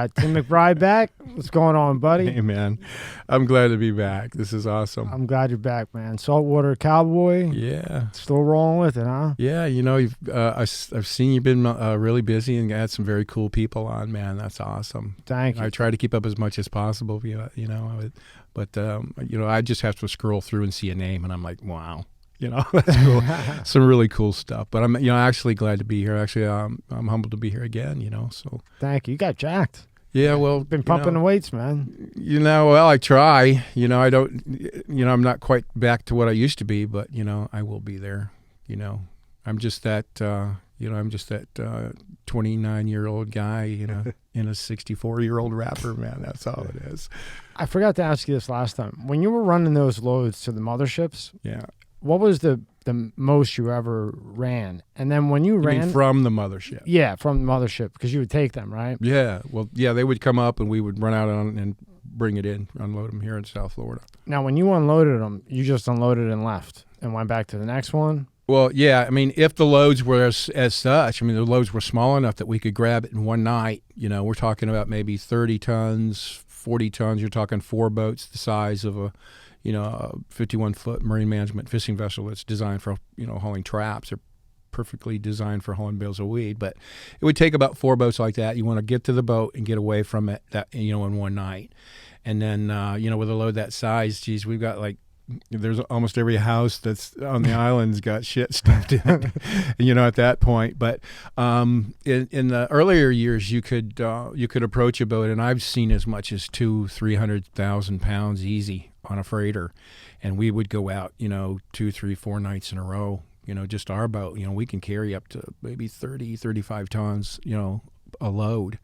got Tim Mcbride back. What's going on, buddy? Hey, man. I'm glad to be back. This is awesome. I'm glad you're back, man. Saltwater Cowboy. Yeah. Still rolling with it, huh? Yeah, I've seen you've been really busy and had some very cool people on, man. That's awesome. Thank you. I try to keep up as much as possible, but I just have to scroll through and see a name, and I'm like, wow. That's cool. Some really cool stuff. But I'm, actually glad to be here. Actually, I'm humbled to be here again. So. Thank you. You got jacked. Yeah, well, been pumping the weights, man. Well, I try. I don't. I'm not quite back to what I used to be, but I will be there. I'm just that. I'm just that 29-year-old guy. In a 64-year-old rapper, man. That's all it is. I forgot to ask you this last time. When you were running those loads to the motherships, yeah. What was the most you ever ran? And then when you ran from the mothership? Yeah, from the mothership, because you would take them, right? Yeah. Well, yeah, they would come up and we would run out and bring it in, unload them here in South Florida. Now, when you unloaded them, you just unloaded and left and went back to the next one? Well, yeah. I mean, if the loads were as such, the loads were small enough that we could grab it in one night. We're talking about maybe 30 tons, 40 tons. You're talking 4 boats the size of a 51-foot marine management fishing vessel that's designed for, hauling traps. They're perfectly designed for hauling bales of weed. But it would take about 4 boats like that. You want to get to the boat and get away from it, in one night. And then, with a load that size, geez, we've got there's almost every house that's on the island's got shit stuffed in it, at that point. But in the earlier years, you could approach a boat, and I've seen as much as 200,000-300,000 pounds easy on a freighter, and we would go out 2, 3, 4 nights in a row. Just our boat, we can carry up to maybe 30-35 tons a load,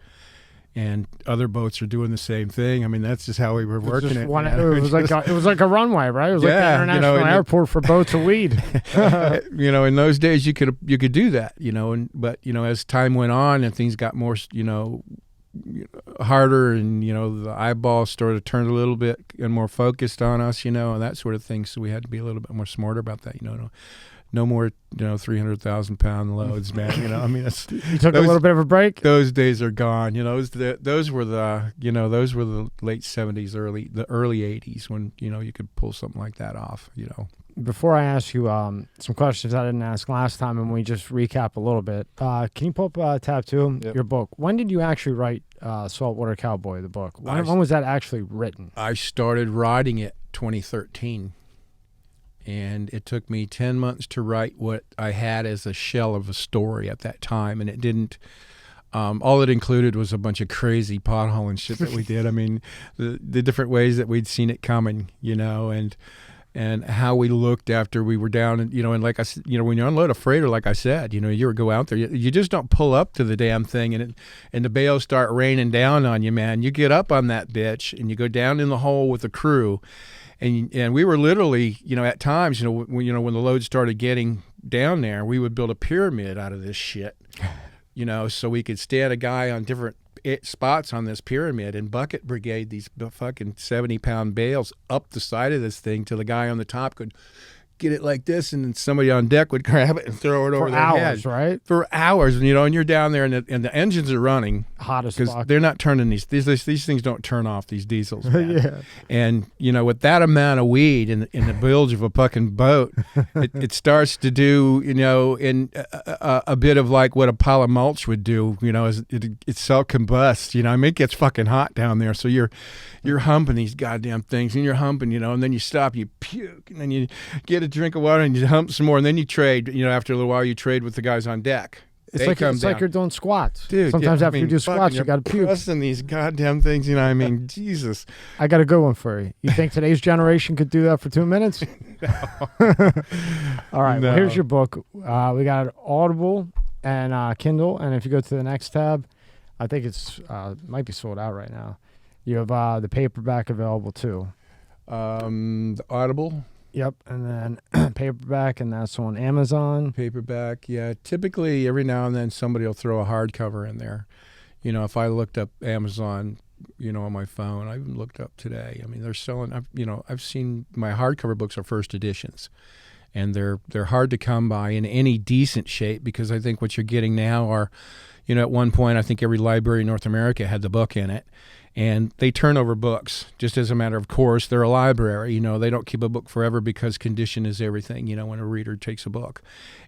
and other boats are doing the same thing. That's just how we were working it. It was like a runway, right? It was like the international airport for boats of weed. In those days you could do that, but as time went on and things got more harder, and the eyeballs started to turn a little bit and more focused on us, and that sort of thing. So we had to be a little bit more smarter about that. No more 300,000-pound loads, man. You took a little bit of a break. Those days are gone. Those were the late 70s, the early 80s when you could pull something like that off. Before I ask you some questions I didn't ask last time, and we just recap a little bit, can you pull up tab 2, your book? When did you actually write Saltwater Cowboy, the book? When was that actually written? I started writing it 2013, and it took me 10 months to write what I had as a shell of a story at that time, and it didn't. All it included was a bunch of crazy pothauling shit that we did. The different ways that we'd seen it coming, and how we looked after we were down, and like I said, when you unload a freighter, like I said, you go out there, you just don't pull up to the damn thing and the bales start raining down on you, man. You get up on that bitch and you go down in the hole with the crew, and we were literally, at times, when the load started getting down there, we would build a pyramid out of this shit, so we could stand a guy on different spots on this pyramid and bucket brigade these fucking 70-pound bales up the side of this thing till the guy on the top could get it like this, and then somebody on deck would grab it and throw it over their head. For hours, right? For hours, and you're down there, and the engines are running. Hot as fuck. Because they're not turning these things don't turn off, these diesels, man. Yeah. And, with that amount of weed in the bilge of a fucking boat, it starts to do, in a bit of like what a pile of mulch would do, it self-combusts, it gets fucking hot down there. So you're humping these goddamn things, and you're humping, and then you stop, and you puke, and then you get a drink of water and you hump some more, and then you trade. After a little while, you trade with the guys on deck. It's like you're doing squats, dude. Sometimes after you do squats, you got to puke. Pressing these goddamn things, Jesus. I got a good one for you. You think today's generation could do that for 2 minutes? No. All right. No. Well, here's your book. We got Audible and Kindle, and if you go to the next tab, I think it's might be sold out right now. You have the paperback available too. The Audible. Yep, and then paperback, and that's on Amazon. Paperback, yeah. Typically, every now and then, somebody will throw a hardcover in there. If I looked up Amazon, on my phone, I even looked up today. They're selling. I've seen my hardcover books are first editions, and they're hard to come by in any decent shape, because I think what you're getting now are, at one point, I think every library in North America had the book in it. And they turn over books just as a matter of course. They're a library. They don't keep a book forever because condition is everything, when a reader takes a book.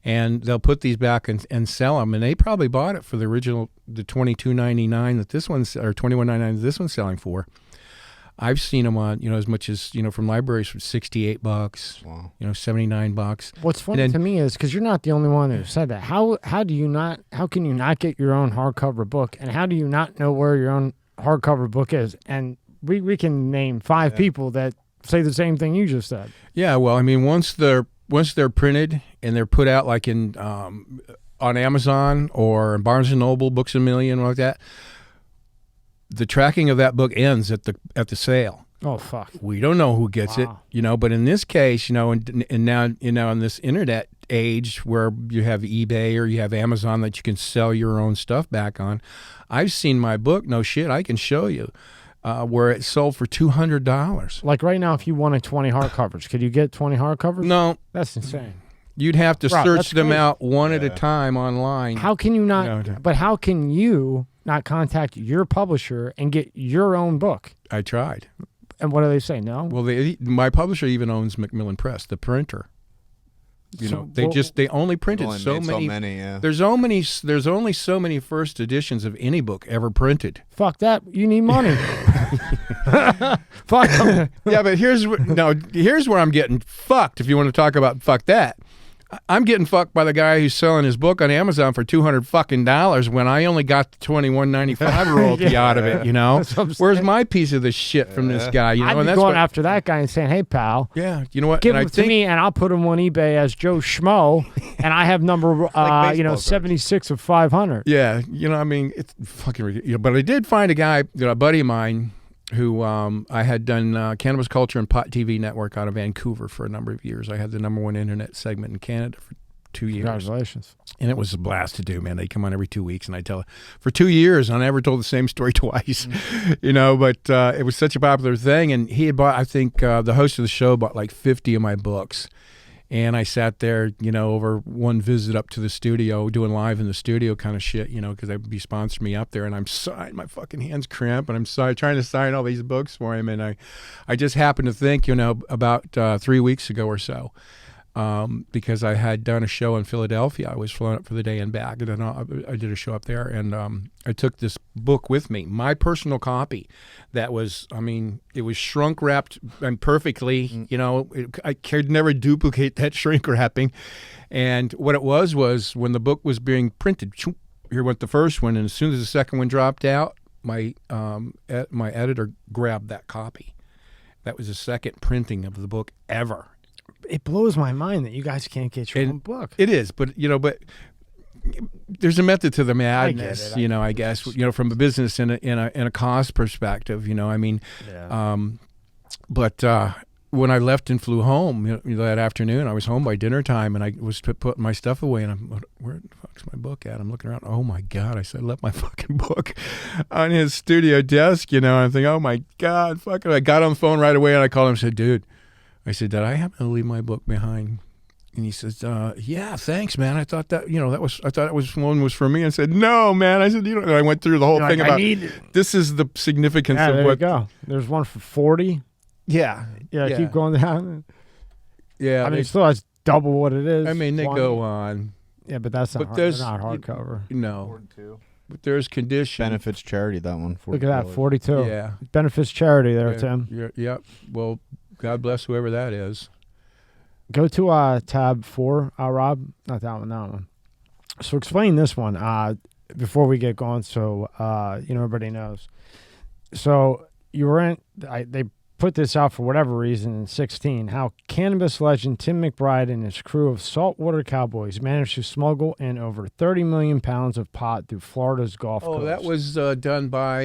And they'll put these back and sell them. And they probably bought it for the original, the $22.99 that this one's, or $21.99 that this one's selling for. I've seen them on, as much as, from libraries for $68, wow. $79. What's funny to me is, because you're not the only one who said that, how can you not get your own hardcover book? And how do you not know where your own hardcover book is? And we can name 5 people that say the same thing you just said. Yeah, well, I mean, once they're printed and they're put out like in on Amazon or Barnes & Noble, Books A Million, like that, the tracking of that book ends at the sale. Oh, fuck. We don't know who gets it, but in this case, and now, in this internet age where you have eBay or you have Amazon that you can sell your own stuff back on, I've seen my book, no shit, I can show you, where it sold for $200. Like right now, if you wanted 20 hardcovers, could you get 20 hardcovers? No. That's insane. You'd have to search them crazy. out one at a time online. How can you not, but how can you not contact your publisher and get your own book? I tried. And what do they say? No? Well, my publisher even owns Macmillan Press, the printer. They only printed so many. Yeah. There's only so many first editions of any book ever printed. Fuck that. You need money. Fuck them. Yeah, but here's where I'm getting fucked. If you want to talk about fuck that, I'm getting fucked by the guy who's selling his book on Amazon for $200 when I only got the $21.95 royalty out of it. Where's my piece of the shit from this guy? I'd be going after that guy and saying, "Hey, pal, you know what? Give it to me, and I'll put him on eBay as Joe Schmo, and I have number 76 of 500." Yeah, I mean, it's fucking ridiculous. But I did find a guy, a buddy of mine, who I had done Cannabis Culture and Pot TV Network out of Vancouver for a number of years. I had the #1 internet segment in Canada for 2 years. Congratulations. And it was a blast to do, man. They come on every 2 weeks, and I tell for 2 years, I never told the same story twice, but it was such a popular thing. And he had bought, I think the host of the show bought like 50 of my books. And I sat there, over one visit up to the studio, doing live in the studio kind of shit, because they'd be sponsoring me up there. And I'm signed, my fucking hands cramp, and I'm trying to sign all these books for him. And I just happened to think, about 3 weeks ago or so, because I had done a show in Philadelphia. I was flown up for the day and back, and then I did a show up there, and I took this book with me, my personal copy. That was, it was shrunk wrapped and perfectly. I could never duplicate that shrink wrapping. And what it was when the book was being printed, here went the first one, and as soon as the second one dropped out, my editor grabbed that copy. That was the second printing of the book ever. It blows my mind that you guys can't get your own book. It is, but there's a method to the madness. I guess from a business and a cost perspective. But when I left and flew home that afternoon, I was home by dinner time, and I was putting my stuff away, and I'm, where the fuck's my book at? I'm looking around. Oh my God! I said, I left my fucking book on his studio desk. I'm thinking, oh my God, fuck it. I got on the phone right away, and I called him and said, dude. I said, did I happen to leave my book behind? And he says, yeah, thanks, man. I thought that, I thought it was one was for me. I said, no, man. I said, and I went through the whole thing about this is the significance of there what. You go. There's one for 40. Yeah. Keep going down. Yeah. it still has double what it is. They go on. Yeah, but that's not, they're not hardcover. No. 42. But there's condition. Benefits charity, that one. Look at that, 42. Yeah. Benefits charity there, Tim. Yeah. Well, God bless whoever that is. Go to tab 4, Rob. Not that one. So explain this one before we get going, so everybody knows. So you were they put this out for whatever reason in 2016. How cannabis legend Tim Mcbride and his crew of Saltwater Cowboys managed to smuggle in over 30 million pounds of pot through Florida's Gulf Coast. Oh, that was done by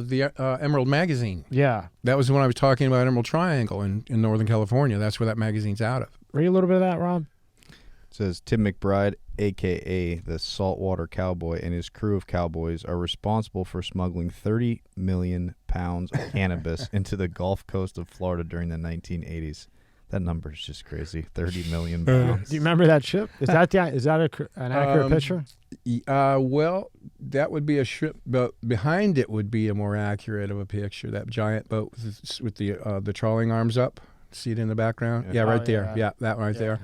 the Emerald magazine. Yeah. That was when I was talking about Emerald Triangle in Northern California. That's where that magazine's out of. Read a little bit of that, Rob. It says Tim Mcbride, a.k.a. the Saltwater Cowboy, and his crew of cowboys are responsible for smuggling 30 million pounds of cannabis into the Gulf Coast of Florida during the 1980s. That number is just crazy. 30 million pounds. Do you remember that ship? Is that an accurate picture? Well, that would be a shrimp boat. Behind it would be a more accurate of a picture. That giant boat with the trawling arms up. See it in the background? Yeah, right there. Yeah, that one right there.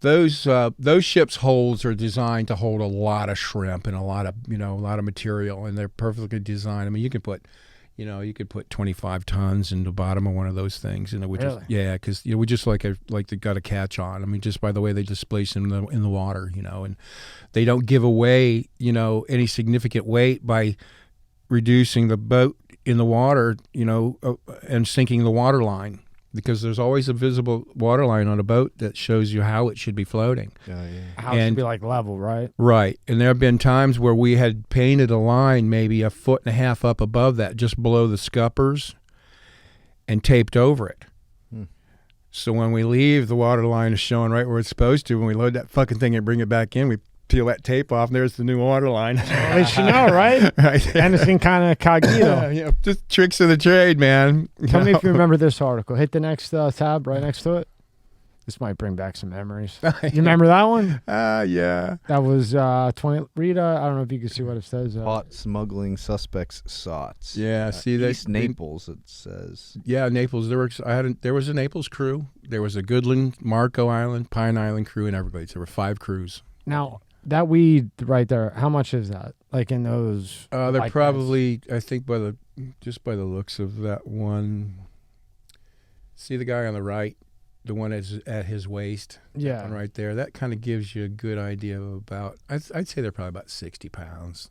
Those ships' holds are designed to hold a lot of shrimp and a lot of material, and they're perfectly designed. I mean, you could put 25 tons in the bottom of one of those things, and it would because we just like they got a catch on. I mean, just by the way they displace in the water, and they don't give away any significant weight by reducing the boat in the water, and sinking the water line. Because there's always a visible water line on a boat that shows you how it should be floating. How it should be level, right? Right. And there have been times where we had painted a line maybe 1.5 feet up above that, just below the scuppers, and taped over it. So when we leave, the water line is showing right where it's supposed to. When we load that fucking thing and bring it back in, we peel that tape off, and there's the new water line. At least you know, right? Right. Anything kind of cognito. Just tricks of the trade, man. Tell me if you remember this article. Hit the next tab right next to it. This might bring back some memories. You remember that one? Yeah. That was 20. Read, I don't know if you can see what it says. Pot smuggling suspects sought. Yeah, see that East Naples. It says. Yeah, Naples. There was a Naples crew. There was a Goodland, Marco Island, Pine Island crew, and Everglades. There were 5 crews. Now that weed right there, how much is that? Like in those? They're probably. I think by the looks of that one. See the guy on the right. The one is at his waist, yeah, right there. That kind of gives you a good idea of about. I'd say they're probably about 60 pounds.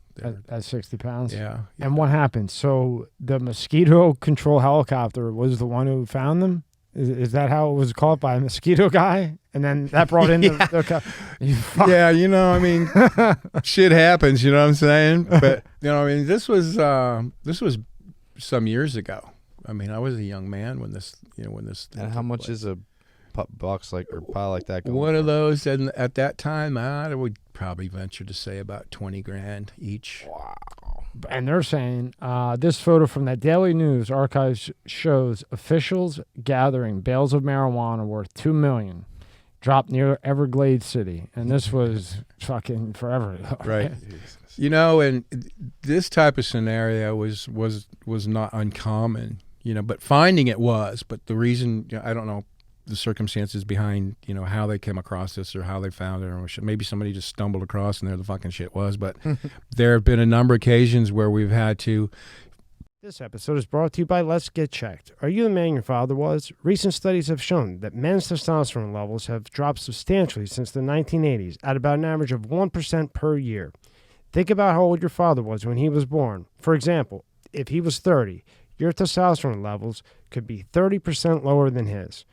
At 60 pounds. Yeah. And what happened? So the mosquito control helicopter was the one who found them. Is that how it was caught, by a mosquito guy? And then that brought in yeah, I mean, shit happens. You know what I'm saying? But this was some years ago. I mean, I was a young man when this. And how much is a box or pile like that? One of those, and at that time, I would probably venture to say about $20,000 each. Wow. And they're saying this photo from that Daily News archives shows officials gathering bales of marijuana worth $2 million dropped near Everglades City, and this was fucking forever ago. Right. And this type of scenario was not uncommon. But finding it was. But the reason, I don't know the circumstances behind, how they came across this or how they found it, or maybe somebody just stumbled across and there the fucking shit was. But there have been a number of occasions where we've had to. This episode is brought to you by Let's Get Checked. Are you the man your father was? Recent studies have shown that men's testosterone levels have dropped substantially since the 1980s at about an average of 1% per year. Think about how old your father was when he was born. For example, if he was 30, your testosterone levels could be 30% lower than his.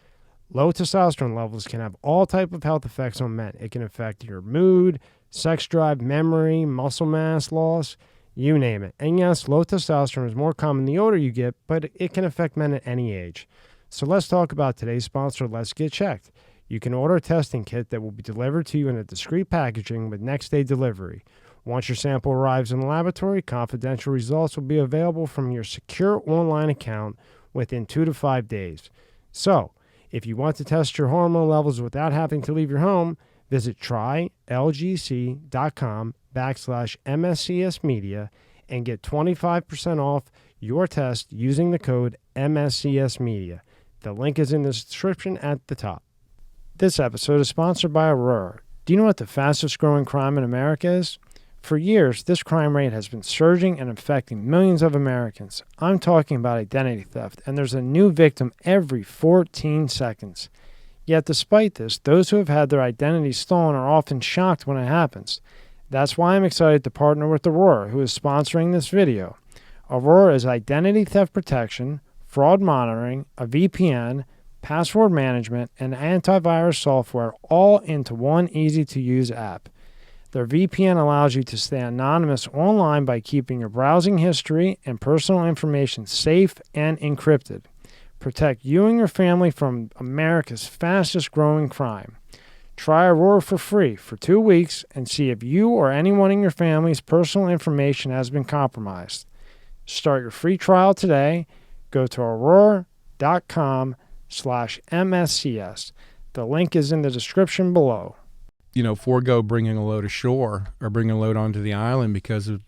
Low testosterone levels can have all types of health effects on men. It can affect your mood, sex drive, memory, muscle mass loss, you name it. And yes, low testosterone is more common the older you get, but it can affect men at any age. So let's talk about today's sponsor, Let's Get Checked. You can order a testing kit that will be delivered to you in a discreet packaging with next-day delivery. Once your sample arrives in the laboratory, confidential results will be available from your secure online account within 2 to 5 days. So, if you want to test your hormone levels without having to leave your home, visit trylgc.com/MSCSmedia and get 25% off your test using the code MSCSmedia. The link is in the description at the top. This episode is sponsored by Aurora. Do you know what the fastest growing crime in America is? For years, this crime rate has been surging and affecting millions of Americans. I'm talking about identity theft, and there's a new victim every 14 seconds. Yet despite this, those who have had their identities stolen are often shocked when it happens. That's why I'm excited to partner with Aurora, who is sponsoring this video. Aurora is identity theft protection, fraud monitoring, a VPN, password management, and antivirus software all into one easy-to-use app. Their VPN allows you to stay anonymous online by keeping your browsing history and personal information safe and encrypted. Protect you and your family from America's fastest growing crime. Try Aurora for free for 2 weeks and see if you or anyone in your family's personal information has been compromised. Start your free trial today. Go to aurora.com/MSCS. The link is in the description below. forego bringing a load ashore or bringing a load onto the island because of,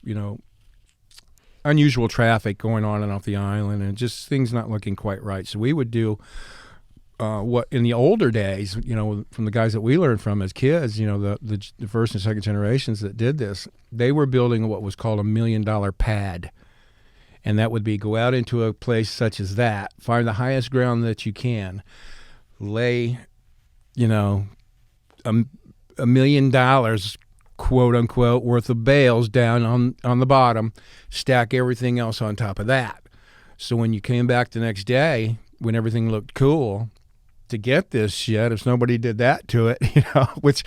unusual traffic going on and off the island and just things not looking quite right. So we would do what in the older days, from the guys that we learned from as kids, the first and second generations that did this, they were building what was called $1 million pad. And that would be go out into a place such as that, find the highest ground that you can, lay, $1 million, quote unquote, worth of bales down on the bottom, stack everything else on top of that. So when you came back the next day, when everything looked cool, to get this shit, if nobody did that to it, which,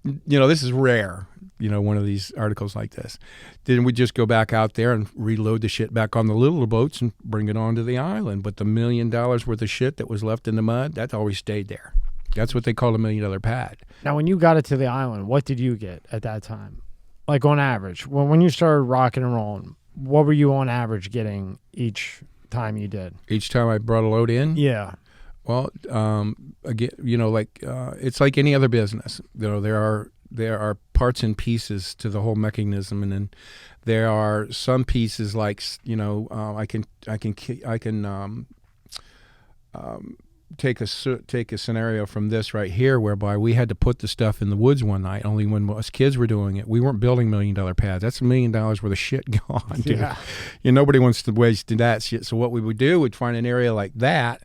this is rare, one of these articles like this, then we just go back out there and reload the shit back on the little boats and bring it onto the island. But the $1 million worth of shit that was left in the mud, that always stayed there. That's what they call $1 million pad. Now, when you got it to the island, what did you get at that time? Like on average, when you started rocking and rolling, what were you on average getting each time you did? Each time I brought a load in? Yeah. Well, again, it's like any other business. There are parts and pieces to the whole mechanism, and then there are some pieces like I can take a scenario from this right here, whereby we had to put the stuff in the woods one night. Only when us kids were doing it, we weren't building $1 million pads. That's $1 million worth of shit gone, dude. Yeah. Nobody wants to waste that shit. So what we would do, we'd find an area like that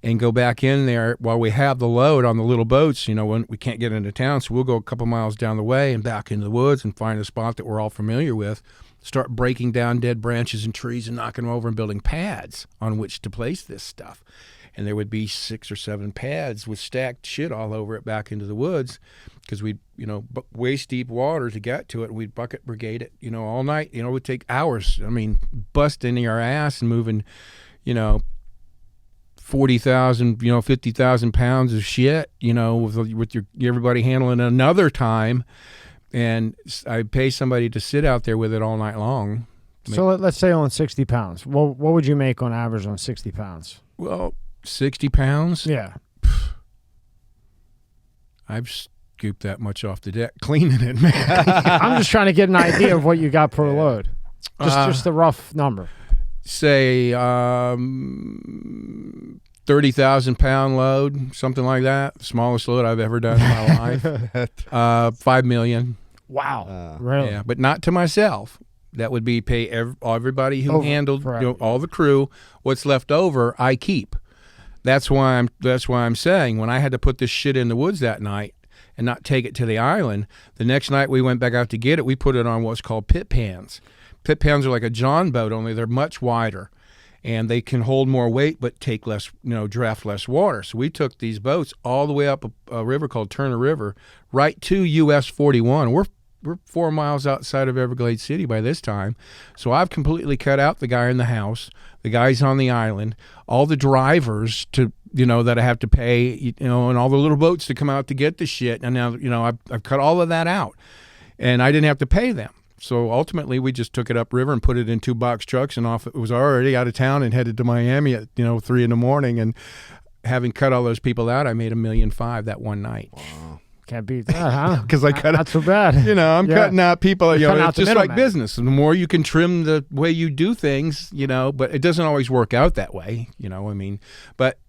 and go back in there while we have the load on the little boats. When we can't get into town, so we'll go a couple miles down the way and back into the woods and find a spot that we're all familiar with, start breaking down dead branches and trees and knocking them over and building pads on which to place this stuff. And there would be 6 or 7 pads with stacked shit all over it back into the woods, because we'd, waist deep water to get to it. And we'd bucket brigade it, all night. It would take hours. I mean, busting our ass and moving, 40,000, 50,000 pounds of shit, with everybody handling another time. And I pay somebody to sit out there with it all night long. So let's say on 60 pounds. What would you make on average on 60 pounds? Well, 60 pounds? Yeah. I've scooped that much off the deck cleaning it, man. I'm just trying to get an idea of what you got per load. Just the rough number. Say 30,000 pound load, something like that. Smallest load I've ever done in my life. $5 million. Wow. Really? Yeah, but not to myself. That would be pay everybody who handled all the crew. What's left over, I keep. That's why I'm saying when I had to put this shit in the woods that night and not take it to the island, the next night we went back out to get it. We put it on what's called pit pans. Pit pans are like a John boat, only they're much wider, and they can hold more weight but take less, draft less water. So we took these boats all the way up a river called Turner River, right to US 41. We're 4 miles outside of Everglades City by this time. So I've completely cut out the guy in the house, the guys on the island, all the drivers to, that I have to pay, and all the little boats to come out to get the shit. And now, I've cut all of that out, and I didn't have to pay them. So ultimately we just took it upriver and put it in 2 box trucks and off. It was already out of town and headed to Miami at, 3 a.m. And having cut all those people out, I made $1.5 million that one night. Wow. Can't beat that, huh? Because I cut not so bad. I'm cutting out people. It's just like man. business. The more you can trim the way you do things, but it doesn't always work out that way. But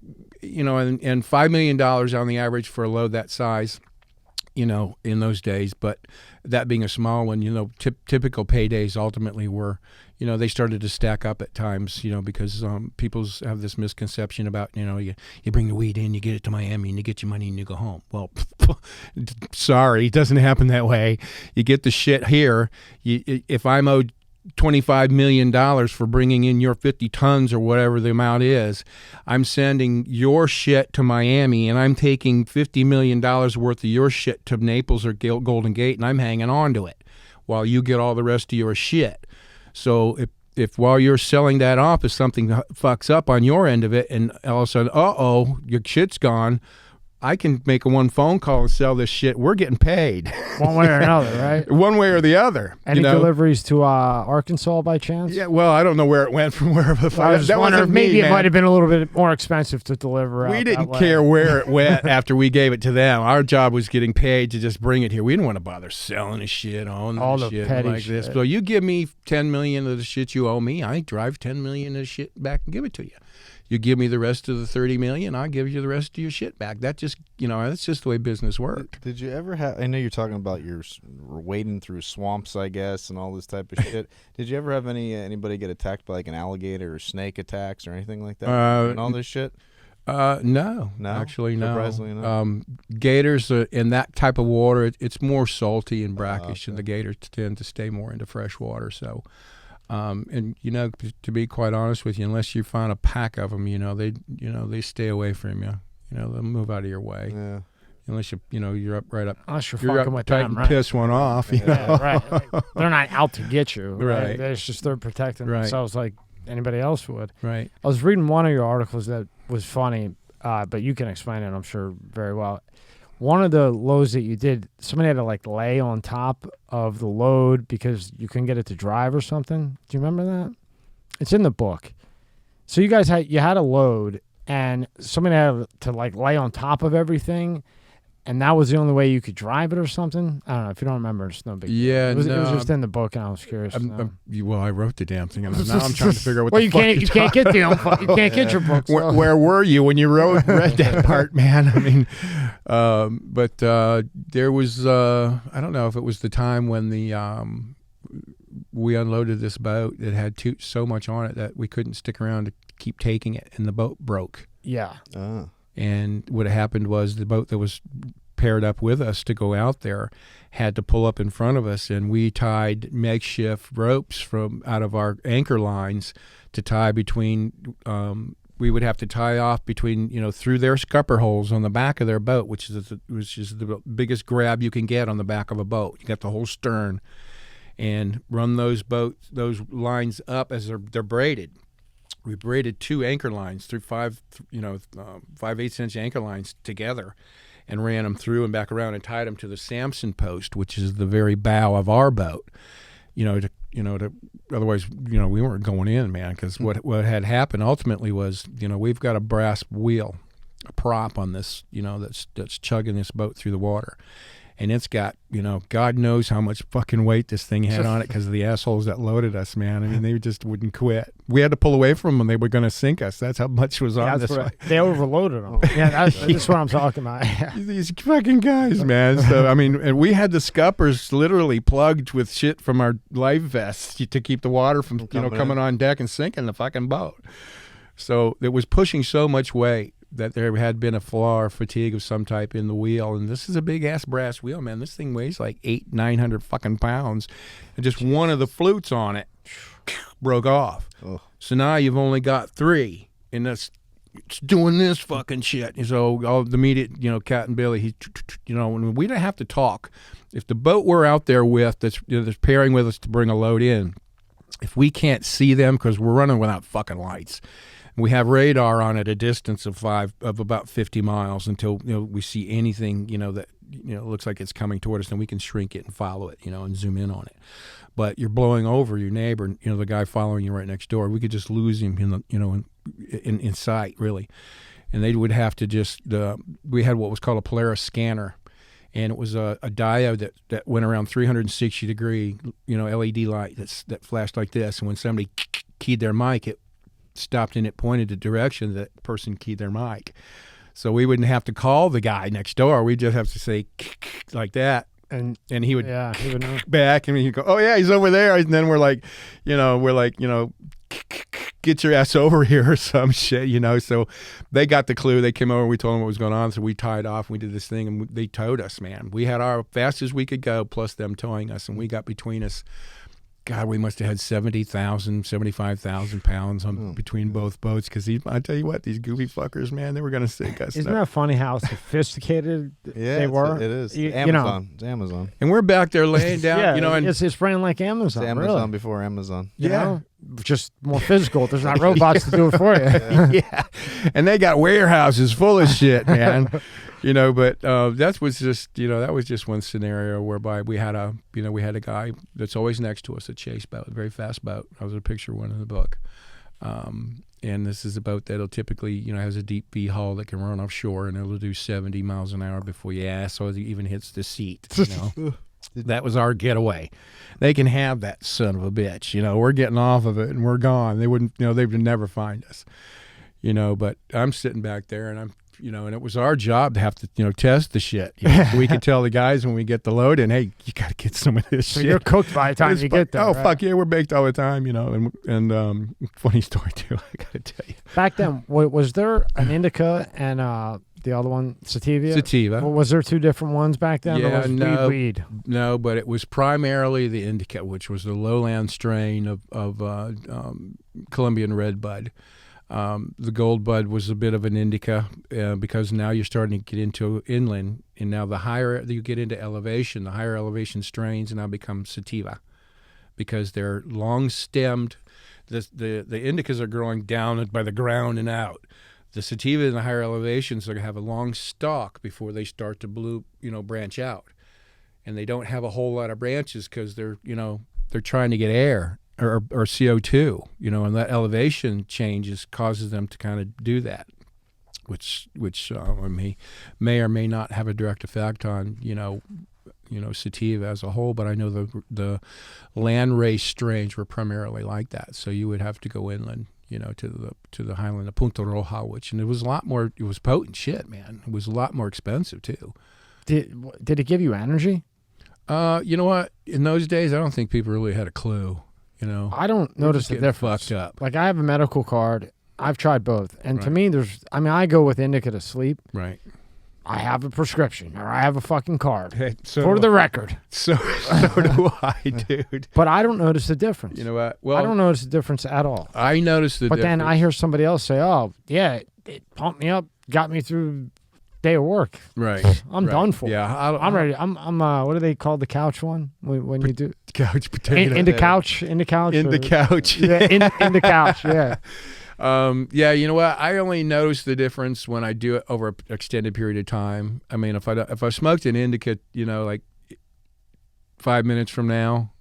and $5 million on the average for a load that size, in those days. But that being a small one, typical paydays ultimately were, they started to stack up at times, because people have this misconception about, you bring the weed in, you get it to Miami, and you get your money and you go home. Well, sorry, it doesn't happen that way. You get the shit here. If I'm owed $25 million for bringing in your 50 tons or whatever the amount is, I'm sending your shit to Miami, and I'm taking $50 million worth of your shit to Naples or Golden Gate, and I'm hanging on to it while you get all the rest of your shit. So if while you're selling that off, if something fucks up on your end of it, and all of a sudden, your shit's gone, I can make a one phone call and sell this shit. We're getting paid. One way or another, right? One way or the other. Any deliveries to Arkansas by chance? Yeah, well, I don't know where it went from wherever the fuck. I was just wondering, maybe it might have been a little bit more expensive to deliver out. We didn't care where it went after we gave it to them. Our job was getting paid to just bring it here. We didn't want to bother selling the shit, owning all the the shit petty like this. shit. So you give me $10 million of the shit you owe me, I drive $10 million of the shit back and give it to you. You give me the rest of the $30 million, I'll give you the rest of your shit back. That just, that's just the way business worked. Did you ever have? I know you're talking about your wading through swamps, I guess, and all this type of shit. Did you ever have anybody get attacked by like an alligator or snake attacks or anything like that? And all this shit. No, actually, no. Surprisingly, no. Gators in that type of water, it's more salty and brackish, and the gators tend to stay more into fresh water. So. And to be quite honest with you, unless you find a pack of them, they stay away from you. They'll move out of your way. Yeah. Unless you're up right up. Unless you're fucking with them, right? Piss one off. You know? Right. They're not out to get you. Right. It's just they're protecting themselves like anybody else would. Right. I was reading one of your articles that was funny, but you can explain it, I'm sure, very well. One of the loads that you did, somebody had to like lay on top of the load because you couldn't get it to drive or something. Do you remember that? It's in the book. So you guys had a load and somebody had to like lay on top of everything, and that was the only way you could drive it or something. I don't know if you don't remember. It's no big deal. Yeah, it was just in the book, and I was curious. Well, I wrote the damn thing, and now I'm trying to figure out what. Well, you can't get you can't get your books. Where were you when you read that part, man? I mean, but there was I don't know if it was the time when we unloaded this boat that had so much on it that we couldn't stick around to keep taking it, and the boat broke. Yeah. And what happened was the boat that was paired up with us to go out there had to pull up in front of us, and we tied makeshift ropes from out of our anchor lines to tie between. We would have to tie off between through their scupper holes on the back of their boat, which is the biggest grab you can get on the back of a boat. You got the whole stern, and run those lines up as they're braided. We braided 2 anchor lines through 5/8" anchor lines together, and ran them through and back around and tied them to the Samson post, which is the very bow of our boat. Otherwise, we weren't going in, man. Because what had happened ultimately was, we've got a brass wheel, a prop on this, that's chugging this boat through the water. And it's got, God knows how much fucking weight this thing had on it because of the assholes that loaded us, man. I mean, they just wouldn't quit. We had to pull away from them. They were going to sink us. That's how much was on this one. They overloaded them. Yeah, that's what I'm talking about. These fucking guys, man. So, I mean, and we had the scuppers literally plugged with shit from our life vests to keep the water from, coming on deck and sinking the fucking boat. So it was pushing so much weight that there had been a flaw or fatigue of some type in the wheel. And this is a big ass brass wheel, man. This thing weighs like 800-900 fucking pounds. And just one of the flutes on it broke off. Oh. So now you've only got 3, and it's doing this fucking shit. And so all the immediate, Cat and Billy, when we don't have to talk. If the boat we're out there with that's pairing with us to bring a load in, if we can't see them because we're running without fucking lights, we have radar on at a distance of about 50 miles until we see anything that looks like it's coming toward us, and we can shrink it and follow it, and zoom in on it. But you're blowing over your neighbor, the guy following you right next door. We could just lose him in sight, really. And they would have to just we had what was called a Polaris scanner, and it was a diode that went around 360 degree LED light that flashed like this, and when somebody keyed their mic, it stopped and it pointed the direction that person keyed their mic. So we wouldn't have to call the guy next door. We'd just have to say like that. And he would know. Back, and he'd go, "Oh yeah, he's over there." And then we're like, get your ass over here or some shit, So they got the clue. They came over. We told them what was going on. So we tied off. And we did this thing, and they towed us, man. We had our fast as we could go, plus them towing us, and we got between us. God, we must have had 75,000 pounds between both boats. Because I tell you what, these goofy fuckers, man, they were going to sink us. Isn't that funny how sophisticated they were? It is. Amazon. It's Amazon. And we're back there laying down, and it's running like Amazon. It's Amazon really. before Amazon. You know? just more physical. There's not robots to do it for you. Yeah, and they got warehouses full of shit, man. But that was just one scenario whereby we had a guy that's always next to us, a chase boat, a very fast boat. I was a picture one in the book. And this is a boat that'll typically, has a deep V hull that can run offshore, and it'll do 70 miles an hour before your ass even hits the seat. That was our getaway. They can have that son of a bitch. We're getting off of it and we're gone. They wouldn't, they would never find us. But I'm sitting back there and I'm, and it was our job to have to, test the shit. So we could tell the guys when we get the load in, hey, you got to get some of this shit. You're cooked by the time you get there. Oh, right? Fuck yeah, we're baked all the time, and funny story too, I got to tell you. Back then, was there an Indica and the other one, Sativa? Sativa. Was there two different ones back then? Yeah, or was weed? No, but it was primarily the Indica, which was the lowland strain of Colombian red bud. The gold bud was a bit of an indica because now you're starting to get into inland, and now the higher you get into elevation, the higher elevation strains now become sativa because they're long stemmed. The indicas are growing down by the ground and out. The sativa in the higher elevations are going to have a long stalk before they start to branch out, and they don't have a whole lot of branches because they're trying to get air. Or CO2, and that elevation changes causes them to kind of do that, which may or may not have a direct effect on sativa as a whole. But I know the land race strains were primarily like that, so you would have to go inland, to the highland of Punta Roja, and it was a lot more. It was potent shit, man. It was a lot more expensive too. Did it give you energy? You know what? In those days, I don't think people really had a clue. I don't notice the difference. Fucked up. Like I have a medical card. I've tried both, and to me, I go with Indica to sleep. Right. I have a prescription, or I have a fucking card. Hey, for the record. So do I, dude. But I don't notice the difference. You know what? Well, I don't notice the difference at all. I notice the difference. But then I hear somebody else say, "Oh, yeah, it pumped me up, got me through." Day of work. Right. I'm done for. Yeah. I'm ready. I'm what do they call the couch one? When you do couch potato. In the couch. In the couch. Yeah, in the couch, yeah. Yeah, you know what? I only notice the difference when I do it over an extended period of time. I mean, if I smoked an indica, like 5 minutes from now,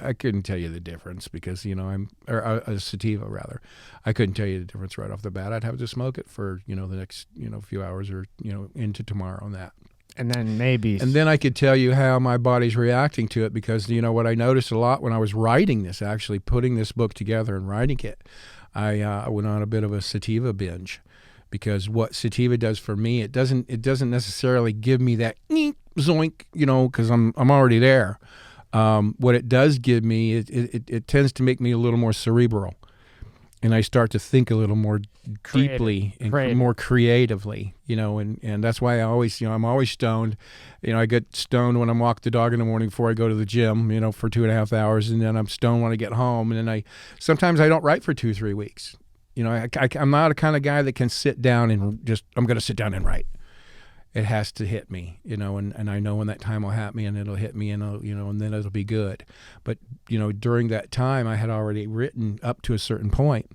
I couldn't tell you the difference because, or a sativa rather. I couldn't tell you the difference right off the bat. I'd have to smoke it for, the next, few hours or, into tomorrow on that. And then maybe. And then I could tell you how my body's reacting to it because, what I noticed a lot when I was writing this, actually putting this book together and writing it, I went on a bit of a sativa binge because what sativa does for me, it doesn't necessarily give me that zoink, because I'm already there. What it does give me, it tends to make me a little more cerebral, and I start to think a little more deeply and more creatively, and that's why I always, I'm always stoned. I get stoned when I'm walking the dog in the morning before I go to the gym, for 2.5 hours, and then I'm stoned when I get home, and then sometimes I don't write for 2-3 weeks. I'm not a kind of guy that can sit down and I'm going to sit down and write. It has to hit me, and I know when that time will hit me, and it'll hit me, and and then it'll be good. But during that time, I had already written up to a certain point,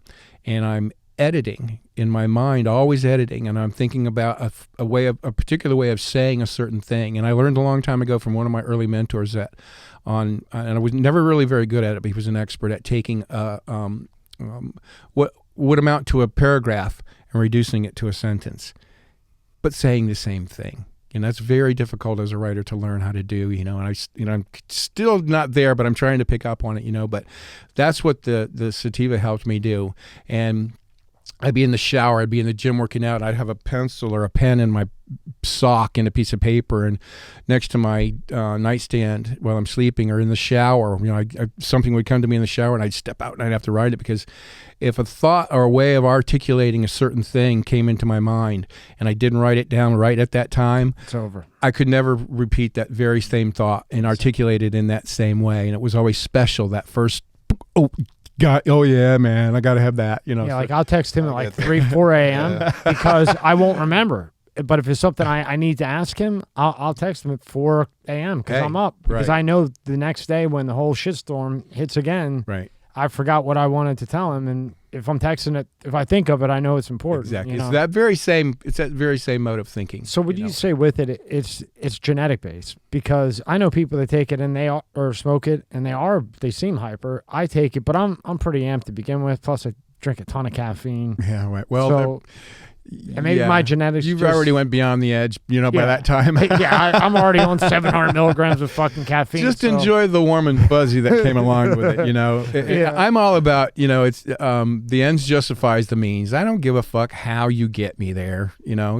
and I'm editing in my mind, always editing, and I'm thinking about a particular way of saying a certain thing. And I learned a long time ago from one of my early mentors and I was never really very good at it, but he was an expert at taking what would amount to a paragraph and reducing it to a sentence, but saying the same thing. And that's very difficult as a writer to learn how to do, and I'm still not there, but I'm trying to pick up on it, but that's what the sativa helped me do. And I'd be in the shower, I'd be in the gym working out, and I'd have a pencil or a pen in my sock and a piece of paper, and next to my nightstand while I'm sleeping or in the shower, something would come to me in the shower, and I'd step out and I'd have to write it, because if a thought or a way of articulating a certain thing came into my mind and I didn't write it down right at that time, it's over. I could never repeat that very same thought and articulate it in that same way, and it was always special, that first, oh yeah, man, I got to have that, Yeah, like I'll text him at like 3-4 a.m. because I won't remember. But if it's something I need to ask him, I'll text him at 4 a.m. because I'm up. Because I know the next day when the whole shitstorm hits again, right, I forgot what I wanted to tell him, and if I'm texting it, if I think of it, I know it's important. Exactly. You know? It's that very same mode of thinking. So would you say with it, it's genetic based? Because I know people that take it and they are, or smoke it and they seem hyper. I take it, but I'm pretty amped to begin with. Plus, I drink a ton of caffeine. Yeah, right. Well, so, and maybe my genetics. You've already went beyond the edge, by that time. I'm already on 700 milligrams of fucking caffeine. Just enjoy the warm and fuzzy that came along with it. I'm all about, it's the ends justifies the means. I don't give a fuck how you get me there.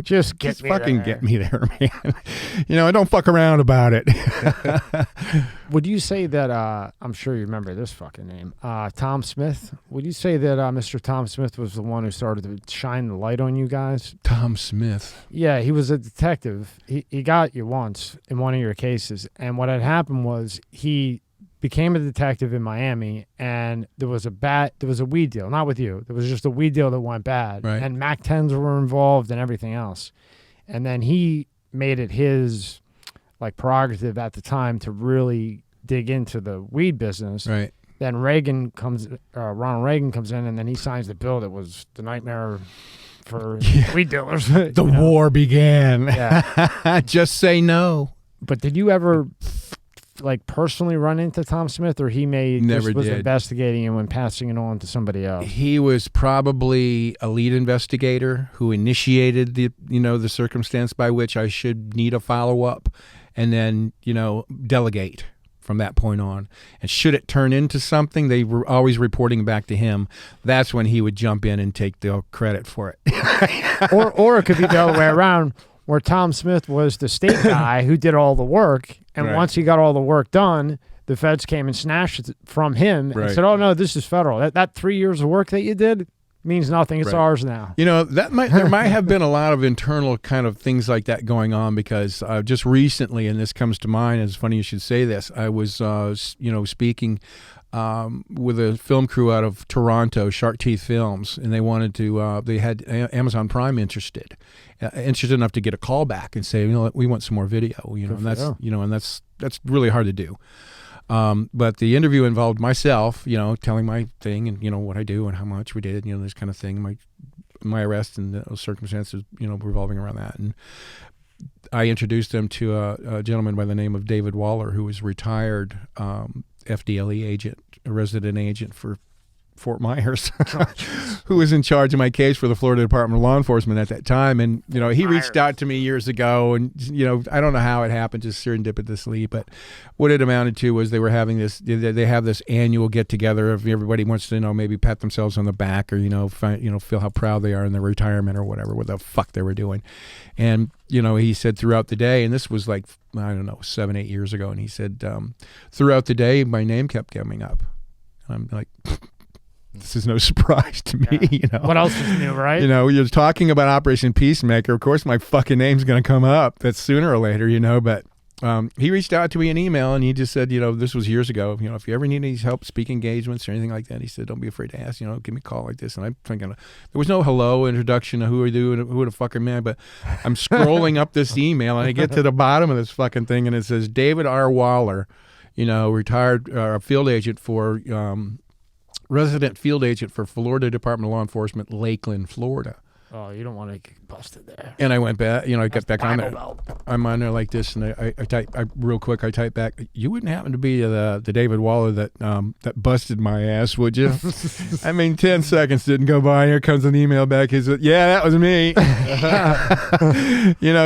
Just fucking get me there, man. I don't fuck around about it. Would you say that? I'm sure you remember this fucking name, Tom Smith. Would you say that Mr. Tom Smith was the one who started to shine the light on you guys? Tom Smith. Yeah, he was a detective. He got you once in one of your cases, and what had happened was he became a detective in Miami, and there was a weed deal, not with you. There was just a weed deal that went bad, right. And Mac 10s were involved and everything else, and then he made it his prerogative at the time to really dig into the weed business. Right. Then Ronald Reagan comes in, and then he signs the bill that was the nightmare for weed dealers. The war began. Yeah. Just say no. But did you ever personally run into Tom Smith, or he was investigating and when passing it on to somebody else? He was probably a lead investigator who initiated the circumstance by which I should need a follow-up and then, delegate from that point on. And should it turn into something, they were always reporting back to him. That's when he would jump in and take the credit for it. or it could be the other way around, where Tom Smith was the state guy who did all the work. And right. Once he got all the work done, the feds came and snatched it from him and said, oh, no, this is federal. That 3 years of work that you did means nothing. It's ours now. There might have been a lot of internal kind of things like that going on, because just recently, and this comes to mind, it's funny you should say this, I was, speaking with a film crew out of Toronto, Shark Teeth Films, and they wanted to, they had Amazon Prime interested enough to get a call back and say, we want some more video, and that's really hard to do. But the interview involved myself, telling my thing and, what I do and how much we did, this kind of thing, my arrest and the circumstances, revolving around that. And I introduced them to a gentleman by the name of David Waller, who was retired FDLE agent, a resident agent for Fort Myers, who was in charge of my case for the Florida Department of Law Enforcement at that time. And, he reached out to me years ago, and, I don't know how it happened, just serendipitously, but what it amounted to was they were having they have this annual get together of everybody wants to, maybe pat themselves on the back or, feel how proud they are in their retirement or whatever, what the fuck they were doing. And, he said throughout the day, and this was 7-8 years ago. And he said, throughout the day, my name kept coming up. I'm like, this is no surprise to me, What else is new, right? You're talking about Operation Peacemaker. Of course, my fucking name's going to come up. That's sooner or later, but he reached out to me in email, and he just said, this was years ago, if you ever need any help, speak engagements or anything like that, he said, don't be afraid to ask, give me a call like this. And I'm thinking, there was no hello introduction of who are you and who the fucking man, but I'm scrolling up this email, and I get to the bottom of this fucking thing, and it says, David R. Waller, retired field agent for... resident field agent for Florida Department of Law Enforcement, Lakeland, Florida. Oh, you don't want to get busted there. And I went back, I got back on there. I'm on there like this, and I type back, you wouldn't happen to be the David Waller that busted my ass, would you? 10 seconds didn't go by. Here comes an email back. He said, yeah, that was me.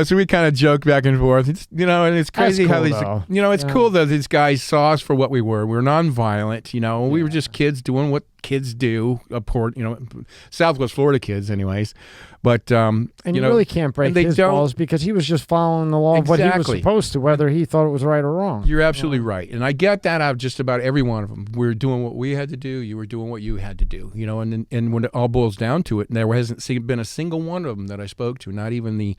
So we kind of joke back and forth. It's, and it's crazy cool, how these, though. It's cool that these guys saw us for what we were. We were nonviolent, we were just kids doing what kids do, Southwest Florida kids anyways. But and you really can't break his balls, because he was just following the law of what he was supposed to, whether he thought it was right or wrong. You're absolutely right, and I get that out of just about every one of them. We're doing what we had to do. You were doing what you had to do. And when it all boils down to it, there hasn't been a single one of them that I spoke to, not even the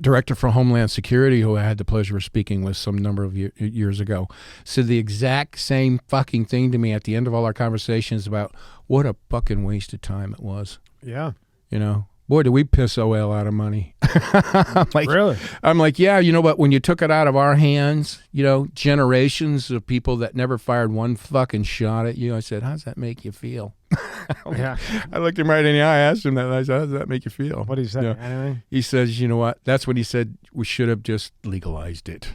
Director for Homeland Security, who I had the pleasure of speaking with some number of years ago, said the exact same fucking thing to me at the end of all our conversations about what a fucking waste of time it was. Yeah. Boy, do we piss OL out of money. Really? I'm like, yeah, you know what? When you took it out of our hands, you know, generations of people that never fired one fucking shot at you, I said, how does that make you feel? Yeah. I looked him right in the eye, I asked him that, and I said, how does that make you feel? What did he say? You know, Anything? he says, you know what? That's what he said. We should have just legalized it.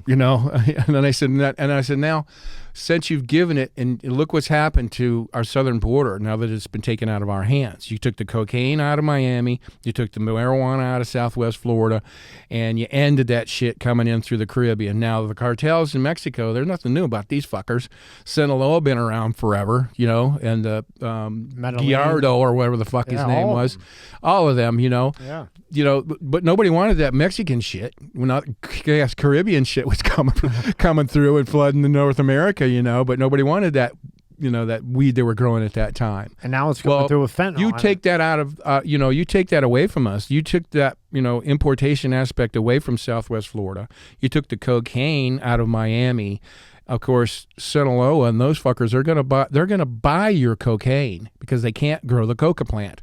You know, and then I said, now, since you've given it, and look what's happened to our southern border now that it's been taken out of our hands. You took the cocaine out of Miami, you took the marijuana out of Southwest Florida, and you ended that shit coming in through the Caribbean. Now, the cartels in Mexico, there's nothing new about these fuckers. Sinaloa been around forever, you know, and the Gallardo or whatever the fuck his name was. All of them, you know. Yeah. You know, but nobody wanted that Mexican shit. When not Caribbean shit was coming through and flooding the North America, you know, but nobody wanted that, you know, that weed they were growing at that time. And now it's going through with fentanyl. You take that out of, you know, you take that away from us. You took that, you know, importation aspect away from Southwest Florida. You took the cocaine out of Miami. Of course, Sinaloa and those fuckers are gonna buy your cocaine because they can't grow the coca plant.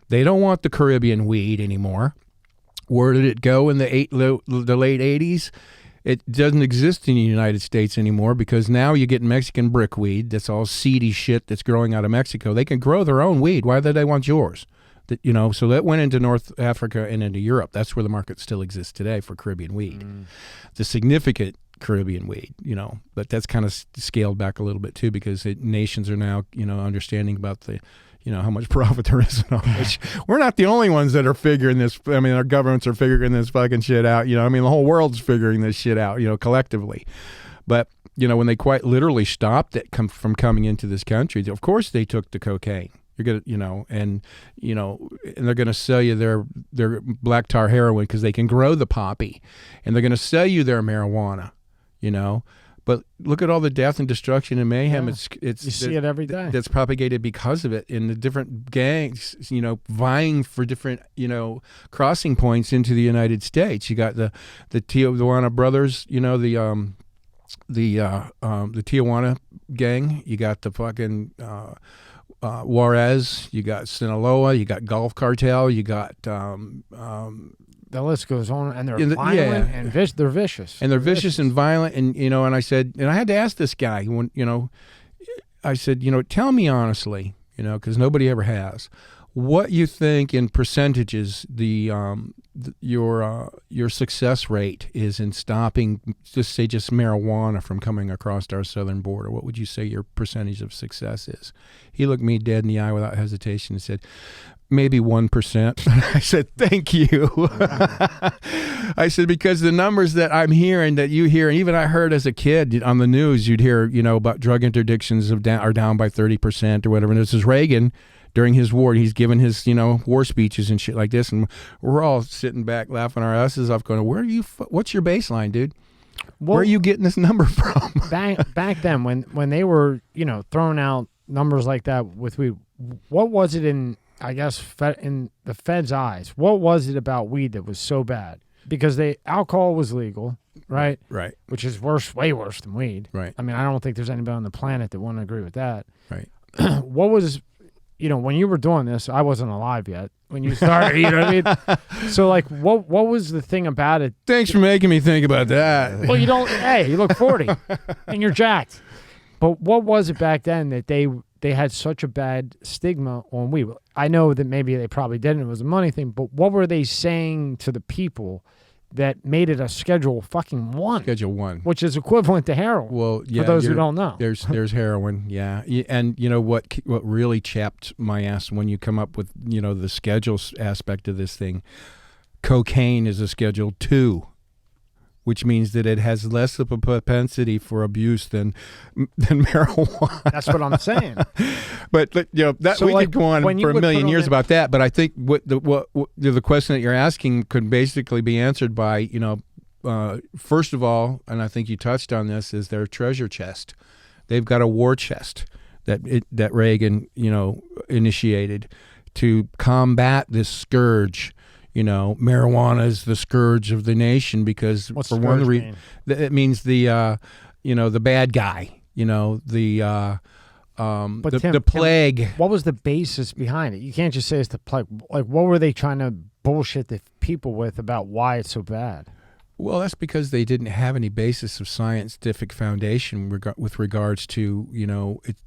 They don't want the Caribbean weed anymore. Where did it go in the late 80s? It doesn't exist in the United States anymore because now you get Mexican brickweed. That's all seedy shit that's growing out of Mexico. They can grow their own weed. Why do they want yours? You know, so that went into North Africa and into Europe. That's where the market still exists today for Caribbean weed. The significant Caribbean weed, you know, but that's kind of scaled back a little bit too because nations are now, you know, understanding about the, you know, how much profit there is in all this. We're not the only ones that are figuring this. I mean, our governments are figuring this fucking shit out. You know, I mean, the whole world's figuring this shit out, you know, collectively. But, you know, when they quite literally stopped it from coming into this country, of course they took the cocaine. You're going to, you know, and they're going to sell you their black tar heroin because they can grow the poppy. And they're going to sell you their marijuana, you know. But look at all the death and destruction and mayhem. Yeah. It's you see it every day. That's propagated because of it in the different gangs, you know, vying for different, you know, crossing points into the United States. You got the Tijuana brothers, you know, the Tijuana gang. You got the fucking Juarez. You got Sinaloa. You got Gulf Cartel. You got the list goes on, and they're violent and they're vicious. And they're vicious and violent, and, you know, and I said, and I had to ask this guy, when, you know, I said, you know, tell me honestly, you know, because nobody ever has, what you think in percentages your success rate is in stopping, just marijuana from coming across our southern border. What would you say your percentage of success is? He looked me dead in the eye without hesitation and said, maybe 1%. I said, thank you. I said, because the numbers that I'm hearing, that you hear, and even I heard as a kid on the news, you'd hear, you know, about drug interdictions are down by 30% or whatever. And this is Reagan during his war. He's given his, you know, war speeches and shit like this. And we're all sitting back laughing our asses off going, what's your baseline, dude? Where are you getting this number from? back then, when they were, you know, throwing out numbers like that with weed, what was it in, I guess, in the Fed's eyes? What was it about weed that was so bad? Because alcohol was legal, right? Right. Which is way worse than weed. Right. I mean, I don't think there's anybody on the planet that wouldn't agree with that. Right. What was, you know, when you were doing this, I wasn't alive yet when you started, you know what I mean? So, like, what was the thing about it? Thanks for making me think about that. Well, you look 40 and you're jacked. But what was it back then that they had such a bad stigma on weed? I know that maybe they probably didn't. It was a money thing. But what were they saying to the people that made it a Schedule fucking 1? Schedule 1. Which is equivalent to heroin. Well, yeah. For those who don't know. There's heroin, yeah. And you know what really chapped my ass when you come up with, you know, the schedule aspect of this thing? Cocaine is a Schedule 2. Which means that it has less of a propensity for abuse than marijuana. That's what I'm saying. But you know that, so we could go on for a million years about that. But I think what the question that you're asking could basically be answered by, you know, first of all, and I think you touched on this, is their treasure chest. They've got a war chest that Reagan, you know, initiated to combat this scourge. You know, marijuana is the scourge of the nation because for one reason, it means the, you know, the bad guy. You know, the Tim, plague. What was the basis behind it? You can't just say it's the plague. Like, what were they trying to bullshit the people with about why it's so bad? Well, that's because they didn't have any basis of scientific foundation with regards to,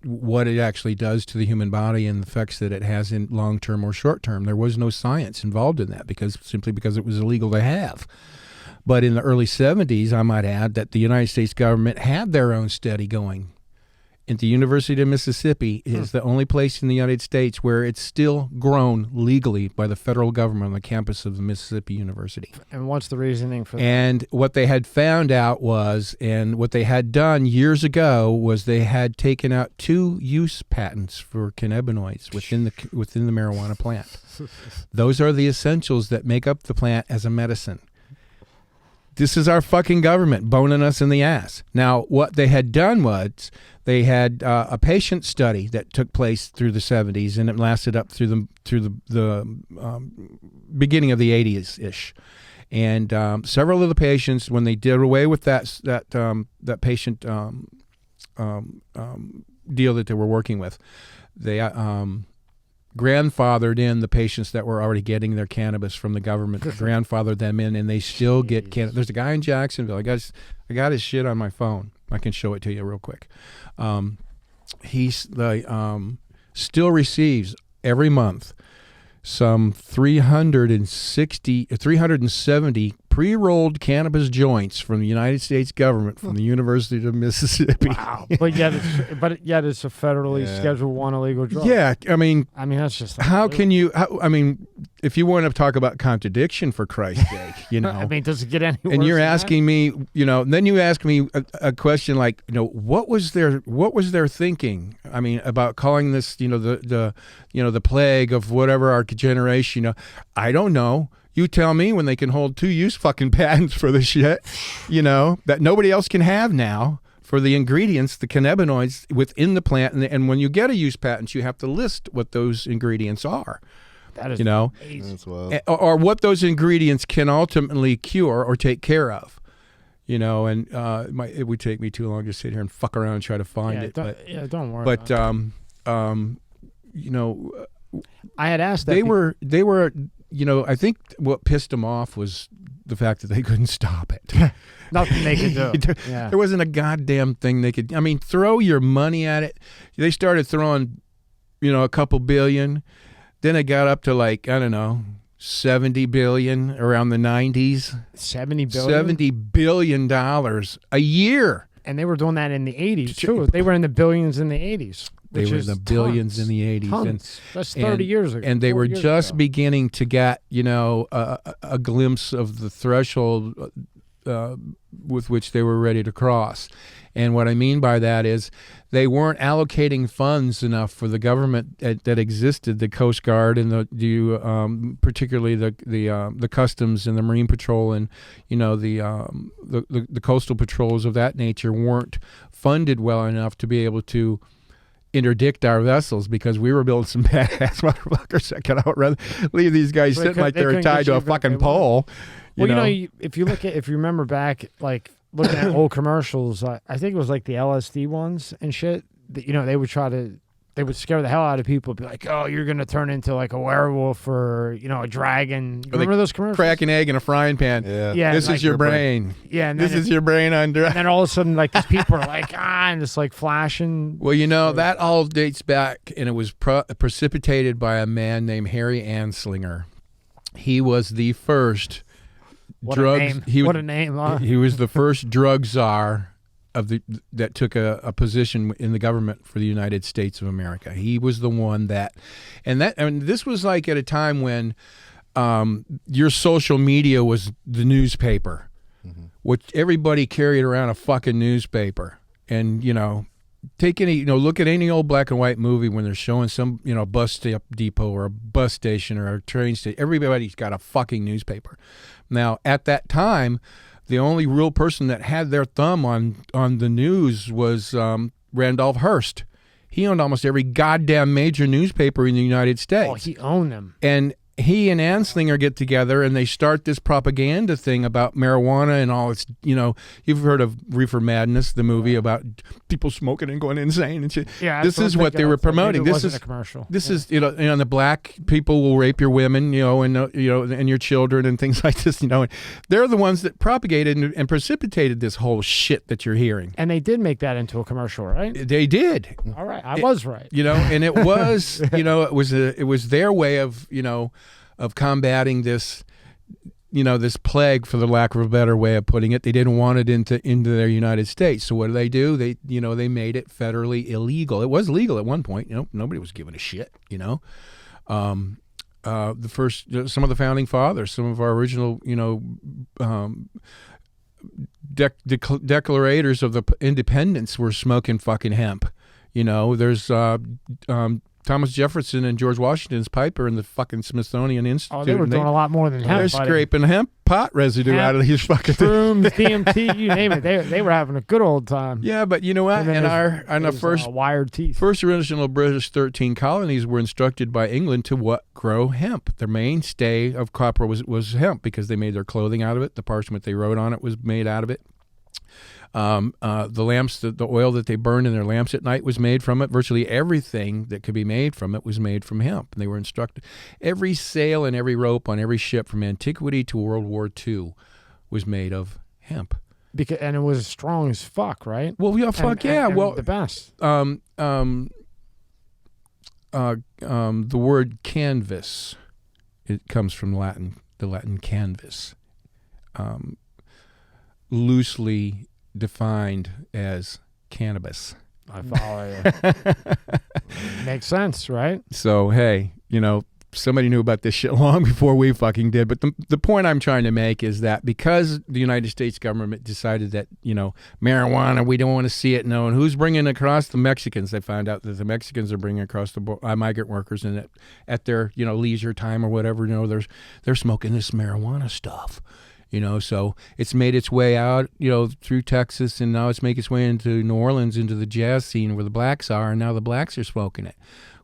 what it actually does to the human body and the effects that it has in long term or short term. There was no science involved in that simply because it was illegal to have. But in the early 70s, I might add that the United States government had their own study going. At the University of Mississippi is the only place in the United States where it's still grown legally by the federal government on the campus of the Mississippi University. And what's the reasoning for that? And what they had found out was, and what they had done years ago was they had taken out 2 use patents for cannabinoids within the marijuana plant. Those are the essentials that make up the plant as a medicine. This is our fucking government boning us in the ass. Now, what they had done was they had a patient study that took place through the 70s, and it lasted up through the beginning of the 80s ish. And several of the patients, when they did away with that patient deal that they were working with, they grandfathered in the patients that were already getting their cannabis from the government, grandfathered them in, and they still get cannabis. There's a guy in Jacksonville. I got his shit on my phone. I can show it to you real quick. He still receives every month some 370 pre-rolled cannabis joints from the United States government from the University of Mississippi. Wow. But yet it's a federally Schedule 1 illegal drug. Yeah, I mean that's just how can you? If you want to talk about contradiction, for Christ's sake, does it get any worse? And you're asking me, then you ask me a question like, what was their thinking? I mean, about calling this, the plague of whatever our generation. I don't know. You tell me when they can hold 2 use fucking patents for the shit, that nobody else can have now for the ingredients, the cannabinoids within the plant. And when you get a use patent, you have to list what those ingredients are. That is amazing. That's wild. Or what those ingredients can ultimately cure or take care of. And it would take me too long to sit here and fuck around and try to find it. Don't worry. But I had asked that they were. I think what pissed them off was the fact that they couldn't stop it. Nothing they could do. There wasn't a goddamn thing they could. Throw your money at it. They started throwing, a couple billion. Then it got up to like, I don't know, 70 billion around the 90s. 70 billion? $70 billion a year. And they were doing that in the 80s, too. They were in the billions in the 80s. They were in the billions in the 80s. Tons. That's 30 years ago. And they were just beginning to get, a glimpse of the threshold with which they were ready to cross. And what I mean by that is they weren't allocating funds enough for the government that existed, the Coast Guard and particularly the Customs and the Marine Patrol and the coastal patrols of that nature weren't funded well enough to be able to interdict our vessels, because we were building some badass motherfuckers that could leave these guys sitting like they were tied to a fucking pole. If you remember back, like looking at old commercials, I think it was like the LSD ones and shit. They would scare the hell out of people. Be like, "Oh, you're gonna turn into like a werewolf or a dragon." Remember those commercials? Crack an egg in a frying pan. Yeah. This is your brain. Yeah. And this is your brain on drugs. And then all of a sudden, like these people are like, and it's like flashing. Well, that all dates back, and it was precipitated by a man named Harry Anslinger. He was the first. What a name! Huh? He was the first drug czar that took a position in the government for the United States of America. He was the one this was like at a time when your social media was the newspaper, which everybody carried around a fucking newspaper, and take look at any old black and white movie when they're showing some bus depot or a bus station or a train station. Everybody's got a fucking newspaper. Now, at that time, the only real person that had their thumb on the news was Randolph Hearst. He owned almost every goddamn major newspaper in the United States. Oh, he owned them. And he and Slinger get together and they start this propaganda thing about marijuana and all its, you've heard of Reefer Madness, the movie about people smoking and going insane and shit. Yeah, this is what they were promoting. This is a commercial. This is, and the black people will rape your women, and your children and things like this, and they're the ones that propagated and precipitated this whole shit that you're hearing. And they did make that into a commercial, right? They did. All right, I was right. And it was, it was their way of, of combating this, this plague, for the lack of a better way of putting it. They didn't want it into their United States. So what do? They made it federally illegal. It was legal at one point. Nobody was giving a shit. Some of the founding fathers, some of our original, declarators of the independence were smoking fucking hemp. There's Thomas Jefferson and George Washington's piper in the fucking Smithsonian Institute. Oh, they were doing a lot more than hemp. They're scraping hemp pot residue out of these fucking shrooms, DMT, you name it. They were having a good old time. Yeah, but you know what? And our first wired teeth. First original British 13 colonies were instructed by England to grow hemp. Their mainstay of copper was hemp because they made their clothing out of it. The parchment they wrote on it was made out of it. The lamps, the oil that they burned in their lamps at night was made from it. Virtually everything that could be made from it was made from hemp. And they were instructed. Every sail and every rope on every ship from antiquity to World War II was made of hemp. And it was strong as fuck, right? Well, yeah, the best. The word canvas, it comes from the Latin canvas, loosely defined as cannabis. I follow you. Makes sense, right? So, hey, somebody knew about this shit long before we fucking did. But the point I'm trying to make is that because the United States government decided that, marijuana, we don't want to see it known. Who's bringing it across? The Mexicans. They found out that the Mexicans are bringing across the migrant workers, and at their, leisure time or whatever, they're smoking this marijuana stuff. So it's made its way out, through Texas, and now it's making its way into New Orleans, into the jazz scene where the blacks are, and now the blacks are smoking it.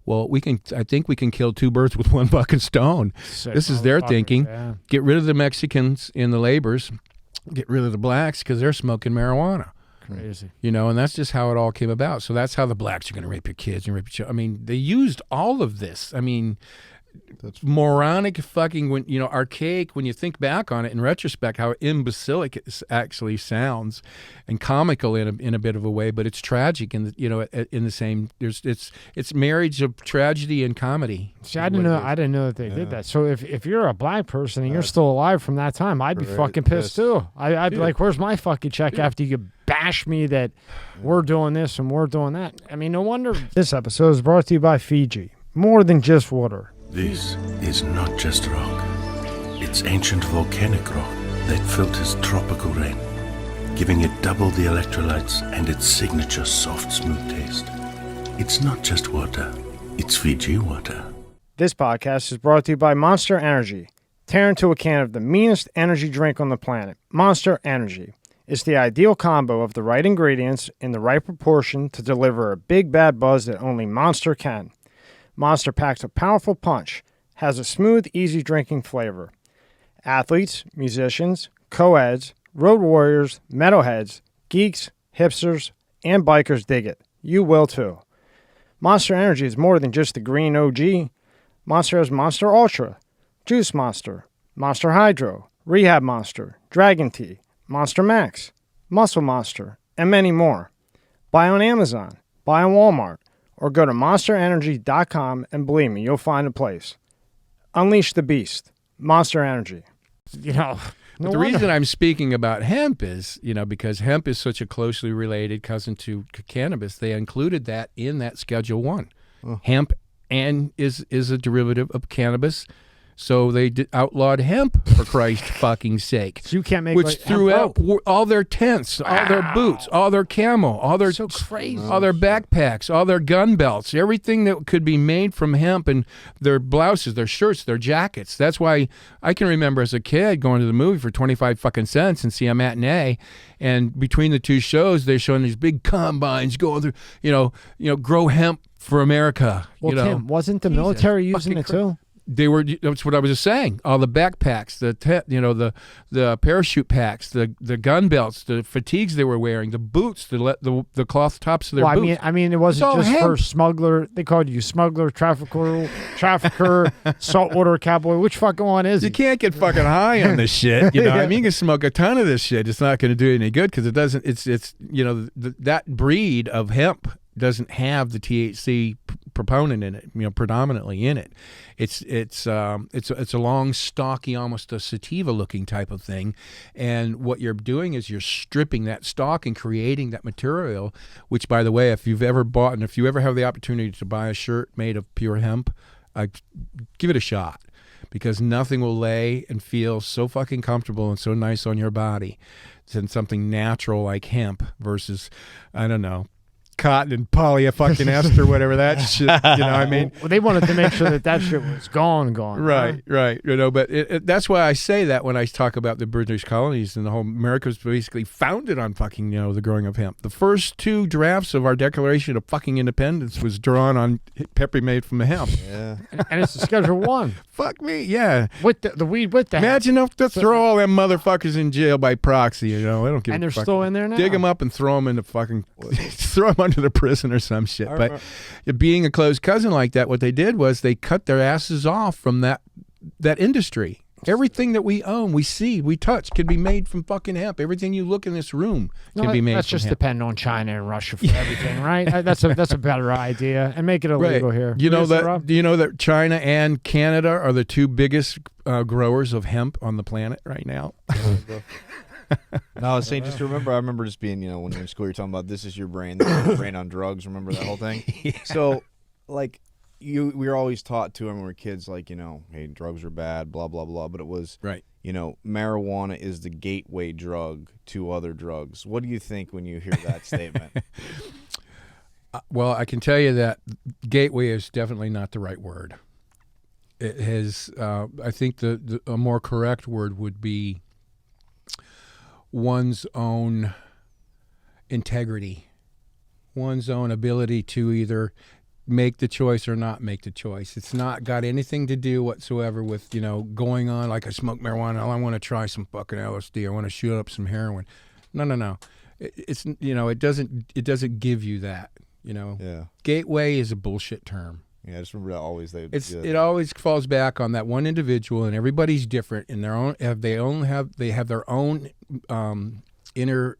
Well, I think we can kill two birds with one fucking stone. This is their thinking. Yeah. Get rid of the Mexicans in the labors, get rid of the blacks because they're smoking marijuana. Crazy. And that's just how it all came about. So that's how the blacks are going to rape your kids and rape your children. I mean, they used all of this. I mean, that's moronic fucking, archaic, when you think back on it in retrospect, how imbecilic it actually sounds, and comical in a bit of a way, but it's tragic in the same, it's marriage of tragedy and comedy. See, I didn't know that they did that. So if you're a black person and you're still alive from that time, I'd be fucking pissed too. I'd be like, where's my fucking check after you bash me that we're doing this and we're doing that? I mean, no wonder. This episode is brought to you by Fiji. More than just water. This is not just rock. It's ancient volcanic rock that filters tropical rain, giving it double the electrolytes and its signature soft, smooth taste. It's not just water. It's Fiji water. This podcast is brought to you by Monster Energy. Tear into a can of the meanest energy drink on the planet, Monster Energy. It's the ideal combo of the right ingredients in the right proportion to deliver a big bad buzz that only Monster can. Monster packs a powerful punch, has a smooth, easy drinking flavor. Athletes, musicians, co-eds, road warriors, metalheads, geeks, hipsters, and bikers dig it. You will too. Monster Energy is more than just the green OG. Monster has Monster Ultra, Juice Monster, Monster Hydro, Rehab Monster, Dragon Tea, Monster Max, Muscle Monster, and many more. Buy on Amazon, buy on Walmart, or go to monsterenergy.com and believe me, you'll find a place. Unleash the beast. Monster Energy. The reason I'm speaking about hemp is, because hemp is such a closely related cousin to cannabis. They included that in that Schedule 1. Hemp is a derivative of cannabis. So they outlawed hemp, for Christ's fucking sake. So you can't make which threw out all their tents, all their boots, all their camo, all their so crazy, all their backpacks, all their gun belts, everything that could be made from hemp, and their blouses, their shirts, their jackets. That's why I can remember as a kid going to the movie for 25 fucking cents and see a matinee, and between the two shows they're showing these big combines going through, grow hemp for America. Well, Tim, wasn't the military using it too? That's what I was just saying. All the backpacks, the parachute packs, the gun belts, the fatigues they were wearing, the boots, the cloth tops of their boots. I mean, it wasn't just for smuggler. They called you smuggler, trafficker, saltwater cowboy. Which fucking one is it? You can't get fucking high on this shit. You know, I mean, you can smoke a ton of this shit. It's not going to do you any good because it doesn't. It's that breed of hemp doesn't have the THC proponent in it, predominantly in it. It's a long, stocky, almost a sativa looking type of thing. And what you're doing is you're stripping that stalk and creating that material, which, by the way, if you've ever bought and if you ever have the opportunity to buy a shirt made of pure hemp, give it a shot, because nothing will lay and feel so fucking comfortable and so nice on your body than something natural like hemp versus, I don't know, cotton and polyester, whatever that shit, I mean. Well, they wanted to make sure that shit was gone. Right. But that's why I say that when I talk about the British colonies and the whole America was basically founded on fucking, the growing of hemp. The first 2 drafts of our Declaration of fucking Independence was drawn on pepper made from the hemp. Yeah. And it's a Schedule 1. Fuck me, yeah. With the weed with the Imagine if to throw all them motherfuckers in jail by proxy, I don't give and a they're fuck. still in there now. Dig them up and throw them in the fucking, throw them under the prison or some shit. But being a close cousin like that, what they did was they cut their asses off from that industry. Everything that we own, we see, we touch, can be made from fucking hemp. Everything you look in this room can be made from hemp. That's just dependent on China and Russia for everything, right? That's a better idea, and make it illegal here. Do you know that China and Canada are the 2 biggest growers of hemp on the planet right now? No, I was saying, just to remember, I remember just being, when you're in school, you're talking about this is your brain on drugs. Remember that whole thing? Yeah. So, like, we were always taught to when we were kids, like, hey, drugs are bad, blah, blah, blah. But it was, right. Marijuana is the gateway drug to other drugs. What do you think when you hear that statement? Well, I can tell you that gateway is definitely not the right word. It has, I think a more correct word would be one's own integrity, one's own ability to either make the choice or not make the choice. It's not got anything to do whatsoever with, going on like I smoke marijuana, I want to try some fucking LSD, I want to shoot up some heroin. No. It's it doesn't give you that, Yeah. Gateway is a bullshit term. Yeah, I just remember that always it always falls back on that one individual, and everybody's different in their own. They have their own inner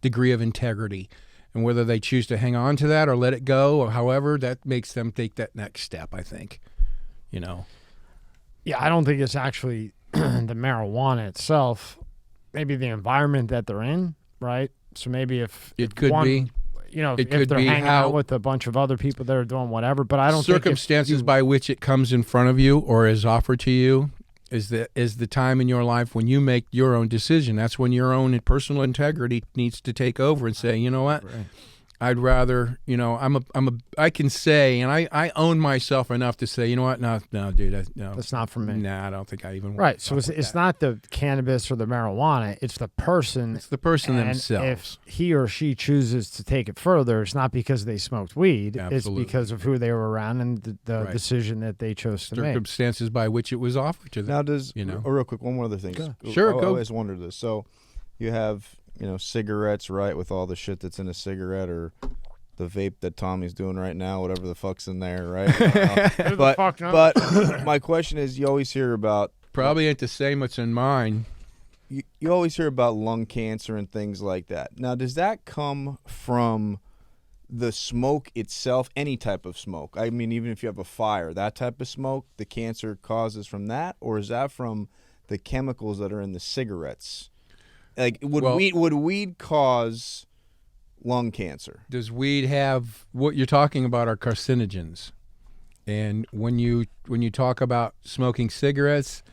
degree of integrity, and whether they choose to hang on to that or let it go, or however that makes them take that next step. I think, Yeah, I don't think it's actually the marijuana itself. Maybe the environment that they're in, right? So maybe if it could be. If they're hanging out with a bunch of other people that are doing whatever, but I don't think circumstances by which it comes in front of you or is offered to you is the time in your life when you make your own decision. That's when your own personal integrity needs to take over and say, you know what, right. I'd rather, I can say, and I own myself enough to say, you know what, no, dude, no. That's not for me. Nah, I don't think I even want right, so it's not the cannabis or the marijuana, it's the person. It's the person themselves. If he or she chooses to take it further, it's not because they smoked weed. Absolutely. It's because of who they were around and the right. decision that they chose to make. Circumstances by which it was offered to them. Now real quick, one more other thing. Sure, I go. always wondered this. So you have, cigarettes, right, with all the shit that's in a cigarette, or the vape that Tommy's doing right now, whatever the fuck's in there, right? But my question is, you always hear about... Probably ain't the same what's in mine. You always hear about lung cancer and things like that. Now, does that come from the smoke itself, any type of smoke? I mean, even if you have a fire, that type of smoke, the cancer causes from that? Or is that from the chemicals that are in the cigarettes? Like, would weed cause lung cancer? Does weed have what you're talking about are carcinogens? And when you talk about smoking cigarettes,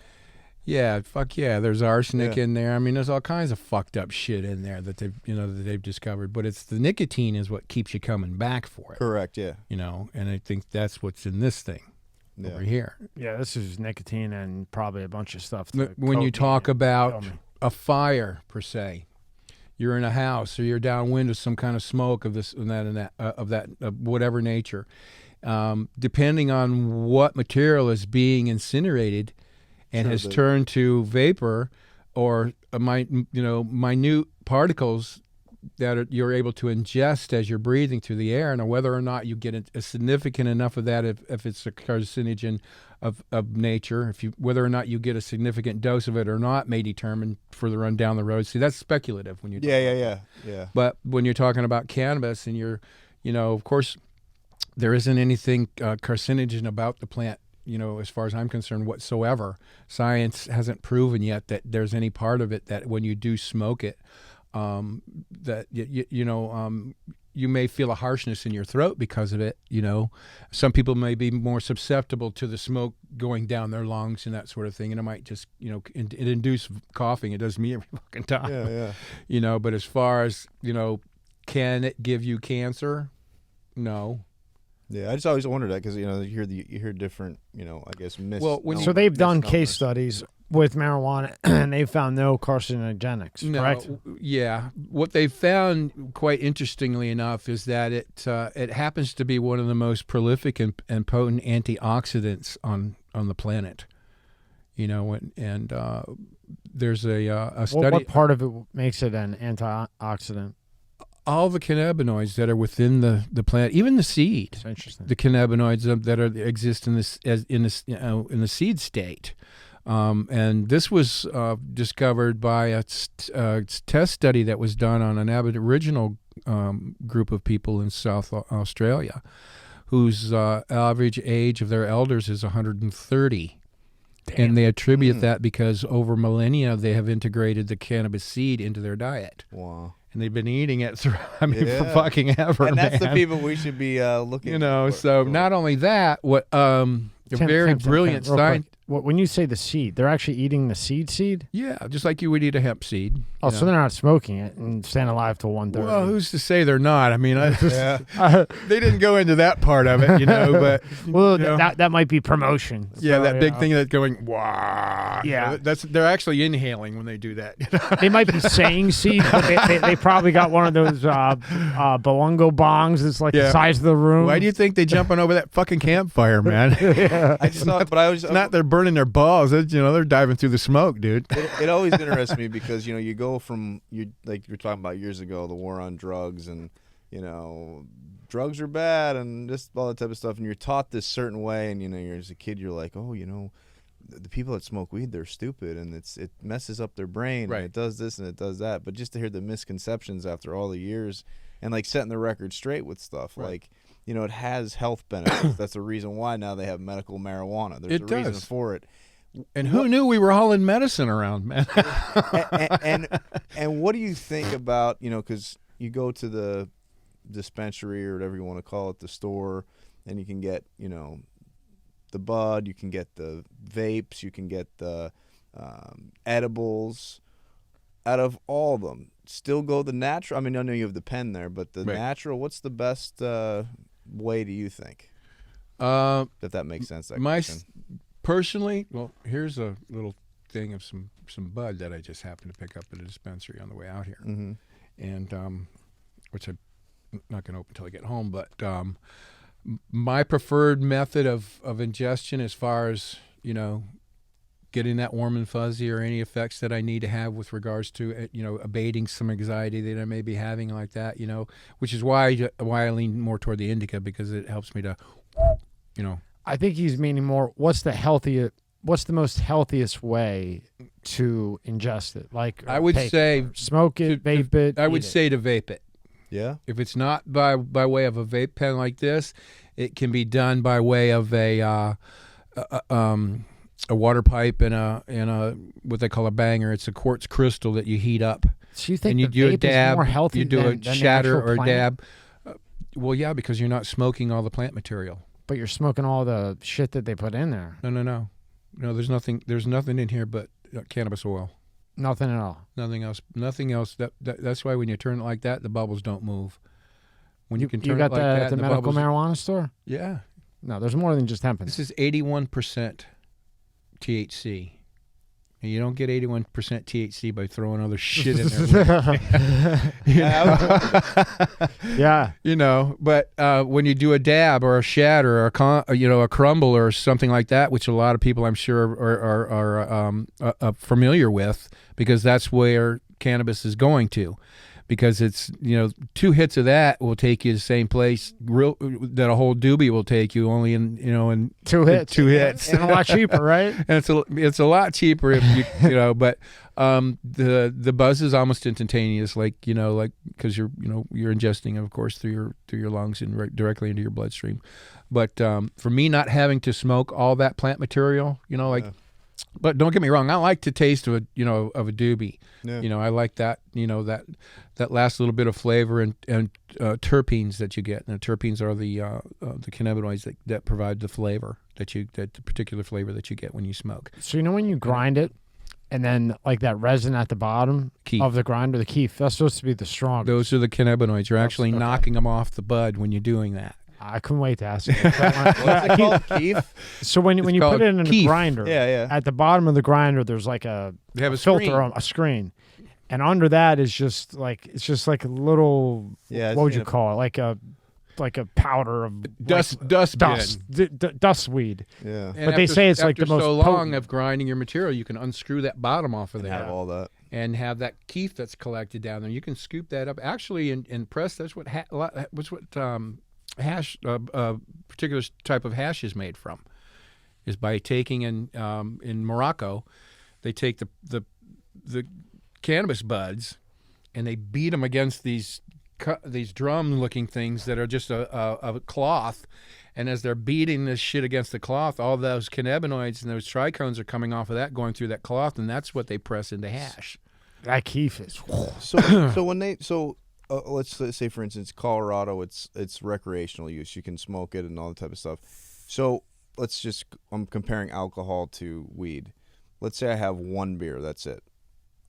fuck yeah, there's arsenic in there. I mean, there's all kinds of fucked up shit in there that they've discovered. But it's the nicotine is what keeps you coming back for it. Correct. Yeah. And I think that's what's in this thing over here. Yeah, this is nicotine and probably a bunch of stuff. When you talk about a fire per se, you're in a house or you're downwind of some kind of smoke of this and that of whatever nature. depending on what material is being incinerated and has turned to vapor or minute particles that you're able to ingest as you're breathing through the air, and whether or not you get a significant enough of that, if it's a carcinogen of nature, whether or not you get a significant dose of it or not, may determine further on down the road. See, that's speculative when you yeah. But when you're talking about cannabis, and of course, there isn't anything carcinogen about the plant, as far as I'm concerned whatsoever. Science hasn't proven yet that there's any part of it that when you do smoke it, that you may feel a harshness in your throat because of it. Some people may be more susceptible to the smoke going down their lungs and that sort of thing, and it might just it induce coughing. It does me every fucking time. Yeah. But as far as can it give you cancer? No. Yeah, I just always wondered that because you hear different I guess so they've done case studies with marijuana and they found no carcinogenics, correct? Yeah. What they found, quite interestingly enough, is that it happens to be one of the most prolific and potent antioxidants on the planet. And there's a study. What part of it makes it an antioxidant? All the cannabinoids that are within the plant, even the seed. That's interesting. The cannabinoids that exist in the seed state. And this was discovered by a test study that was done on an Aboriginal group of people in South Australia, whose average age of their elders is 130. Damn. And they attribute that because over millennia they have integrated the cannabis seed into their diet. Wow. And they've been eating it for fucking ever. And that's man. The people we should be looking for. So not only that, what a very brilliant science. When you say the seed, they're actually eating the seed? Yeah, just like you would eat a hemp seed. Oh, so they're not smoking it and staying alive till 1:30. Well, who's to say they're not? I mean, they didn't go into that part of it, but that might be promotion. Yeah, that big thing that's going wah. Yeah, they're actually inhaling when they do that. They might be saying seed, but they probably got one of those Belongo bongs that's like the size of the room. Why do you think they jumping over that fucking campfire, man? I just thought, but I was not they're burning their balls. They're diving through the smoke, dude. It always interests me because you go from like you were talking about years ago, the war on drugs, and drugs are bad and just all that type of stuff, and you're taught this certain way, and you're as a kid you're like, oh, the people that smoke weed, they're stupid, and it messes up their brain, right. And it does this and it does that. But just to hear the misconceptions after all the years, and like setting the record straight with stuff, right. Like it has health benefits. That's the reason why now they have medical marijuana. There's a reason for it. And who knew we were all in medicine around, man? and what do you think about, because you go to the dispensary or whatever you want to call it, the store, and you can get, the bud, you can get the vapes, you can get the edibles. Out of all of them, still go the natural. I mean, I know you have the pen there, but the natural, what's the best way do you think? If that makes sense. Personally, well, here's a little thing of some bud that I just happened to pick up at a dispensary on the way out here, and which I'm not going to open until I get home. But my preferred method of ingestion, as far as getting that warm and fuzzy or any effects that I need to have with regards to abating some anxiety that I may be having like that, which is why I lean more toward the indica, because it helps me to, I think he's meaning more, what's the most healthiest way to ingest it? Like I would say smoke it, vape it. I would say to vape it. Yeah. If it's not by way of a vape pen like this, it can be done by way of a water pipe and a what they call a banger. It's a quartz crystal that you heat up. So you think and you the do vape a dab, is more healthy you do than a shatter or a plant? dab. Well, yeah, because you're not smoking all the plant material. But you're smoking all the shit that they put in there. No. There's nothing in here but cannabis oil. Nothing at all. Nothing else. That's why when you turn it like that, the bubbles don't move. When you can turn you got it like that that, at the medical marijuana store? Yeah. No, there's more than just hemp. This is 81% THC And you don't get 81% THC by throwing other shit in there. Yeah. You know, but when you do a dab or a shat or a crumble or something like that, which a lot of people I'm sure are familiar with, because that's where cannabis is going to. Because it's, 2 hits of that will take you the same place that a whole doobie will take you, only in 2 hits. 2 hits. And a lot cheaper, right? And it's a lot cheaper if but the buzz is almost instantaneous, because you're ingesting, of course, through your lungs and directly into your bloodstream. But for me, not having to smoke all that plant material, but don't get me wrong, I like the taste of a doobie. Yeah. I like that, that last little bit of flavor and terpenes that you get. And the terpenes are the cannabinoids that provide the flavor the particular flavor that you get when you smoke. So when you grind it, and then like that resin at the bottom of the grinder, the keef, that's supposed to be the strongest. Those are the cannabinoids. You're actually knocking them off the bud when you're doing that. I couldn't wait to ask you. What's it called? Keef? So when you put it in a grinder, yeah, at the bottom of the grinder, there's like a filter, a screen. And under that is just like a little, what would you call it? Like a powder of dust weed. Yeah. And but they say it's like the most so long of grinding your material, you can unscrew that bottom off of there. Have all that. And have that keef that's collected down there. You can scoop that up. Actually, in press, that's what hash, particular type of hash is made from, is by taking in Morocco, they take the cannabis buds and they beat them against these drum-looking things that are just a cloth, and as they're beating this shit against the cloth, all those cannabinoids and those trichomes are coming off of that, going through that cloth, and that's what they press into hash. That keef is. So when let's say, for instance, Colorado, it's recreational use. You can smoke it and all that type of stuff. So I'm comparing alcohol to weed. Let's say I have 1 beer. That's it.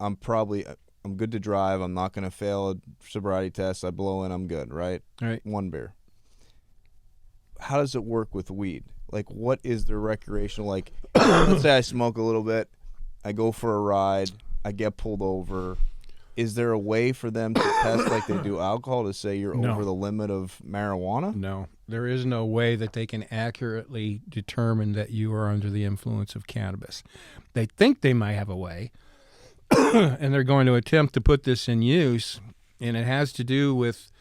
I'm good to drive. I'm not going to fail a sobriety test. I blow in, I'm good, right? Right. 1 beer. How does it work with weed? Like, what is the recreational? Like, let's say I smoke a little bit. I go for a ride. I get pulled over. Is there a way for them to test like they do alcohol to say you're over the limit of marijuana? No. There is no way that they can accurately determine that you are under the influence of cannabis. They think they might have a way, and they're going to attempt to put this in use, and it has to do with,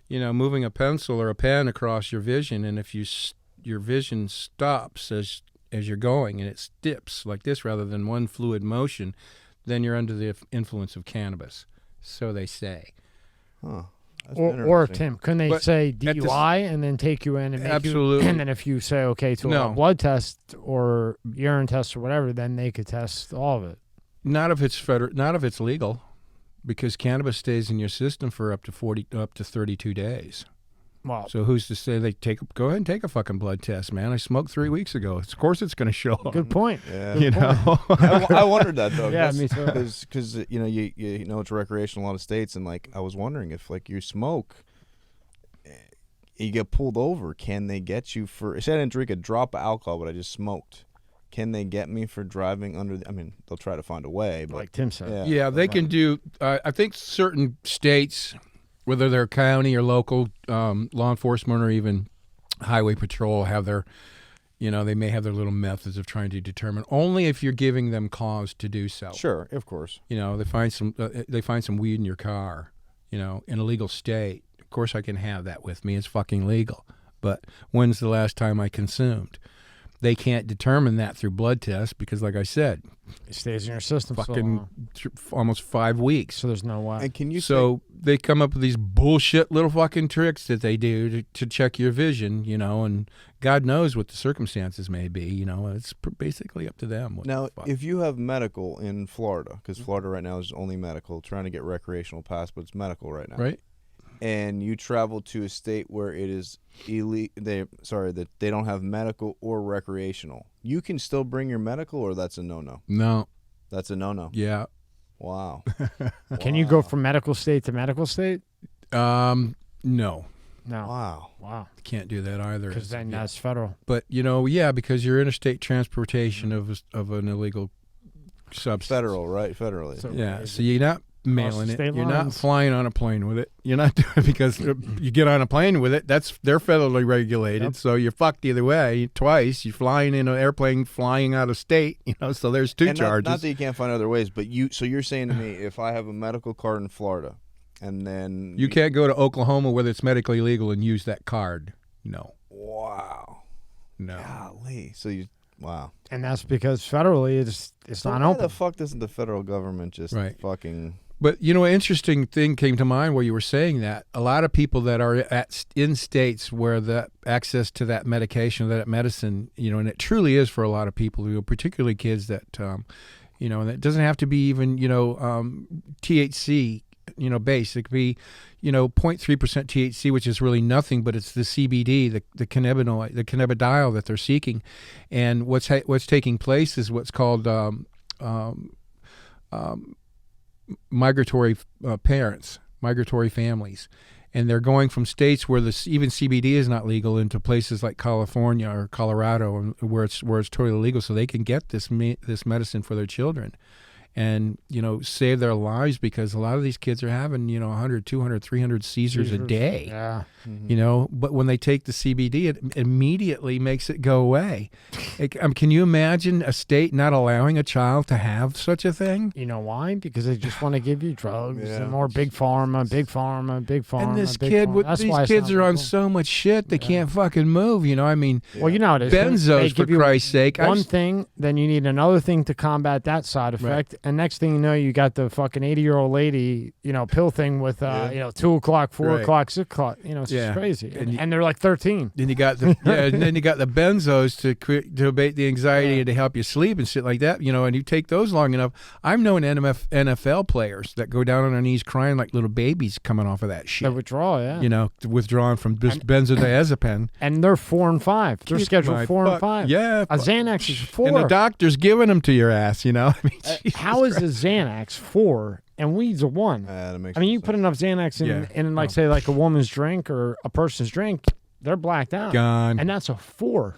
moving a pencil or a pen across your vision, and if your vision stops as you're going, and it dips like this rather than one fluid motion, then you're under the influence of cannabis. So they say. Huh. Or Tim, couldn't they say DUI and then take you in and make absolutely. And then if you say okay to a blood test or urine test or whatever, then they could test all of it. Not if it's legal, because cannabis stays in your system for up to 32 days. Wow. So who's to say go ahead and take a fucking blood test, man? I smoked 3 weeks ago. Of course it's going to show up. Good point. Yeah. I wondered that though. Yeah, me too. Because you it's recreational in a lot of states, and like I was wondering if like you smoke, you get pulled over, can they get you for? Say I didn't drink a drop of alcohol, but I just smoked. Can they get me for driving under? They'll try to find a way, but like Tim said. Yeah, they can do. I think certain states, whether they're county or local law enforcement or even highway patrol, have their, they may have their little methods of trying to determine, only if you're giving them cause to do so. Sure, of course. They find some weed in your car, in a legal state. Of course I can have that with me. It's fucking legal. But when's the last time I consumed? They can't determine that through blood tests because, like I said, it stays in your system fucking almost 5 weeks. So there's no way. And they come up with these bullshit little fucking tricks that they do to check your vision, and God knows what the circumstances may be. It's basically up to them. Now, if you have medical in Florida, because Florida right now is only medical, trying to get recreational passed, but it's medical right now, right? And you travel to a state where it is that they don't have medical or recreational, you can still bring your medical, or that's a no-no? No. That's a no-no? Yeah. Wow. Can you go from medical state to medical state? No. Wow. Can't do that either. Because then that's federal. But, because you're interstate transportation of an illegal substance. Federal, right? Federally. So Yeah, crazy. so you're not mailing it. state You're not lines. flying on a plane with it. You're not doing it because you get on a plane with it. They're federally regulated, Yep. so you're fucked either way. Twice you're flying in an airplane flying out of state. So there's two And charges. Not that you can't find other ways, but so you're saying to me, if I have a medical card in Florida, and then You can't go to Oklahoma where it's medically legal and use that card. No. Wow. No. Golly. So wow. And that's because federally it's So not why open. the fuck doesn't the federal government just Right. fucking? But an interesting thing came to mind while you were saying that. A lot of people that are in states where the access to that medication, that medicine, and it truly is for a lot of people, particularly kids that, and it doesn't have to be even, THC, based. It could be, 0.3% THC, which is really nothing, but it's the CBD, the cannabinoid, the cannabidiol that they're seeking. And what's taking place is what's called migratory parents, migratory families, and they're going from states where even CBD is not legal into places like California or Colorado, where it's totally legal, so they can get this medicine for their children, and save their lives, because a lot of these kids are having 100, 200, 300 seizures a day. Yeah. But when they take the CBD, it immediately makes it go away. Can you imagine a state not allowing a child to have such a thing? You know why? Because they just want to give you drugs Yeah. and more big pharma, big pharma, big pharma. And this big kid, pharma. That's these why it's kids not are on legal. so much shit they can't fucking move. Well, you know how it is. They Benzos, for give you Christ's sake. one thing, then you need another thing to combat that side effect, and next thing you know, you got the fucking 80-year-old lady, pill thing with 2 o'clock, 4 Right. o'clock, 6 o'clock. It's just crazy, and they're like 13. Then you got the and then you got the benzos to abate the anxiety and to help you sleep and shit like that. And you take those long enough. I've known NFL players that go down on their knees crying like little babies coming off of that shit. They withdraw, yeah. Withdrawing from benzodiazepine. And they're 4 and 5. They're Keep scheduled my 4 and fuck- 5. Yeah. A Xanax is 4. And the doctor's giving them to your ass, Jesus How is Christ. a Xanax 4 and weed's a 1? That makes You sense. put enough Xanax in like, say, like a woman's drink or a person's drink, they're blacked out. Gone. And that's a 4.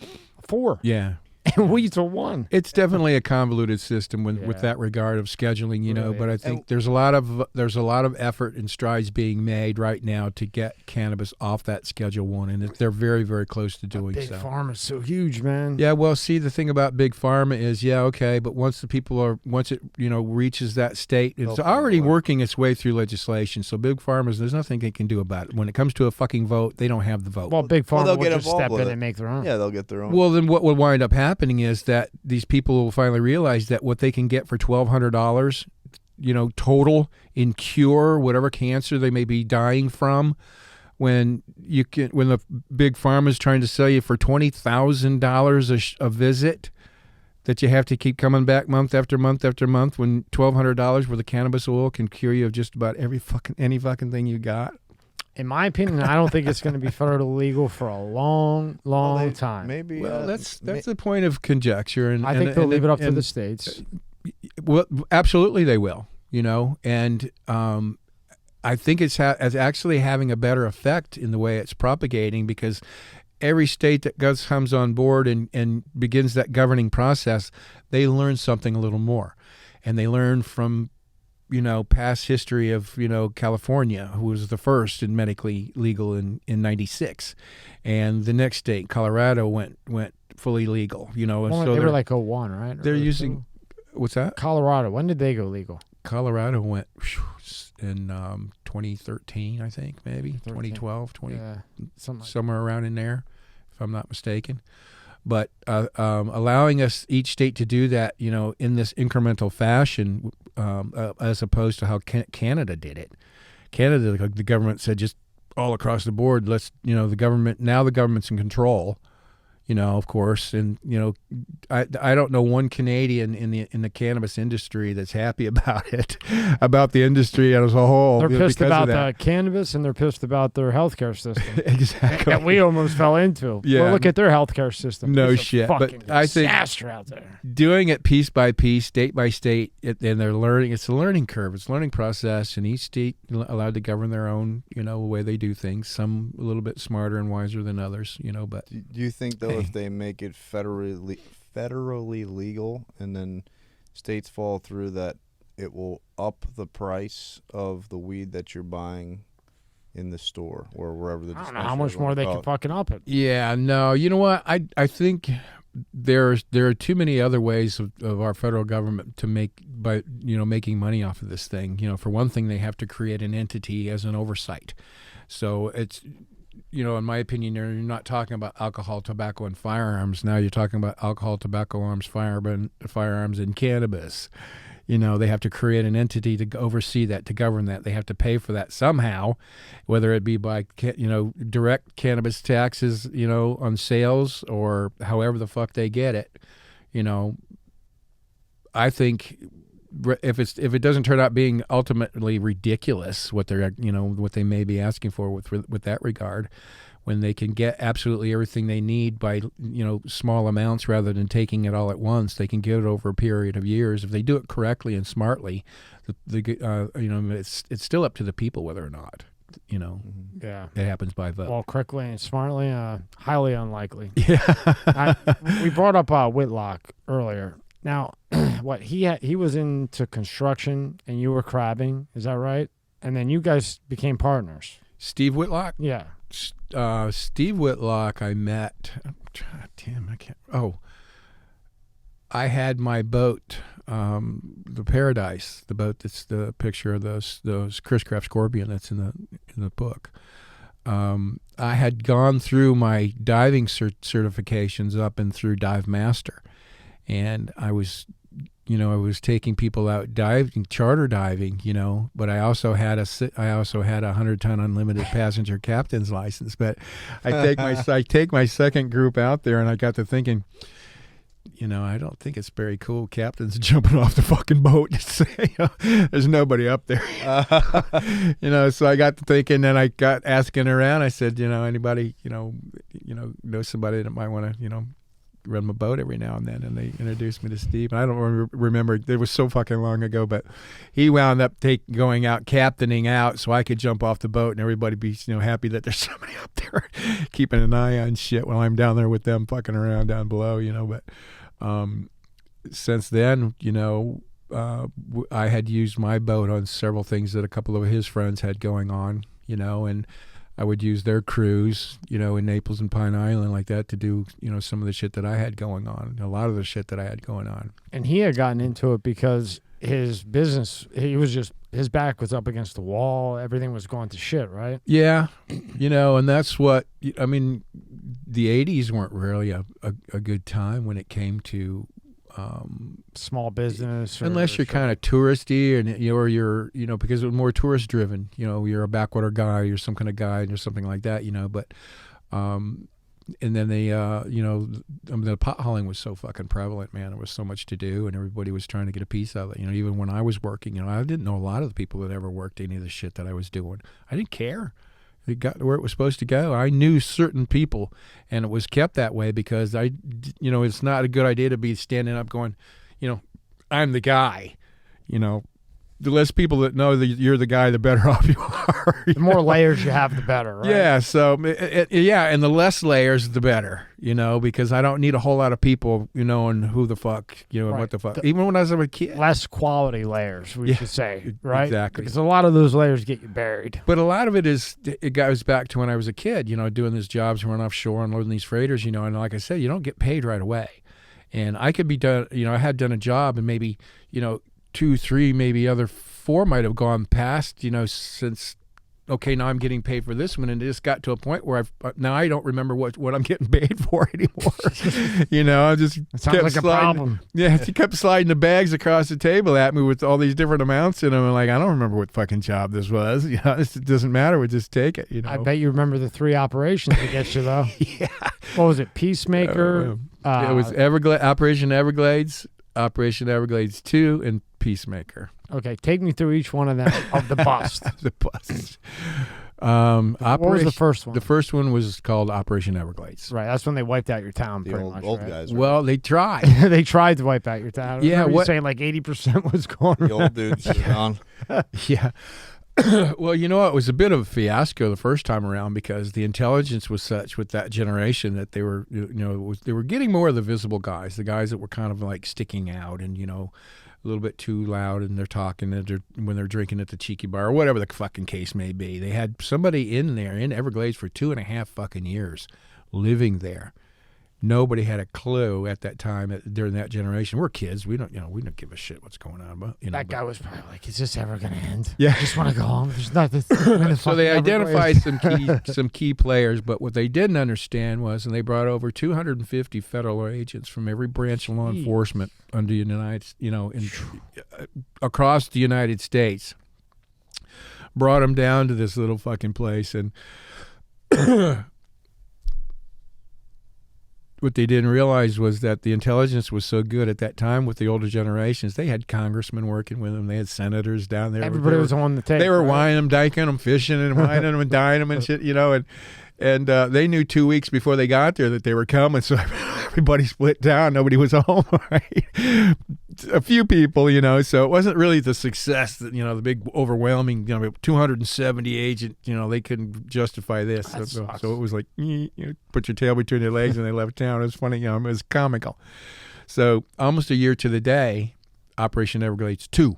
4. Yeah. And weed's a 1. It's definitely a convoluted system with Yeah. that regard of scheduling, Really but I is. think there's a lot of effort and strides being made right now to get cannabis off that Schedule 1, and they're very, very close to doing Big so. pharma's so huge, man. Yeah, well, see, the thing about big pharma is, okay, but once it reaches that state, it's They'll already follow it. working its way through legislation. So big pharmas, there's nothing they can do about it. When it comes to a fucking vote, they don't have the vote. Well, big pharma they'll will get just involved step with in it. and make their own. Yeah, they'll get their own. Well, then what will wind up happening is that these people will finally realize that what they can get for $1,200, total in cure whatever cancer they may be dying from, when the big pharma is trying to sell you for $20,000 a visit, that you have to keep coming back month after month after month, when $1,200 worth of cannabis oil can cure you of just about any fucking thing you got. In my opinion, I don't think it's going to be federally legal for a long, long time. Maybe. Well, that's a point of conjecture, and I think they'll leave it up to and- the states. Well, absolutely they will, and I think it's actually having a better effect in the way it's propagating, because every state that comes on board and begins that governing process, they learn something a little more, and they learn from past history of California, who was the first in medically legal in 96, and the next state, Colorado, went fully legal. And Well, so they were like 01, right? they're Or using 02? what's that? Colorado. When did they go legal? Colorado went in 2013, I think, maybe 2012, Yeah, something like somewhere around in there, if I'm not mistaken. But allowing us each state to do that, in this incremental fashion, as opposed to how Canada did it. Canada, the government said just all across the board, let's, the government's in control. Of course, and I don't know one Canadian in the cannabis industry that's happy about it, about the industry as a whole. They're pissed because of about that. the cannabis, and they're pissed about their healthcare system Exactly. that we almost fell into. Yeah. Well, look at their healthcare system. No It's a shit, but fucking I think- disaster out there. Doing it piece by piece, state by state, and they're learning. It's a learning curve. It's a learning process, and each state allowed to govern their own, way they do things. Some a little bit smarter and wiser than others, But Do you think though, if they make it federally legal, and then states fall through that it will up the price of the weed that you're buying in the store or wherever the I don't know how much more they can fucking up it. Yeah, no, you know what? I think there are too many other ways of our federal government to making money off of this thing. You know, for one thing, they have to create an entity as an oversight. So it's, you know, in my opinion, you're not talking about alcohol, tobacco, and firearms. Now you're talking about alcohol, tobacco, arms, firearms, and cannabis. You know, they have to create an entity to oversee that, to govern that. They have to pay for that somehow, whether it be by, you know, direct cannabis taxes, you know, on sales or however the fuck they get it. You know, I think if it doesn't turn out being ultimately ridiculous, what they're, you know, what they may be asking for with that regard, when they can get absolutely everything they need by, you know, small amounts rather than taking it all at once, they can get it over a period of years. If they do it correctly and smartly, you know, it's still up to the people whether or not, you know, yeah, it happens by vote. Well, quickly and smartly, highly unlikely. Yeah. We brought up Whitlock earlier. Now, what he was into construction and you were crabbing, is that right? And then you guys became partners. Steve Whitlock? Yeah. Steve Whitlock, I met. I had my boat, the Paradise, the boat that's the picture of those Chris Craft Scorpion that's in the book. I had gone through my diving certifications up and through Dive Master, and I was taking people out diving, charter diving, you know, but I also had a 100-ton unlimited passenger captain's license. But I take my second group out there, and I got to thinking, you know, I don't think it's very cool captains jumping off the fucking boat to say, you know, there's nobody up there. You know, so I got to thinking, and I got asking around. I said, you know, anybody, you know somebody that might want to, you know, run my boat every now and then, and they introduced me to Steve. And I don't remember, it was so fucking long ago, but he wound up going out captaining out so I could jump off the boat and everybody be, you know, happy that there's somebody up there keeping an eye on shit while I'm down there with them fucking around down below, you know. But since then, you know, I had used my boat on several things that a couple of his friends had going on, you know, and I would use their crews, you know, in Naples and Pine Island like that to do, you know, some of the shit that I had going on, a lot of the shit that I had going on. And he had gotten into it because his business, his back was up against the wall. Everything was going to shit, right? Yeah. You know, and that's what, I mean, the 80s weren't really a good time when it came to small business, unless you're kind of touristy, and you're you know, because it was more tourist driven, you know, you're a backwater guy, you're some kind of guide or something like that, you know. But and then they you know, I mean, the pothauling was so fucking prevalent, man. There was so much to do, and everybody was trying to get a piece of it, you know. Even when I was working, you know, I didn't know a lot of the people that ever worked any of the shit that I was doing. I didn't care. It got to where it was supposed to go. I knew certain people, and it was kept that way because you know, it's not a good idea to be standing up going, you know, I'm the guy. You know, the less people that know that you're the guy, the better off you are. The more layers you have, the better, right? Yeah, so, yeah, and the less layers, the better, you know, because I don't need a whole lot of people, you know, and who the fuck, you know, and what the fuck. Even when I was a kid. Less quality layers, we should say, right? Exactly. Because a lot of those layers get you buried. But a lot of it goes back to when I was a kid, you know, doing these jobs, running offshore and loading these freighters, you know, and like I said, you don't get paid right away. And I could be done, you know, I had done a job and maybe, you know, 2, 3, maybe other 4 might have gone past, you know, since, okay, now I'm getting paid for this one, and it just got to a point where now I don't remember what I'm getting paid for anymore. You know, I just sounds like a problem. Yeah, she kept sliding the bags across the table at me with all these different amounts in them. I'm like, I don't remember what fucking job this was. You know, it doesn't matter. We just take it. You know, I bet you remember the 3 operations to get you though. Yeah. What was it? Peacemaker. It was Operation Everglades, Operation Everglades 2, and Peacemaker. Okay, take me through each one of them of the bust. The bust. What was the first one? The first one was called Operation Everglades. Right, that's when they wiped out your town. The pretty much, old right? guys. Right? Well, they tried. They tried to wipe out your town. Yeah, what saying like 80% was gone. The old dudes are gone. Yeah. Well, you know, it was a bit of a fiasco the first time around because the intelligence was such with that generation that they were, you know, they were getting more of the visible guys, the guys that were kind of like sticking out and, you know, little bit too loud, and they're talking when they're drinking at the cheeky bar or whatever the fucking case may be. They had somebody in there in Everglades for 2.5 fucking years living there. Nobody had a clue at that time during that generation. We're kids. We don't give a shit what's going on. But that guy was probably like, "Is this ever gonna end? Yeah, I just want to go home. There's nothing." So they identified some key players, but what they didn't understand was, and they brought over 250 federal agents from every branch of law enforcement under the across the United States. Brought them down to this little fucking place, and what they didn't realize was that the intelligence was so good at that time with the older generations. They had congressmen working with them. They had senators down there. Everybody was on the tape. They were wining them, diking them, fishing and wining them and dying them and shit, and they knew 2 weeks before they got there that they were coming. So everybody split down. Nobody was home, right? A few people, so it wasn't really the success that, the big overwhelming, 270 agent, they couldn't justify this. So it was like, put your tail between your legs and they left town. It was funny, it was comical. So almost a year to the day, Operation Everglades 2.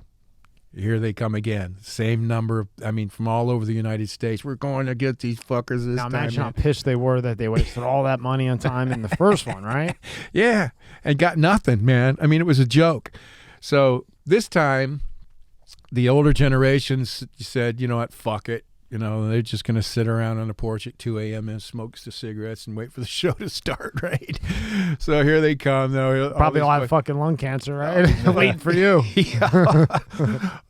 Here they come again. Same number from all over the United States. We're going to get these fuckers this time. Now imagine how pissed they were that they wasted all that money and time in the first one, right? Yeah, and got nothing, man. It was a joke. So this time, the older generations said, you know what, fuck it. They're just going to sit around on the porch at 2 a.m. and smoke the cigarettes and wait for the show to start, right? So here they come. Probably all have fucking lung cancer, right? Waiting for you. Yeah.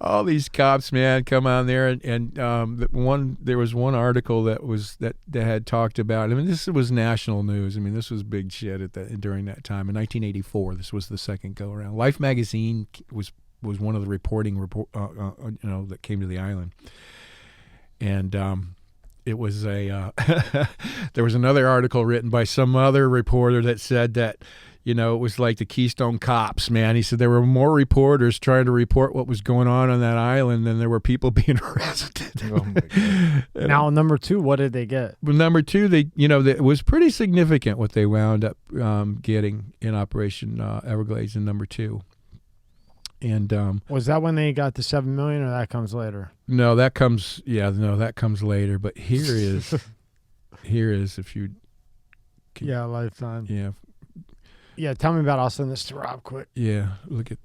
All these cops, man, come on there. And there was one article that had talked about, this was national news. This was big shit during that time. In 1984, this was the second go-around. Life magazine was one of the reporting that came to the island. And it was there was another article written by some other reporter that said that, it was like the Keystone Cops, man. He said there were more reporters trying to report what was going on that island than there were people being arrested. Oh my God. Now, number 2, what did they get? Well, number 2, it was pretty significant what they wound up getting in Operation Everglades in number 2. And was that when they got the $7 million, or that comes later? No, that comes later. But here is if you Lifetime. Yeah, tell me about. I'll send this to Rob quick. Yeah, look at.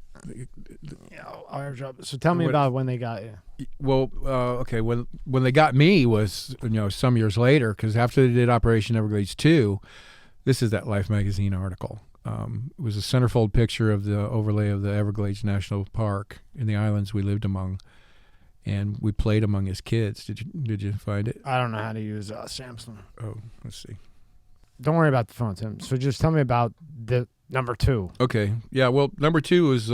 I'll airdrop it. So tell me about when they got you. Well, okay, when they got me was some years later, because after they did Operation Everglades 2, this is that Life magazine article. It was a centerfold picture of the overlay of the Everglades National Park in the islands we lived among, and we played among as kids. Did you find it? I don't know how to use Samsung. Oh, let's see. Don't worry about the phone, Tim. So just tell me about the number 2. Okay. Yeah. Well, number 2 was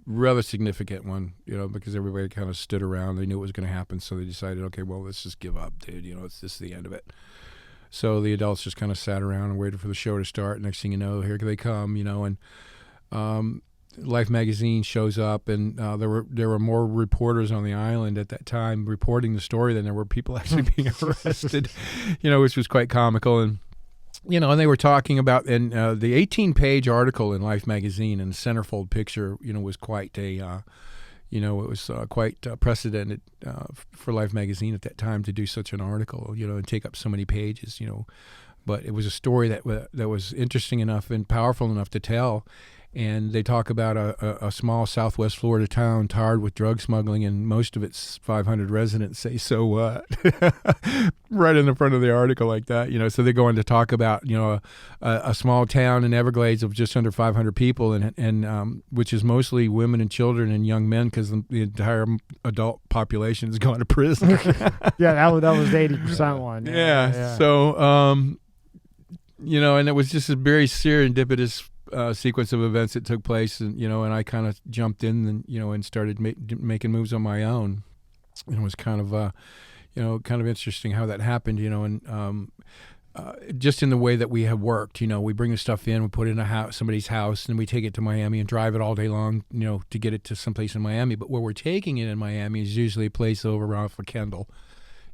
rather significant one, because everybody kind of stood around. They knew it was going to happen, so they decided, okay, well, let's just give up, dude. This is the end of it. So the adults just kind of sat around and waited for the show to start. Next thing you know, here they come, and Life magazine shows up, and there were more reporters on the island at that time reporting the story than there were people actually being arrested, which was quite comical. And and they were talking about, and the 18-page article in Life magazine and the centerfold picture, was quite a it was quite precedented for Life magazine at that time to do such an article, and take up so many pages, But it was a story that was interesting enough and powerful enough to tell. And they talk about a small Southwest Florida town tarred with drug smuggling, and most of its 500 residents say, "So what?" Right in the front of the article like that, So they go on to talk about, a small town in Everglades of just under 500 people, and which is mostly women and children and young men, because the entire adult population has gone to prison. Yeah, that was the 80% one. Yeah. So, and it was just a very serendipitous sequence of events that took place, and and I kind of jumped in and and started making moves on my own. And it was kind of kind of interesting how that happened, and just in the way that we have worked. We bring the stuff in, we put it in somebody's house, and we take it to Miami and drive it all day long, to get it to someplace in Miami. But where we're taking it in Miami is usually a place over off of Kendall,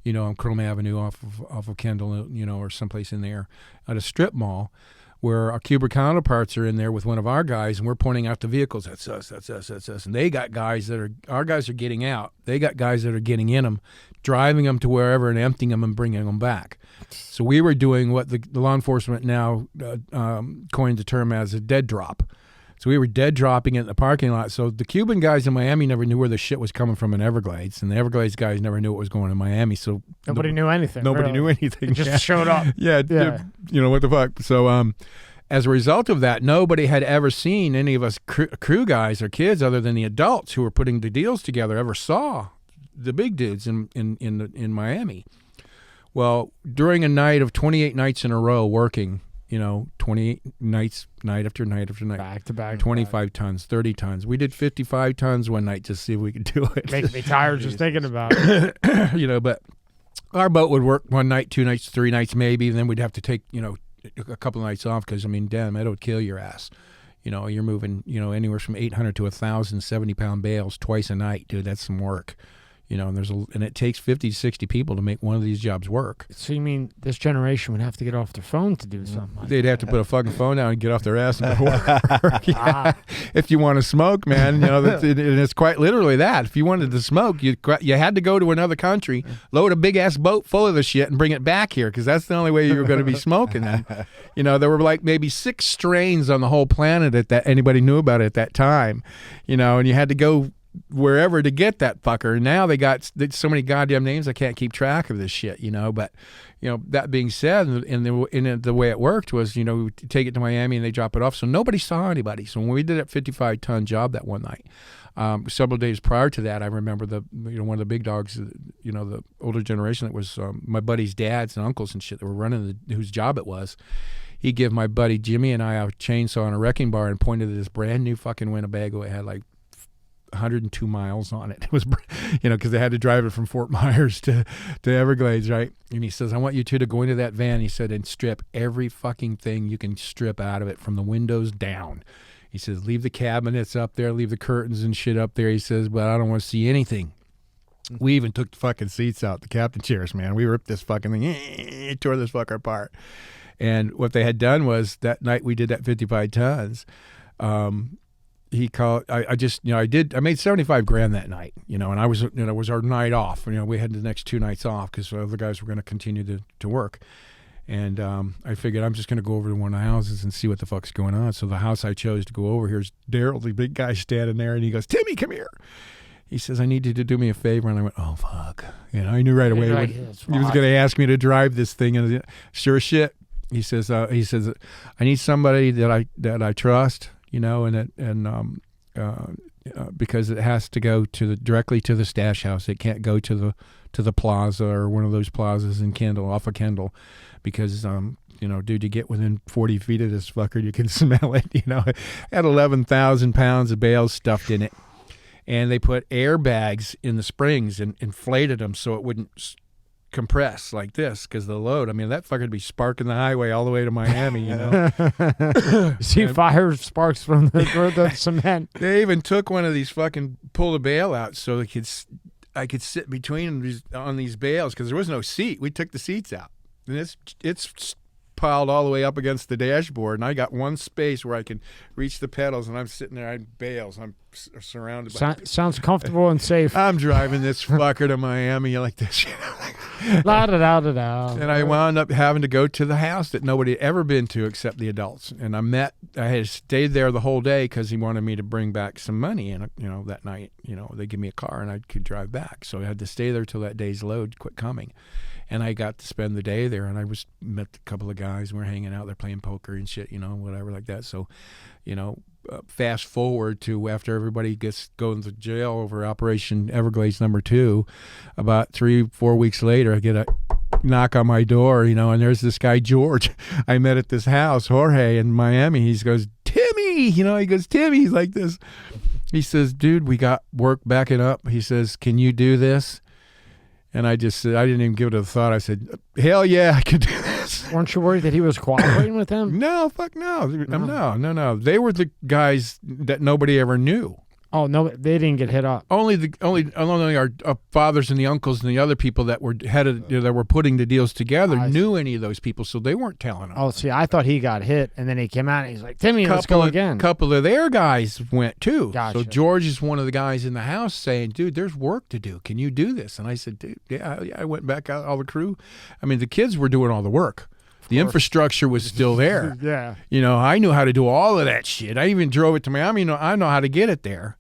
on Chrome Avenue off of Kendall, or someplace in there at a strip mall. where our Cuban counterparts are in there with one of our guys, and we're pointing out the vehicles. That's us, that's us, that's us. And they got guys our guys are getting out. They got guys that are getting in them, driving them to wherever and emptying them and bringing them back. So we were doing what the law enforcement now coined the term as a dead drop. So we were dead dropping it in the parking lot. So the Cuban guys in Miami never knew where the shit was coming from in Everglades, and the Everglades guys never knew what was going in Miami. So nobody knew anything. Nobody really. knew anything. It just showed up. Yeah, you know what the fuck. So as a result of that, nobody had ever seen any of us crew guys or kids, other than the adults who were putting the deals together, ever saw the big dudes in Miami. Well, during a night of 28 nights in a row working, 28 nights, night after night after night. Back to back. 25 tons, 30 tons. We did 55 tons one night just to see if we could do it. Makes me tired just thinking about it. But our boat would work one night, 2 nights, 3 nights maybe, and then we'd have to take, a couple of nights off because, damn, it would kill your ass. You're moving, anywhere from 800 to 1,000 70-pound bales twice a night, dude. That's some work. And it takes 50 to 60 people to make one of these jobs work. So you mean this generation would have to get off their phone to do something like They'd that? have to put a fucking phone down and get off their ass and go to work. Yeah. If you want to smoke, man, and it's quite literally that. If you wanted to smoke, you had to go to another country, load a big-ass boat full of the shit, and bring it back here, because that's the only way you were going to be smoking then. There were like maybe 6 strains on the whole planet that anybody knew about at that time, and you had to go wherever to get that fucker. Now they got so many goddamn names I can't keep track of this shit, But that being said, and the way it worked was, we take it to Miami and they drop it off, so nobody saw anybody. So when we did that 55-ton job that one night, several days prior to that, I remember one of the big dogs, the older generation that was my buddy's dads and uncles and shit that were running whose job it was. He gave my buddy Jimmy and I a chainsaw and a wrecking bar and pointed at this brand new fucking Winnebago. It had like 102 miles on it. It was, because they had to drive it from Fort Myers to Everglades, right? And he says, I want you two to go into that van, he said, and strip every fucking thing you can strip out of it from the windows down. He says, leave the cabinets up there, leave the curtains and shit up there. He says, but I don't want to see anything. We even took the fucking seats out, the captain chairs, man. We ripped this fucking thing, tore this fucker apart. And what they had done was that night we did that 55 tons. He called. I made $75,000 that night. And I was, it was our night off. We had the next 2 nights off because the other guys were going to continue to work. And I figured I'm just going to go over to one of the houses and see what the fuck's going on. So the house I chose to go over, here's Daryl, the big guy standing there, and he goes, Timmy, come here. He says, I need you to do me a favor. And I went, oh, fuck. I knew right away he was going to ask me to drive this thing. And sure as shit, he says, I need somebody that I trust. Because it has to go directly to the stash house. It can't go to the plaza or one of those plazas in Kendall, off of Kendall, because dude, you get within 40 feet of this fucker, you can smell it. It had 11,000 pounds of bales stuffed in it, and they put airbags in the springs and inflated them so it wouldn't compress like this because the load. That fucker would be sparking the highway all the way to Miami. See fire sparks from the cement. They even took one of these fucking pull the bale out so I could sit between on these bales because there was no seat. We took the seats out, and it's piled all the way up against the dashboard, and I got one space where I can reach the pedals, and I'm sitting there. I bales. I'm surrounded by. Sounds comfortable and safe. I'm driving this fucker to Miami like this. La da da da da. And I wound up having to go to the house that nobody had ever been to except the adults. And I had stayed there the whole day because he wanted me to bring back some money. And that night, they give me a car and I could drive back. So I had to stay there till that day's load quit coming. And I got to spend the day there, and I met a couple of guys, and we were hanging out there playing poker and shit, whatever like that. So, fast forward to after everybody going to jail over Operation Everglades #2, about 3-4 weeks later, I get a knock on my door, and there's this guy, George, I met at this house, Jorge, in Miami. He goes, Timmy, he goes, Timmy, he's like this. He says, dude, we got work backing up. He says, can you do this? And I just said, I didn't even give it a thought. I said, hell yeah, I could do this. Weren't you worried that he was cooperating with them? No, fuck no. No. They were the guys that nobody ever knew. Oh no, they didn't get hit up. Only our fathers and the uncles and the other people that were headed that were putting the deals together knew any of those people, so they weren't telling them. Oh, see, I thought he got hit, and then he came out and he's like, "Timmy, let's go again." Couple of their guys went too. Gotcha. So George is one of the guys in the house saying, "Dude, there's work to do. Can you do this?" And I said, "Dude, yeah." I went back out, all the crew. I mean, the kids were doing all the work. The infrastructure was still there. Yeah. I knew how to do all of that shit. I even drove it to Miami. I know how to get it there.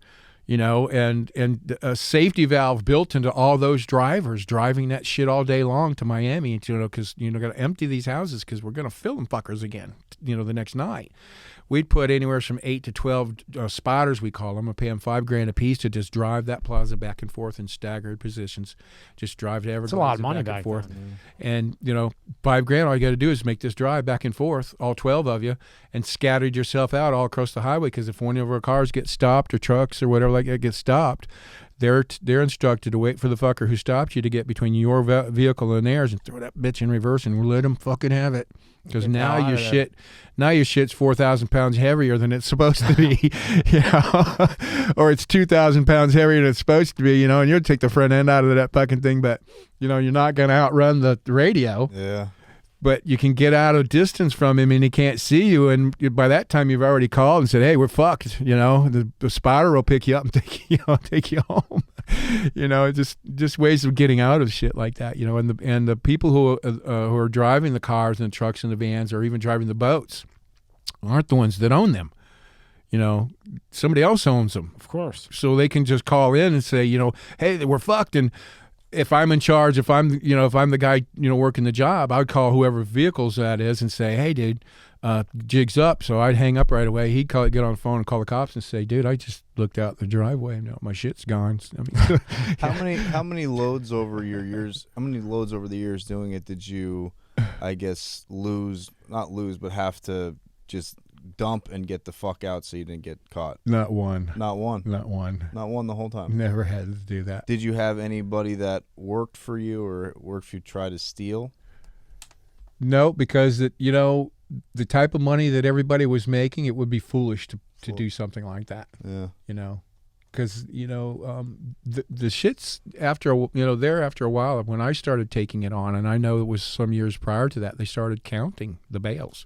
And a safety valve built into all those drivers driving that shit all day long to Miami, because, got to empty these houses because we're going to fill them fuckers again, the next night. We'd put anywhere from 8 to 12 spotters, we call them. I pay them $5,000 a piece to just drive that plaza back and forth in staggered positions. Just drive to Everglades. It's a lot of money back and forth. then, and, $5,000, all you got to do is make this drive back and forth, all 12 of you, and scattered yourself out all across the highway, because if one of our cars gets stopped or trucks or whatever like that gets stopped, they're instructed to wait for the fucker who stopped you to get between your vehicle and theirs and throw that bitch in reverse and let them fucking have it. Because now your shit's 4,000 pounds heavier than it's supposed to be, or it's 2,000 pounds heavier than it's supposed to be, and you'll take the front end out of that fucking thing, but you're not going to outrun the radio. Yeah. But you can get out of distance from him and he can't see you, and by that time you've already called and said, "Hey, we're fucked." The spotter will pick you up and take you home. Just ways of getting out of shit like that. And the people who are driving the cars and the trucks and the vans, or even driving the boats, aren't the ones that own them. Somebody else owns them, of course. So they can just call in and say, "Hey, we're fucked." And if I'm in charge, if I'm the guy, working the job, I'd call whoever vehicles that is and say, "Hey, dude, jig's up." So I'd hang up right away. He'd get on the phone and call the cops and say, "Dude, I just looked out the driveway and my shit's gone." How many loads over your years? How many loads over the years doing it did you, I guess, not lose, but have to just dump and get the fuck out so you didn't get caught? Not one. Not one. Not one. Not one the whole time. Never had to do that. Did you have anybody that worked for you or worked for you try to steal? No, because the type of money that everybody was making, it would be foolish to do something like that. Yeah. Because the shit's after a while, when I started taking it on, and I know it was some years prior to that, they started counting the bales.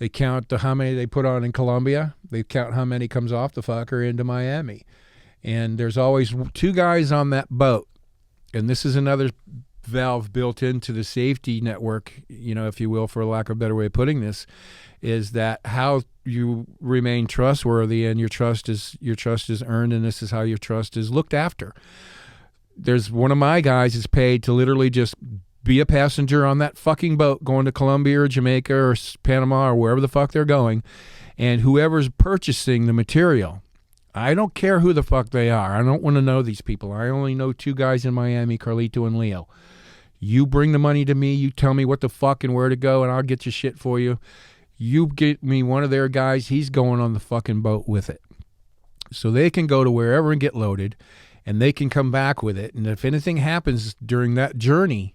They count how many they put on in Colombia. They count how many comes off the fucker into Miami. And there's always 2 guys on that boat. And this is another valve built into the safety network, if you will, for lack of a better way of putting this, is that how you remain trustworthy and your trust is earned, and this is how your trust is looked after. There's one of my guys is paid to literally just be a passenger on that fucking boat going to Colombia or Jamaica or Panama or wherever the fuck they're going, and whoever's purchasing the material, I don't care who the fuck they are. I don't want to know these people. I only know 2 guys in Miami, Carlito and Leo. You bring the money to me, you tell me what the fuck and where to go, and I'll get your shit for you. You get me one of their guys, he's going on the fucking boat with it. So they can go to wherever and get loaded, and they can come back with it. And if anything happens during that journey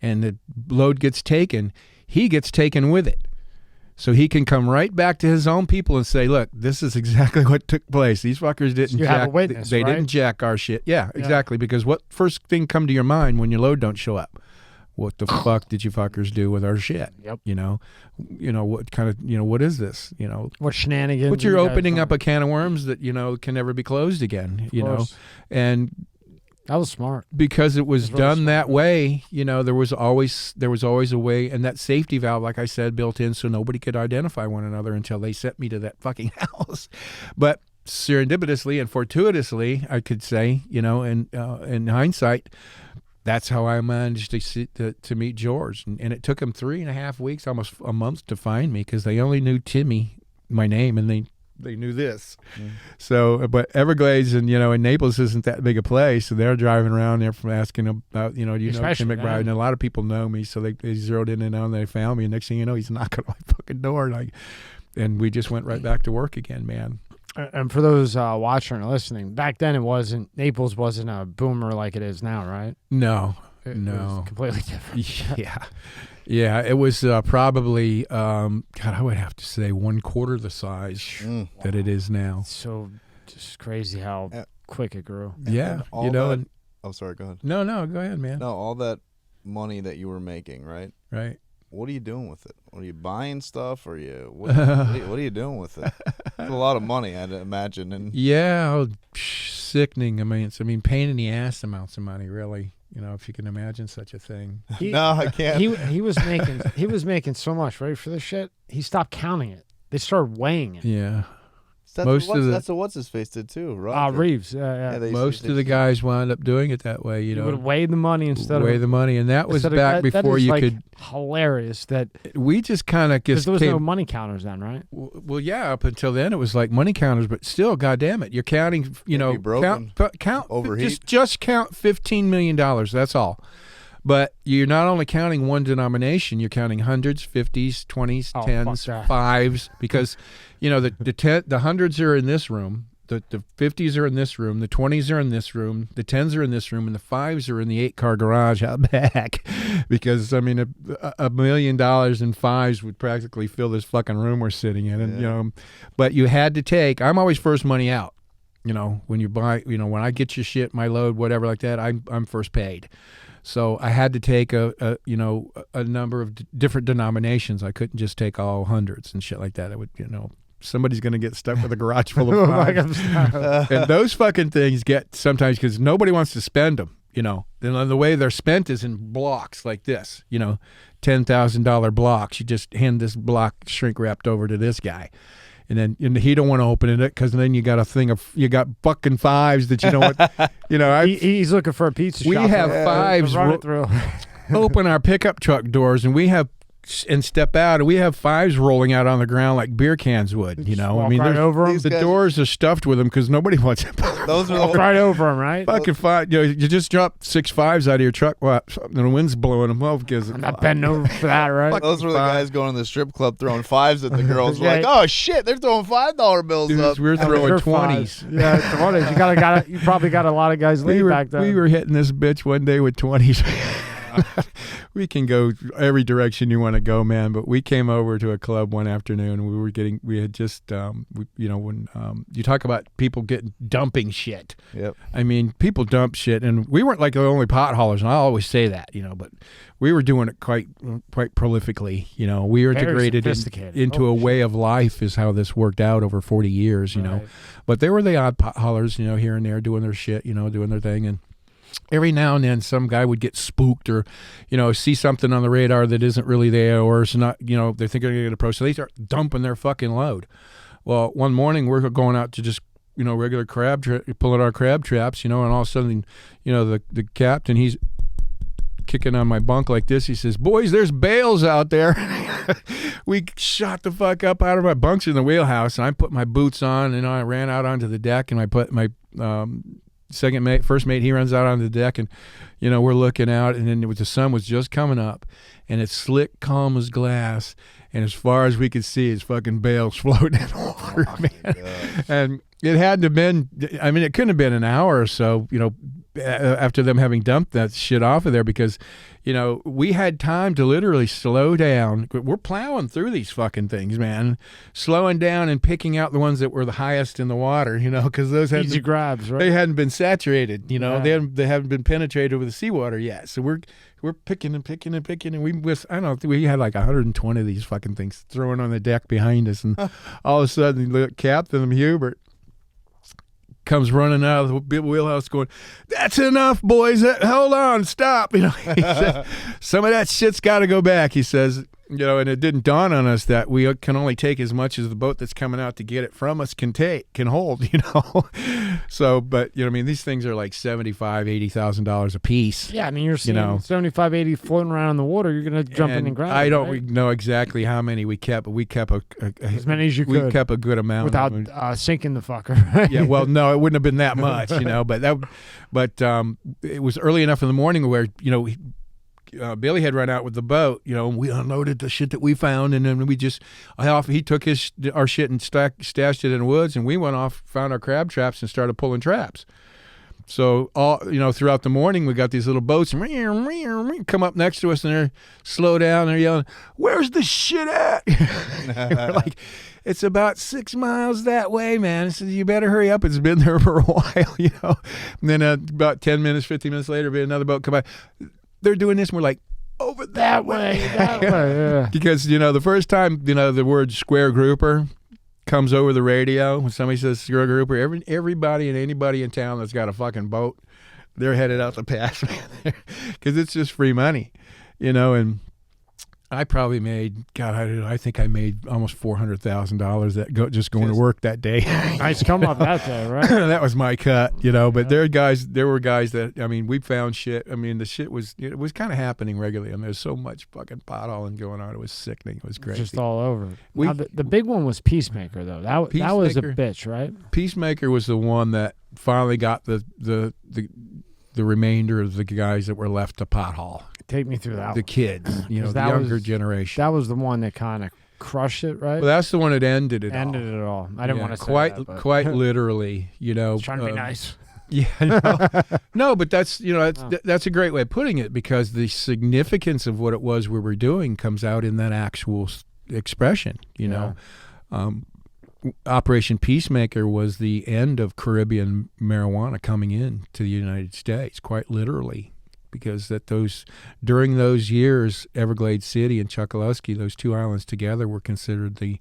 and the load gets taken, he gets taken with it. So he can come right back to his own people and say, "Look, this is exactly what took place. These fuckers didn't you jack. Have a witness, they right? didn't jack our shit." Yeah, exactly. Because what first thing come to your mind when your load don't show up? What the fuck did you fuckers do with our shit? Yep. What kind of, what is this? What shenanigans? But you're opening up a can of worms that, can never be closed again, and that was smart. Because it was really done smart. that way, there was always a way, and that safety valve, like I said, built in so nobody could identify one another until they sent me to that fucking house. But serendipitously and fortuitously, I could say, in hindsight, that's how I managed to meet George. And it took him 3.5 weeks, almost a month, to find me, because they only knew Timmy, my name, and they knew this. So, but Everglades and, in Naples isn't that big a place. So they're driving around there from asking about, do you know Tim Mcbride? And a lot of people know me. So they zeroed in and they found me. And next thing you know, he's knocking on my fucking door. And we just went right back to work again, man. And for those watching or listening, back then Naples wasn't a boomer like it is now, right? No, It was completely different. Yeah, it was probably, God, I would have to say 1/4 the size that it is now. So Just crazy how quick it grew. Yeah, oh, sorry, go ahead. No, go ahead, man. No, all that money that you were making, right? Right. What are you doing with it? Are you buying stuff, or what are you doing with it? It's a lot of money, I'd imagine. And yeah, sickening. I mean, pain in the ass amounts of money, really. If you can imagine such a thing. No, I can't. He was making so much, right, for this shit. He stopped counting it. They started weighing it. Yeah. That's what what's his face did too, right? Reeves. Yeah. Most of the guys wound up doing it that way. You would weigh the money instead of the money, and that was back before you could. Hilarious that we just kind of because there was no money counters then, right? Well, yeah, up until then it was like money counters, but still, goddamn it, you're counting. Count overheat. Just count $15 million. That's all. But you're not only counting one denomination, you're counting hundreds, 50s, 20s, 10s, 5s, because, the hundreds are in this room, the 50s are in this room, the 20s are in this room, the 10s are in this room, and the 5s are in the 8-car garage out back. Because, $1 million in 5s would practically fill this fucking room we're sitting in. And, but you had to take, I'm always first money out. When you buy, when I get your shit, my load, whatever like that, I'm first paid. So I had to take a number of different denominations. I couldn't just take all hundreds and shit like that. I would, somebody's going to get stuck with a garage full of fives. And those fucking things get sometimes because nobody wants to spend them, Then the way they're spent is in blocks like this, $10,000 blocks. You just hand this block shrink wrapped over to this guy. And then he don't want to open it because then you got you got fucking 5s that you don't want. He's looking for a pizza shop. We have 5s open our pickup truck doors, and we have and step out, and we have 5s rolling out on the ground like beer cans would. Right over them. The doors are stuffed with them because nobody wants it. Those are right over them, right? Fucking 5. You just drop 6 5s out of your truck, and the wind's blowing them up. I'm not bending over for that, right? Those were the guys going to the strip club throwing 5s at the girls. We're like, oh shit, they're throwing $5 bills up. We're throwing 20s. Yeah, 20s. You probably got a lot of guys laid back then. We were hitting this bitch one day with 20s. We can go every direction you want to go, man. But we came over to a club one afternoon. And we had just, when you talk about people dumping shit. Yep. I mean, people dump shit, and we weren't like the only pot haulers. And I always say that, but we were doing it quite prolifically. We were integrated into a way of life. Is how this worked out over 40 years. Right. But there were the odd pot haulers, here and there, doing their shit, doing their thing, and every now and then some guy would get spooked or, see something on the radar that isn't really there, or it's not, they're thinking they're going to get approached. So they start dumping their fucking load. Well, one morning we're going out to just, regular pulling our crab traps, and all of a sudden, the captain, he's kicking on my bunk like this. He says, "Boys, there's bales out there." We shot the fuck up out of our bunks in the wheelhouse, and I put my boots on, and I ran out onto the deck, and I put my, first mate, he runs out on the deck, and we're looking out, and then the sun was just coming up, and it's slick, calm as glass, and as far as we could see, it's fucking bales floating in the water, man. And it had to have been, it couldn't have been an hour or so, after them having dumped that shit off of there, because we had time to literally slow down. We're plowing through these fucking things, man, slowing down and picking out the ones that were the highest in the water, because those had easy grabs, right? They hadn't been saturated, they haven't been penetrated with the seawater yet. So we're picking and picking and picking, and we had like 120 of these fucking things throwing on the deck behind us, and all of a sudden, the Captain Hubert comes running out of the wheelhouse going, "That's enough, boys. Hold on, stop." He said, "Some of that shit's got to go back," he says. And it didn't dawn on us that we can only take as much as the boat that's coming out to get it from us can hold, So, but, these things are like $75,000-$80,000 a piece. Yeah, you're seeing 75, 80 floating around in the water. You're going to jump in and grab it. I don't know exactly how many we kept, but we kept as many as you could. We kept a good amount. Without sinking the fucker. Right? Yeah, well, no, it wouldn't have been that much, but it was early enough in the morning where, Billy had run out with the boat, and we unloaded the shit that we found, and then he took our shit and stashed it in the woods, and we went off, found our crab traps, and started pulling traps. So throughout the morning, we got these little boats and come up next to us, and they're slow down, and they're yelling, "Where's the shit at?" We're like, it's about 6 miles that way, man. I said, you better hurry up. It's been there for a while, you know. And then about 10 minutes, 15 minutes later, be another boat come by. They're doing this, and we're like, over that way. Yeah. Because, you know, the first time, you know, the word square grouper comes over the radio, when somebody says square grouper, everybody and anybody in town that's got a fucking boat, they're headed out the pass, man, because it's just free money, you know. And I probably made, God, I think I made almost $400,000 that just going to work that day. Nice come up that day, right? That was my cut, you know. But there were guys that, I mean, we found shit. I mean, the shit was, it was kind of happening regularly. I mean, there's so much fucking pothauling going on. It was sickening. It was crazy. Just all over. Now, the big one was Peacemaker, though. That was a bitch, right? Peacemaker was the one that finally got the remainder of the guys that were left to pothole. Take me through that. The kids, you know, the younger generation. That was the one that kind of crushed it, right? Well, that's the one that ended it. Ended it all. I didn't want to say quite that, but. quite literally, you know. Trying to be nice. Yeah, no, but that's, you know, that's a great way of putting it, because the significance of what it was we were doing comes out in that actual expression. You know, Operation Peacemaker was the end of Caribbean marijuana coming in to the United States, quite literally. Because during those years, Everglades City and Chokoloskee, those two islands together, were considered the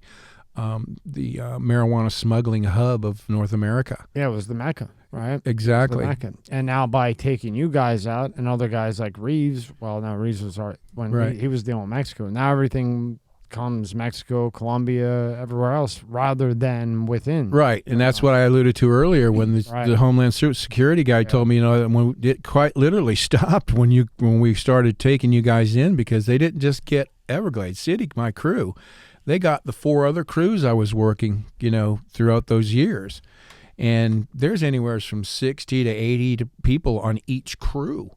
marijuana smuggling hub of North America. Yeah, it was the Mecca, right? Exactly. The Mecca. And now by taking you guys out and other guys like Reeves, well, no, Reeves was when he was dealing with Mexico. Now everything comes Mexico, Colombia, everywhere else, rather than within. Right, and that's what I alluded to earlier when the Homeland Security guy told me, you know, when it quite literally stopped when we started taking you guys in, because they didn't just get Everglades City, my crew. They got the 4 other crews I was working, you know, throughout those years. And there's anywhere from 60 to 80 people on each crew.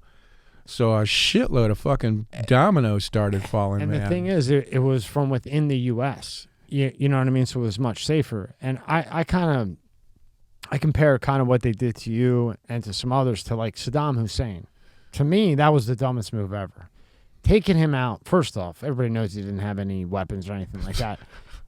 So a shitload of fucking dominoes started falling. And the thing is, it was from within the U.S. You know what I mean? So it was much safer. And I compare kind of what they did to you and to some others to like Saddam Hussein. To me, that was the dumbest move ever. Taking him out, first off, everybody knows he didn't have any weapons or anything like that.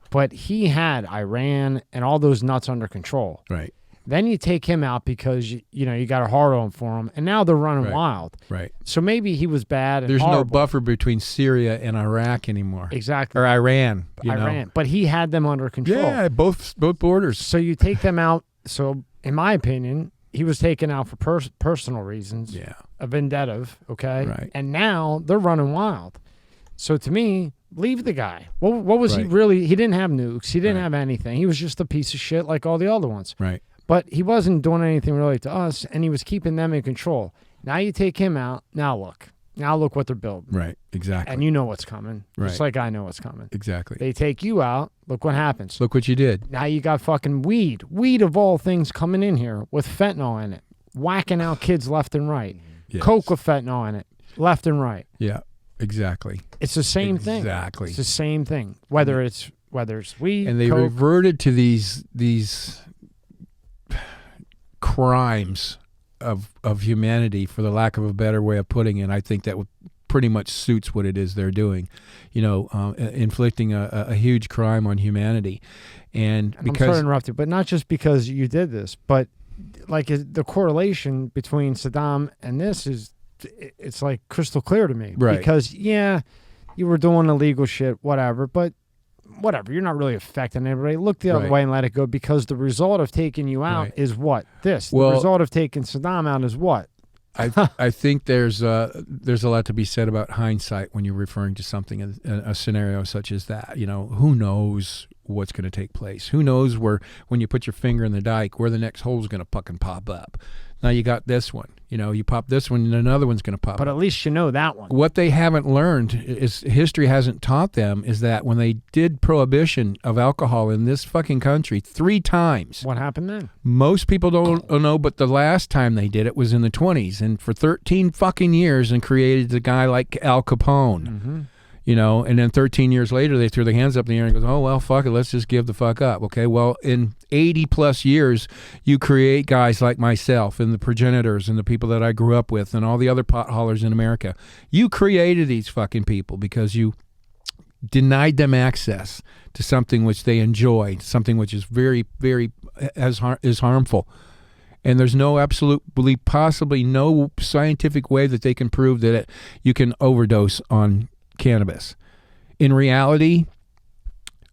But he had Iran and all those nuts under control. Right. Then you take him out because you got a hard on for him, and now they're running wild. Right. So maybe he was bad. And there's horrible. no buffer between Syria and Iraq anymore. Exactly. Or Iran. You know. But he had them under control. Yeah, both borders. So you take them out. So in my opinion, he was taken out for personal reasons. Yeah. A vendetta. Okay. Right. And now they're running wild. So to me, leave the guy. What was he Right. really? He didn't have nukes. He didn't Right. have anything. He was just a piece of shit like all the other ones. Right. But he wasn't doing anything really to us, and he was keeping them in control. Now you take him out. Now look what they're building. Right. Exactly. And you know what's coming. Right. Just like I know what's coming. Exactly. They take you out. Look what happens. Look what you did. Now you got fucking weed of all things coming in here with fentanyl in it, whacking out kids left and right. Yes. Coke with fentanyl in it, left and right. Yeah. Exactly. It's the same thing. Exactly. It's the same thing. Whether it's weed, and they Coke, reverted to these crimes of humanity, for the lack of a better way of putting it. I think that pretty much suits what it is they're doing, you know, inflicting a huge crime on humanity. And I'm sorry to interrupt you, but not just because you did this, but like the correlation between Saddam and this it's like crystal clear to me. Right. Because you were doing illegal shit, whatever, but whatever, you're not really affecting everybody. Look the other Right. way and let it go, because the result of taking you out Right. is what? The Well, result of taking Saddam out is what? I think there's a lot to be said about hindsight when you're referring to something, a scenario such as that. You know, who knows what's going to take place? Who knows when you put your finger in the dike, where the next hole's going to fucking pop up? Now you got this one. You know, you pop this one and another one's going to pop But up. at least you know that one. What they haven't learned is, history hasn't taught them, is that when they did prohibition of alcohol in this fucking country 3 times, What happened then? most people don't know, but the last time they did it was in the 20s, and for 13 fucking years, and created a guy like Al Capone. Mm-hmm. You know, and then 13 years later, they threw their hands up in the air and goes, oh, well, fuck it, let's just give the fuck up. Okay, well, in 80 plus years, you create guys like myself and the progenitors and the people that I grew up with and all the other pot haulers in America. You created these fucking people because you denied them access to something which they enjoy, something which is very, very is harmful. And there's no absolutely, possibly no scientific way that they can prove that you can overdose on cannabis. In reality,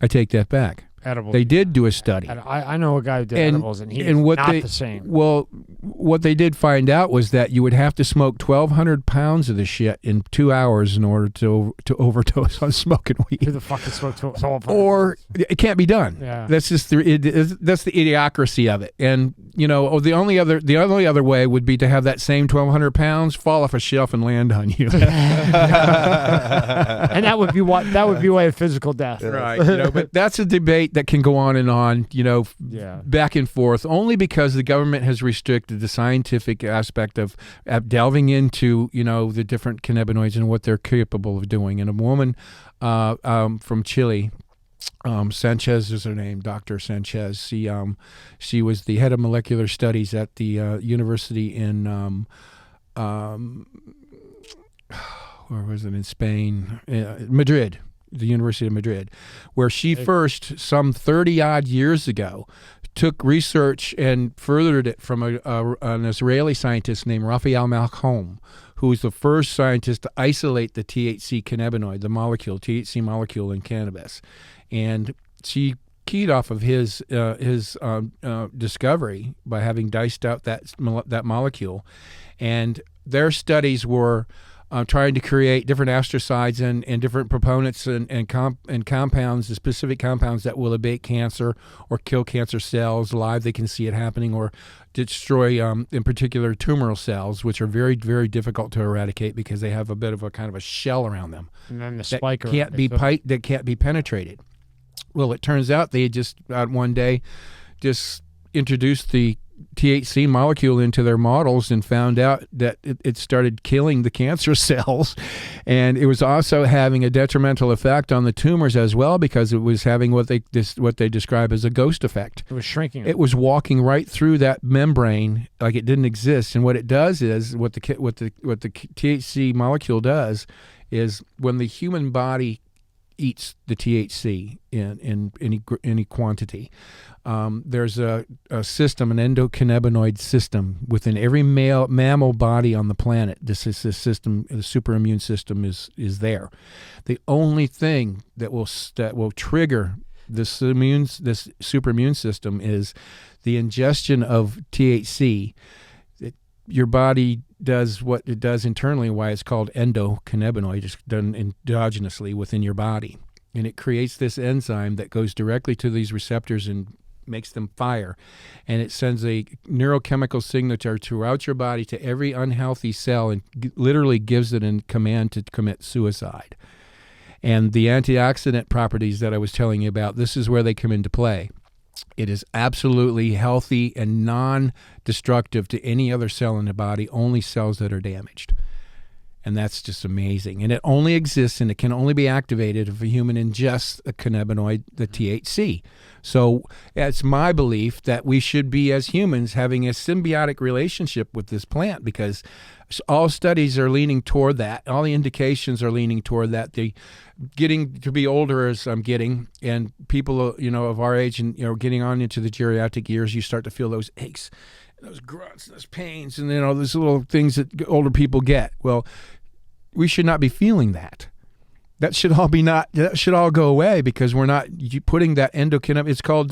I take that back. Edibles. They did do a study. I know a guy who did edibles, and he's not the same. Well, what they did find out was that you would have to smoke 1,200 pounds of the shit in 2 hours in order to overdose on smoking weed. Who the fuck can smoke 1,200? Or it can't be done. Yeah. That's just that's the idiocracy of it. And the only other way would be to have that same 1,200 pounds fall off a shelf and land on you. And that would be way of physical death. Right. But that's a debate that can go on and on, back and forth, only because the government has restricted the scientific aspect of delving into, the different cannabinoids and what they're capable of doing. And a woman from Chile, Sanchez is her name, Dr. Sanchez. She was the head of molecular studies at the university in where was it, in Spain? Madrid. The University of Madrid, where she first, some 30-odd years ago, took research and furthered it from an Israeli scientist named Raphael Malcolm, who was the first scientist to isolate the THC cannabinoid, the THC molecule in cannabis. And she keyed off of his discovery by having diced out that molecule. And their studies were trying to create different astrocides and different proponents and compounds, the specific compounds that will abate cancer or kill cancer cells live. They can see it happening, or destroy, in particular, tumoral cells, which are very, very difficult to eradicate because they have a bit of a kind of a shell around them. And then the spike that can't be penetrated. Well, it turns out they just one day just introduced the THC molecule into their models and found out that it started killing the cancer cells, and it was also having a detrimental effect on the tumors as well, because it was having what they describe as a ghost effect. It was shrinking. It was walking right through that membrane like it didn't exist. And what it does is what the THC molecule does is, when the human body eats the THC in any quantity, there's a system, an endocannabinoid system within every mammal body on the planet. This is the system. The super immune system is there. The only thing that will trigger this super immune system is the ingestion of THC. Your body does what it does internally, why it's called endocannabinoid. It's done endogenously within your body. And it creates this enzyme that goes directly to these receptors and makes them fire. And it sends a neurochemical signature throughout your body to every unhealthy cell and literally gives it a command to commit suicide. And the antioxidant properties that I was telling you about, this is where they come into play. It is absolutely healthy and non-destructive to any other cell in the body, only cells that are damaged. And that's just amazing. And it only exists and it can only be activated if a human ingests a cannabinoid, the THC. So it's my belief that we should be, as humans, having a symbiotic relationship with this plant, because all studies are leaning toward that. All the indications are leaning toward that. The getting to be older as I'm getting, and people, of our age and, getting on into the geriatric years, you start to feel those aches, those grunts, those pains, and those little things that older people get. Well, we should not be feeling that. That should all go away, because we're not putting that endocannabinoid. It's called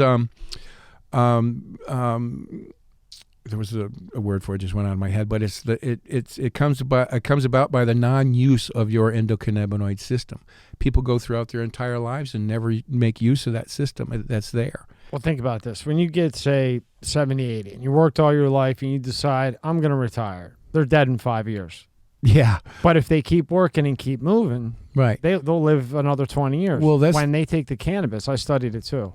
there was a word for it, just went out of my head, but it comes about by the non-use of your endocannabinoid system. People go throughout their entire lives and never make use of that system that's there. Well, think about this. When you get, say, 70, 80, and you worked all your life and you decide, I'm going to retire, they're dead in 5 years. Yeah. But if they keep working and keep moving, right, they'll live another 20 years. Well, when they take the cannabis, I studied it too.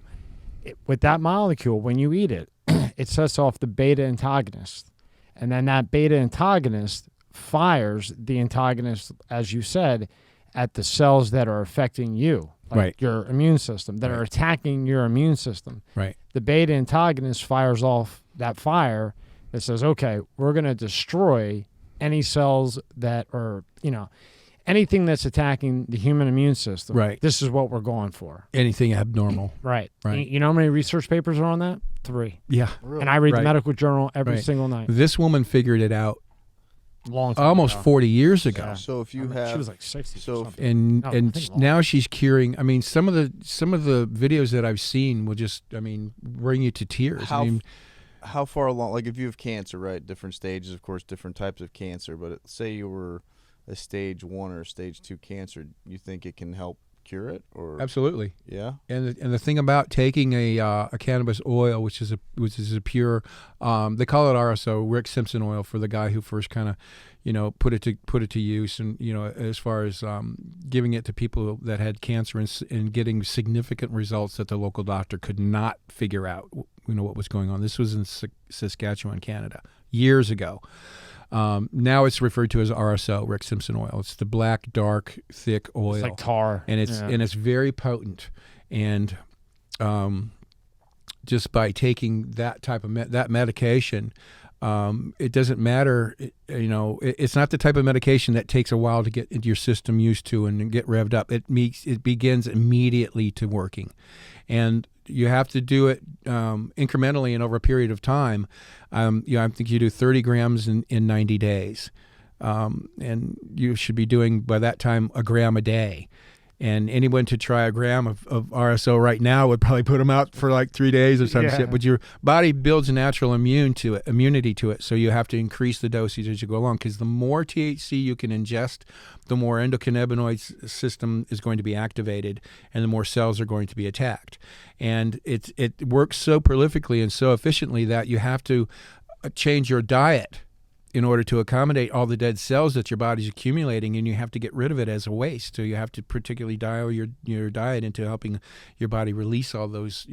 With that molecule, when you eat it, it sets off the beta antagonist. And then that beta antagonist fires the antagonist, as you said, at the cells that are affecting you, like right, your immune system, that right, are attacking your immune system. Right. The beta antagonist fires off that fire that says, okay, we're going to destroy any cells that are, anything that's attacking the human immune system, Right. this is what we're going for. Anything abnormal. Right. Right. You know how many research papers are on that? 3. Yeah. Really? And I read Right. the medical journal every Right. single night. This woman figured it out Long time almost ago. 40 years ago. Yeah. So if you I mean, have she was like 60 so or if- something. And No, I and think now she's curing. I mean, some of the videos that I've seen will just, I mean, bring you to tears. I mean, how far along, like if you have cancer, right, different stages, of course, different types of cancer, but say you were a stage 1 or stage 2 cancer, you think it can help cure it? Or absolutely. yeah, And the thing about taking a cannabis oil, which is a pure, they call it RSO, Rick Simpson oil, for the guy who first kind of, put it to use, and as far as giving it to people that had cancer and getting significant results that the local doctor could not figure out, what was going on. This was in Saskatchewan, Canada, years ago. Now it's referred to as RSO, Rick Simpson oil. It's the black, dark, thick oil. It's like tar. And it's very potent. And just by taking that type of that medication, it doesn't matter. It's not the type of medication that takes a while to get into your system used to and get revved up. It begins immediately to working, and you have to do it incrementally and over a period of time. I think you do 30 grams in 90 days, and you should be doing by that time a gram a day. And anyone to try a gram of RSO right now would probably put them out for like 3 days or some shit. But your body builds a natural immunity to it. So you have to increase the dosage as you go along, because the more THC you can ingest, the more endocannabinoid system is going to be activated, and the more cells are going to be attacked. And it works so prolifically and so efficiently that you have to change your diet in order to accommodate all the dead cells that your body's accumulating, and you have to get rid of it as a waste. So you have to particularly dial your diet into helping your body release all those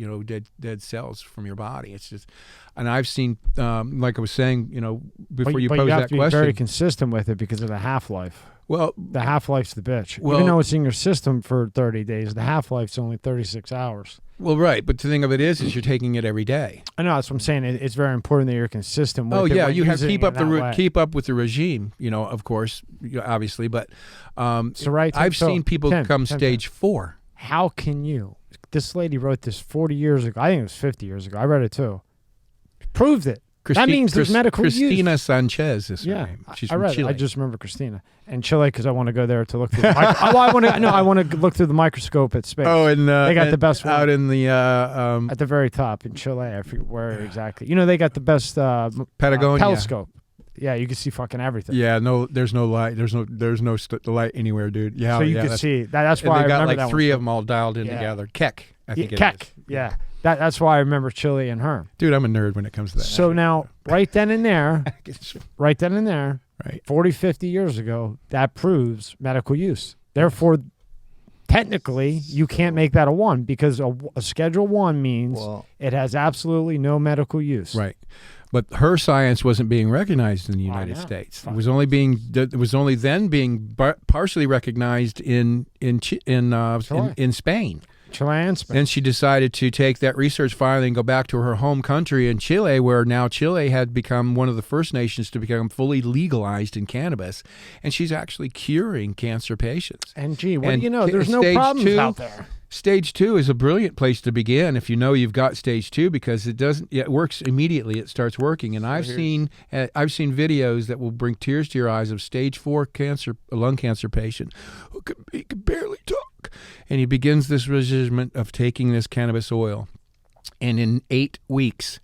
dead cells from your body. It's just, and I've seen, like I was saying, before you posed you have that to be question, very consistent with it because of the half-life. well, The half-life's the bitch. Well- Even though it's in your system for 30 days, the half-life's only 36 hours. well, right. But the thing of it is you're taking it every day. I know, that's what I'm saying. It's very important that you're consistent with it. Oh yeah, when you have to using keep up it that way. keep up with the regime, of course, obviously. But I've seen people come stage 4. How can you? This lady wrote this 40 years ago. I think it was 50 years ago. I read it too. Proved it. That means there's medical use. Christina Sanchez is her Yeah, name. She's I from read it. Chile. I just remember Christina and Chile because I want to go there to look through. I want to look through the microscope at space. Oh, and they got the best one out in the at the very top in Chile. I forget where exactly. They got the best Patagonia telescope. Yeah, you can see fucking everything. Yeah, no, there's no light. There's no light anywhere, dude. Yeah, so you yeah, can see that. That's and why they I got remember like that 3 one. of them all dialed in together. Keck, I think it Keck. is. Yeah, that's why I remember Chile and Hemp. Dude, I'm a nerd when it comes to that. So now, right then and there, right. 40, 50 years ago, that proves medical use. Therefore, technically, you can't make that a 1 because a Schedule 1 means it has absolutely no medical use. Right. But her science wasn't being recognized in the United States. It was only then being partially recognized in Spain. Chile and Spain. Then she decided to take that research filing and go back to her home country in Chile, where now Chile had become one of the first nations to become fully legalized in cannabis, and she's actually curing cancer patients. And gee, what do you know? There's no problems out there. Stage 2 is a brilliant place to begin if you know you've got stage 2, because it works immediately. It starts working, and I've seen videos that will bring tears to your eyes of stage 4 lung cancer patient who can barely talk, and he begins this regimen of taking this cannabis oil, and in 8 weeks.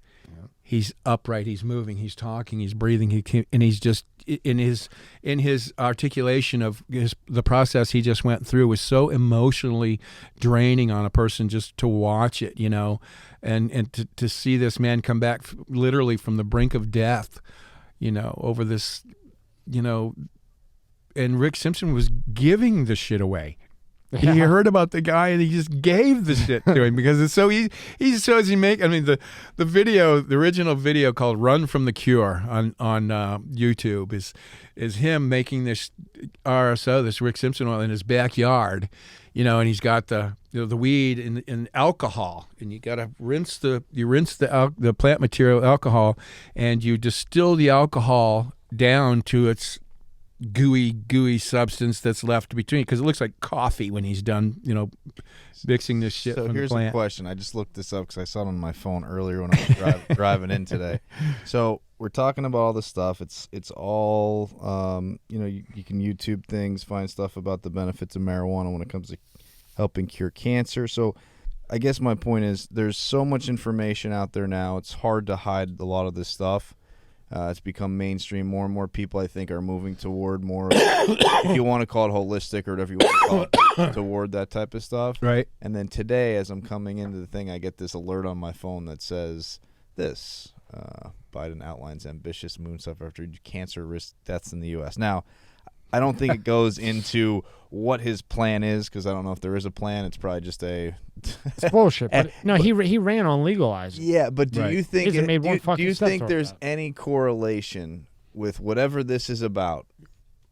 He's upright. He's moving. He's talking. He's breathing. And he's just in his articulation of the process he just went through was so emotionally draining on a person just to watch it, and to see this man come back literally from the brink of death, over this, and Rick Simpson was giving the shit away. Yeah. He heard about the guy and he just gave the shit to him because it's so easy. He's so easy to make. I mean, the original video called "Run from the Cure" on YouTube is him making this RSO, this Rick Simpson oil, in his backyard, and he's got the weed in alcohol, and you got to rinse the plant material alcohol, and you distill the alcohol down to its gooey substance that's left between, because it looks like coffee when he's done, mixing this shit So from here's the plant. a question. I just looked this up because I saw it on my phone earlier when I was driving in today. So we're talking about all this stuff. It's all, you can YouTube things, find stuff about the benefits of marijuana when it comes to helping cure cancer. So I guess my point is there's so much information out there now. It's hard to hide a lot of this stuff. It's become mainstream. More and more people, I think, are moving toward more, if you want to call it holistic or whatever you want to call it, toward that type of stuff. Right. And then today, as I'm coming into the thing, I get this alert on my phone that says this. Biden outlines ambitious moon stuff after cancer risk deaths in the U.S. Now, I don't think it goes into what his plan is, because I don't know if there is a plan. It's probably just a... It's bullshit. But no, he ran on legalizing. Yeah, but do you think do you think there's any correlation with whatever this is about?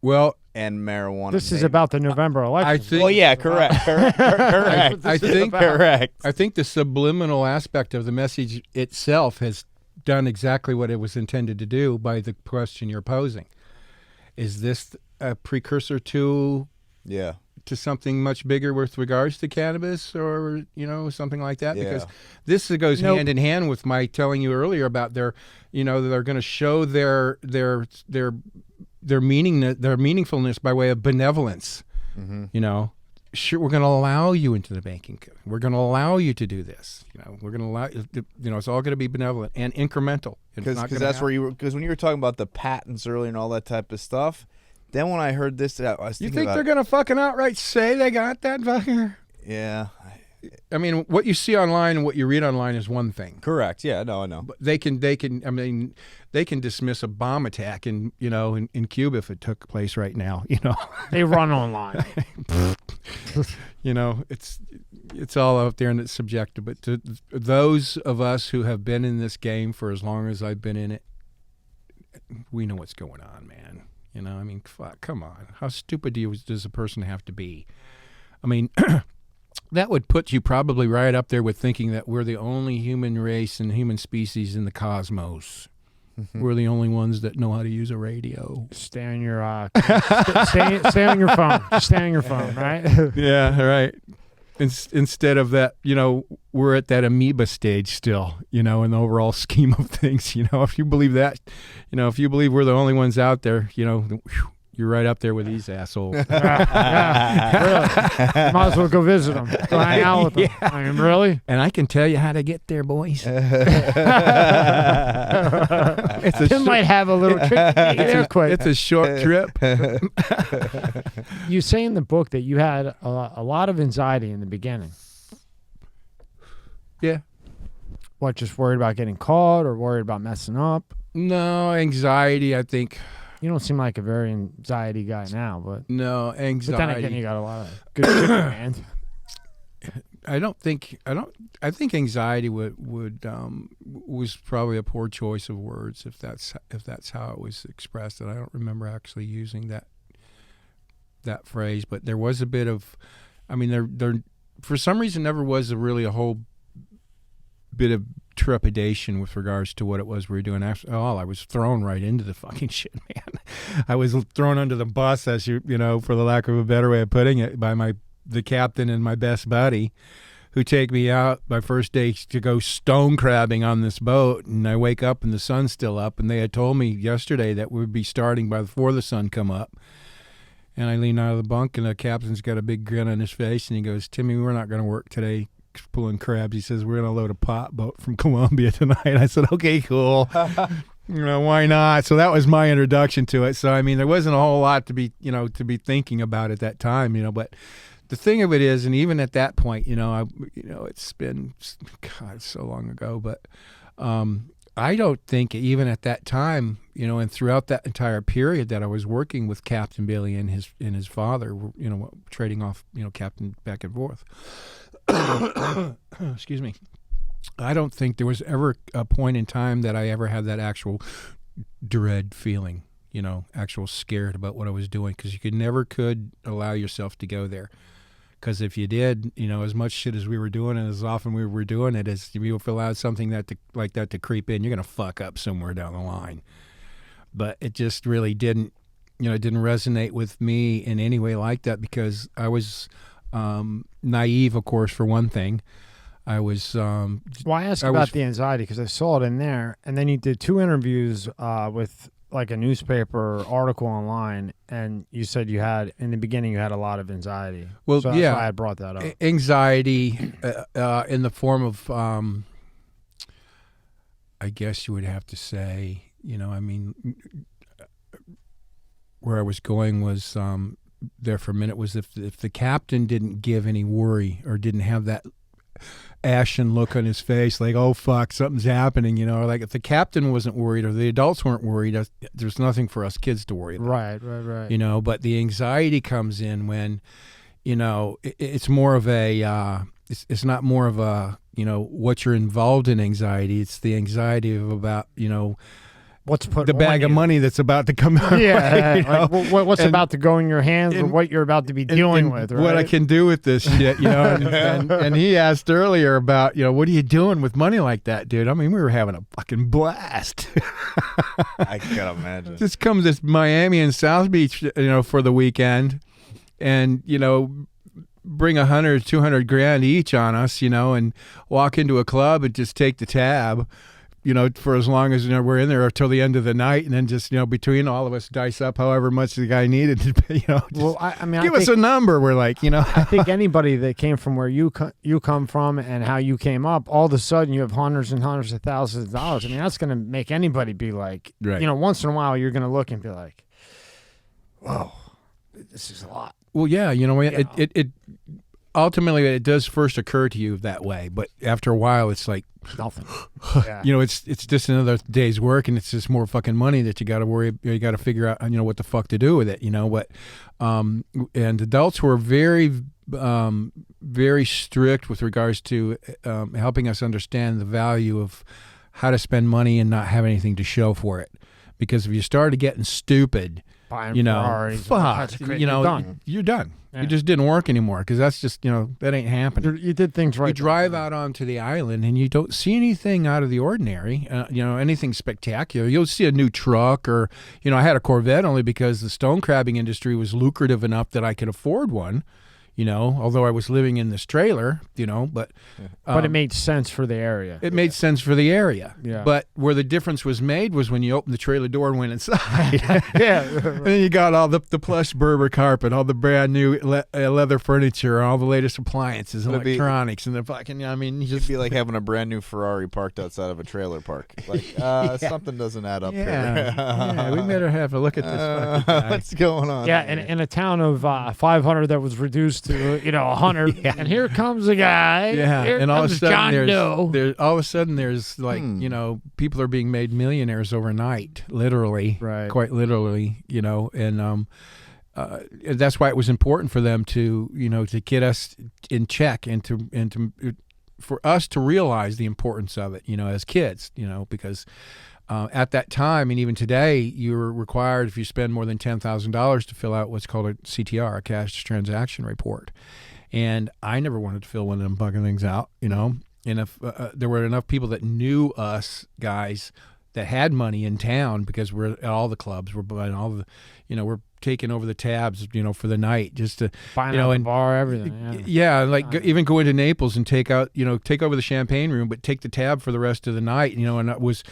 Well, and marijuana. This is about the November election. I think. Well, yeah, correct. Correct. I think correct. I think the subliminal aspect of the message itself has done exactly what it was intended to do by the question you're posing. Is this a precursor to something much bigger with regards to cannabis, or something like that? Because this goes hand in hand with my telling you earlier about they're going to show their meaningfulness by way of benevolence. Mm-hmm. Sure, we're going to allow you into the banking. We're going to allow you to do this. We're going to allow. It's all going to be benevolent and incremental. Because that's where you were. Because when you were talking about the patents earlier and all that type of stuff, then when I heard this, I was thinking, you think they're going to fucking outright say they got that fucker? Yeah. I mean, what you see online and what you read online is one thing. Correct. Yeah. No, I know. But they can dismiss a bomb attack in Cuba if it took place right now. They run online. It's all out there and it's subjective. But to those of us who have been in this game for as long as I've been in it, we know what's going on, man. Fuck, come on. How stupid does a person have to be? I mean, that would put you probably right up there with thinking that we're the only human race and human species in the cosmos. We're the only ones that know how to use a radio. Stay on your stay on your phone. Just stay on your phone, right? Yeah, right. Instead of that, we're at that amoeba stage still, in the overall scheme of things. If you believe that, if you believe we're the only ones out there, you're right up there with these assholes. Really. Might as well go visit them. Go hang out with them. I mean, really? And I can tell you how to get there, boys. Tim might have a little trick to get you there quick. It's a short trip. You say in the book that you had a lot of anxiety in the beginning. Yeah. What, just worried about getting caught or worried about messing up? No, anxiety, I think. You don't seem like a very anxiety guy now, but no, anxiety. But then again, you got a lot of good shit in your hand. I think anxiety was probably a poor choice of words if that's how it was expressed. And I don't remember actually using that phrase, but there was a bit of, there for some reason never was a whole bit of trepidation with regards to what it was we were doing. After all, I was thrown right into the fucking shit, man. I was thrown under the bus, as for the lack of a better way of putting it, by the captain and my best buddy, who take me out my first day to go stone crabbing on this boat. And I wake up and the sun's still up, and they had told me yesterday that we'd be starting before the sun come up. And I lean out of the bunk, and the captain's got a big grin on his face, and he goes, "Timmy, we're not going to work today pulling crabs." He says, "We're going to load a pot boat from Colombia tonight." I said, "Okay, cool." Why not? So that was my introduction to it. So, there wasn't a whole lot to be thinking about at that time, but the thing of it is, and even at that point, it's been, God, so long ago, but I don't think even at that time, and throughout that entire period that I was working with Captain Billy and his father, trading off, Captain back and forth. Excuse me. I don't think there was ever a point in time that I ever had that actual dread feeling, actual scared about what I was doing, because you never could allow yourself to go there. Because if you did, as much shit as we were doing and as often we were doing it, as you allowed something like that to creep in, you're going to fuck up somewhere down the line. But it just really didn't. it didn't resonate with me in any way like that because I was naive, of course, for one thing. I was. Well, I asked about the anxiety because I saw it in there, and then you did 2 interviews with like a newspaper article online, and you said you had in the beginning you had a lot of anxiety. Well, so that's why I brought that up. Anxiety in the form of, I guess you would have to say, where I was going was there for a minute was if the captain didn't give any worry or didn't have that ashen look on his face like, oh fuck, something's happening, like if the captain wasn't worried or the adults weren't worried, there's nothing for us kids to worry about. Right. But the anxiety comes in when it's more of a it's not more of a what you're involved in anxiety. It's the anxiety of about what's put the bag of money that's about to come out. Yeah, what's about to go in your hands, or what you're about to be dealing with, right? What I can do with this shit, and he asked earlier about, what are you doing with money like that, dude? I mean, we were having a fucking blast. I can imagine. Just comes this Miami and South Beach, for the weekend, and bring 100, 200 grand each on us, and walk into a club and just take the tab. For as long as we're in there until the end of the night, and then just between all of us dice up however much the guy needed to well, I mean, give us a number. We're like, I think anybody that came from where you come from and how you came up, all of a sudden you have hundreds and hundreds of thousands of dollars. I mean, that's going to make anybody be like, right. Once in a while you're going to look and be like, whoa, this is a lot. Well, yeah, it ultimately it does first occur to you that way, but after a while it's like nothing. Yeah. It's just another day's work, and it's just more fucking money that you got to worry. You got to figure out, what the fuck to do with it. And adults were very, very strict with regards to helping us understand the value of how to spend money and not have anything to show for it. Because if you started getting stupid, buying Ferraris, fuck, you're done. Yeah. It just didn't work anymore because that's just, that ain't happening. You did things right. You drive out onto the island and you don't see anything out of the ordinary, anything spectacular. You'll see a new truck or, I had a Corvette only because the stone crabbing industry was lucrative enough that I could afford one. Although I was living in this trailer, but it made sense for the area. It made sense for the area. Yeah. But where the difference was made was when you opened the trailer door and went inside. Yeah. And then you got all the plush Berber carpet, all the brand new leather furniture, all the latest appliances, electronics, and the fucking, It'd be like having a brand new Ferrari parked outside of a trailer park. Like, something doesn't add up here. Yeah, we better have a look at this fucking guy. What's going on? Yeah, in a town of 500 that was reduced to 100, and here comes a guy. Yeah, here and all of a sudden there's like people are being made millionaires overnight, literally, right? Quite literally, and that's why it was important for them to to get us in check and to for us to realize the importance of it, as kids, because. At that time, and even today, you're required, if you spend more than $10,000, to fill out what's called a CTR, a cash transaction report. And I never wanted to fill one of them fucking things out, And if there were enough people that knew us guys that had money in town, because we're at all the clubs, we're buying all the, we're taking over the tabs, for the night, just to, buying out the bar, everything. Even go into Naples and take over the champagne room, but take the tab for the rest of the night, and it was,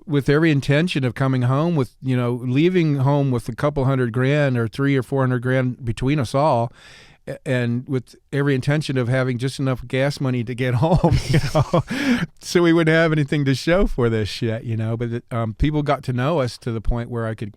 with every intention of coming home with, leaving home with a couple $100 grand or $300 or $400 grand between us all. And with every intention of having just enough gas money to get home, so we wouldn't have anything to show for this shit, But people got to know us to the point where I could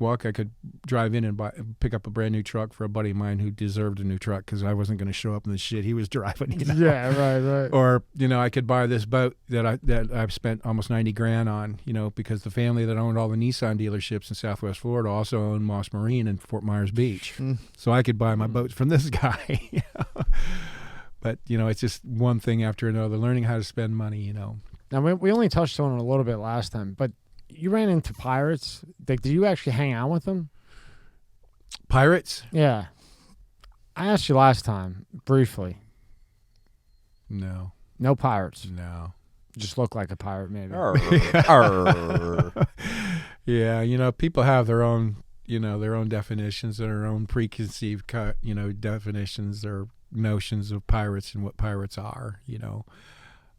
drive in and pick up a brand new truck for a buddy of mine who deserved a new truck because I wasn't going to show up in the shit he was driving. Yeah, right. Or I could buy this boat that I've spent almost 90 grand on, because the family that owned all the Nissan dealerships in Southwest Florida also owned Moss Marine in Fort Myers Beach, so I could buy my boats from this guy. But it's just one thing after another, learning how to spend money. Now we only touched on it a little bit last time, but you ran into pirates. Did you actually hang out with them? Pirates? Yeah, I asked you last time briefly. No pirates. No, just look like a pirate maybe. Yeah, people have their own their own definitions and their own preconceived, definitions or notions of pirates and what pirates are.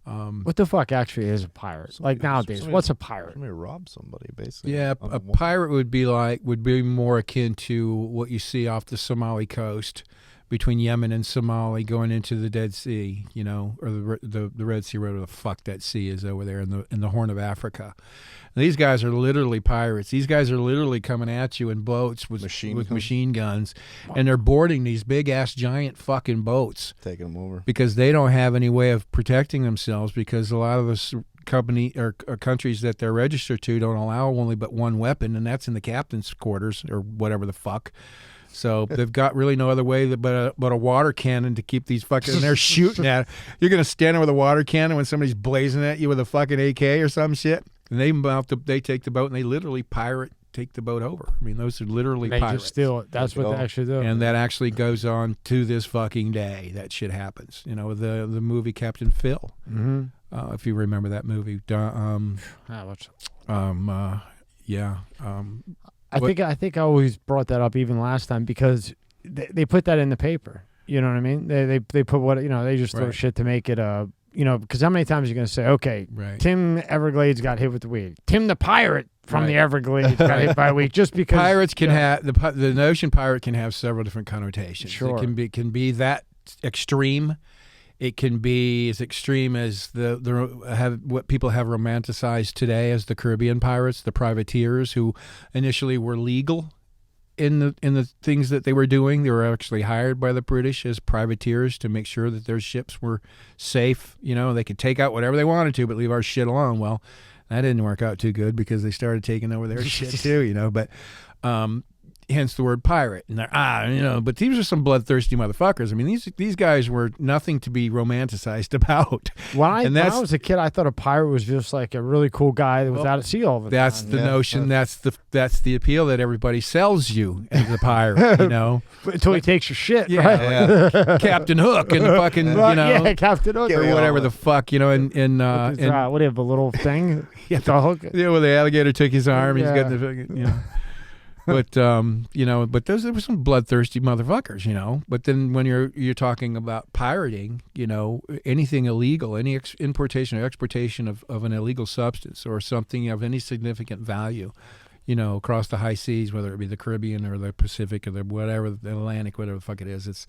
What the fuck actually is a pirate? Like nowadays, what's a pirate? Somebody rob somebody, basically. Yeah, a pirate would be more akin to what you see off the Somali coast between Yemen and Somalia going into the Dead Sea, or the Red Sea, whatever the fuck that sea is over there in the Horn of Africa. And these guys are literally pirates. These guys are literally coming at you in boats with machine guns, and they're boarding these big ass giant fucking boats, taking them over because they don't have any way of protecting themselves, because a lot of the company or countries that they're registered to don't allow only but one weapon, and that's in the captain's quarters or whatever the fuck. So they've got really no other way but a water cannon to keep these fucking. And they're shooting at. You're gonna stand there with a water cannon when somebody's blazing at you with a fucking AK or some shit. And they take the boat and they literally take the boat over. I mean, those are literally they pirates. just steal it. That's what they actually do. And that actually goes on to this fucking day. That shit happens. The movie Captain Phil. Mm-hmm. If you remember that movie. I think I always brought that up even last time because they put that in the paper. You know what I mean? They put what they just throw shit to make it because how many times are you going to say, okay, Tim Everglades got hit with the weed. Tim the pirate from the Everglades got hit by weed, just because pirates can have the notion pirate can have several different connotations. Sure. It can be that extreme. It can be as extreme as what people have romanticized today as the Caribbean pirates, the privateers who initially were legal in the things that they were doing. They were actually hired by the British as privateers to make sure that their ships were safe. They could take out whatever they wanted to, but leave our shit alone. Well, that didn't work out too good because they started taking over their shit too. But hence the word pirate. And but these are some bloodthirsty motherfuckers. I mean, these guys were nothing to be romanticized about. When I was a kid, I thought a pirate was just like a really cool guy that was out at sea all the time. That's the notion. That's the appeal that everybody sells you as a pirate. Until he takes your shit. Yeah, right? Captain Hook and the fucking yeah, Captain Hook or whatever the fuck what do you have, a little thing? The hook. Yeah, well, the alligator took his arm. He's got the fucking But but there were some bloodthirsty motherfuckers, But then when you're talking about pirating, anything illegal, any importation or exportation of an illegal substance or something of any significant value, across the high seas, whether it be the Caribbean or the Pacific or the Atlantic, whatever the fuck it is, it's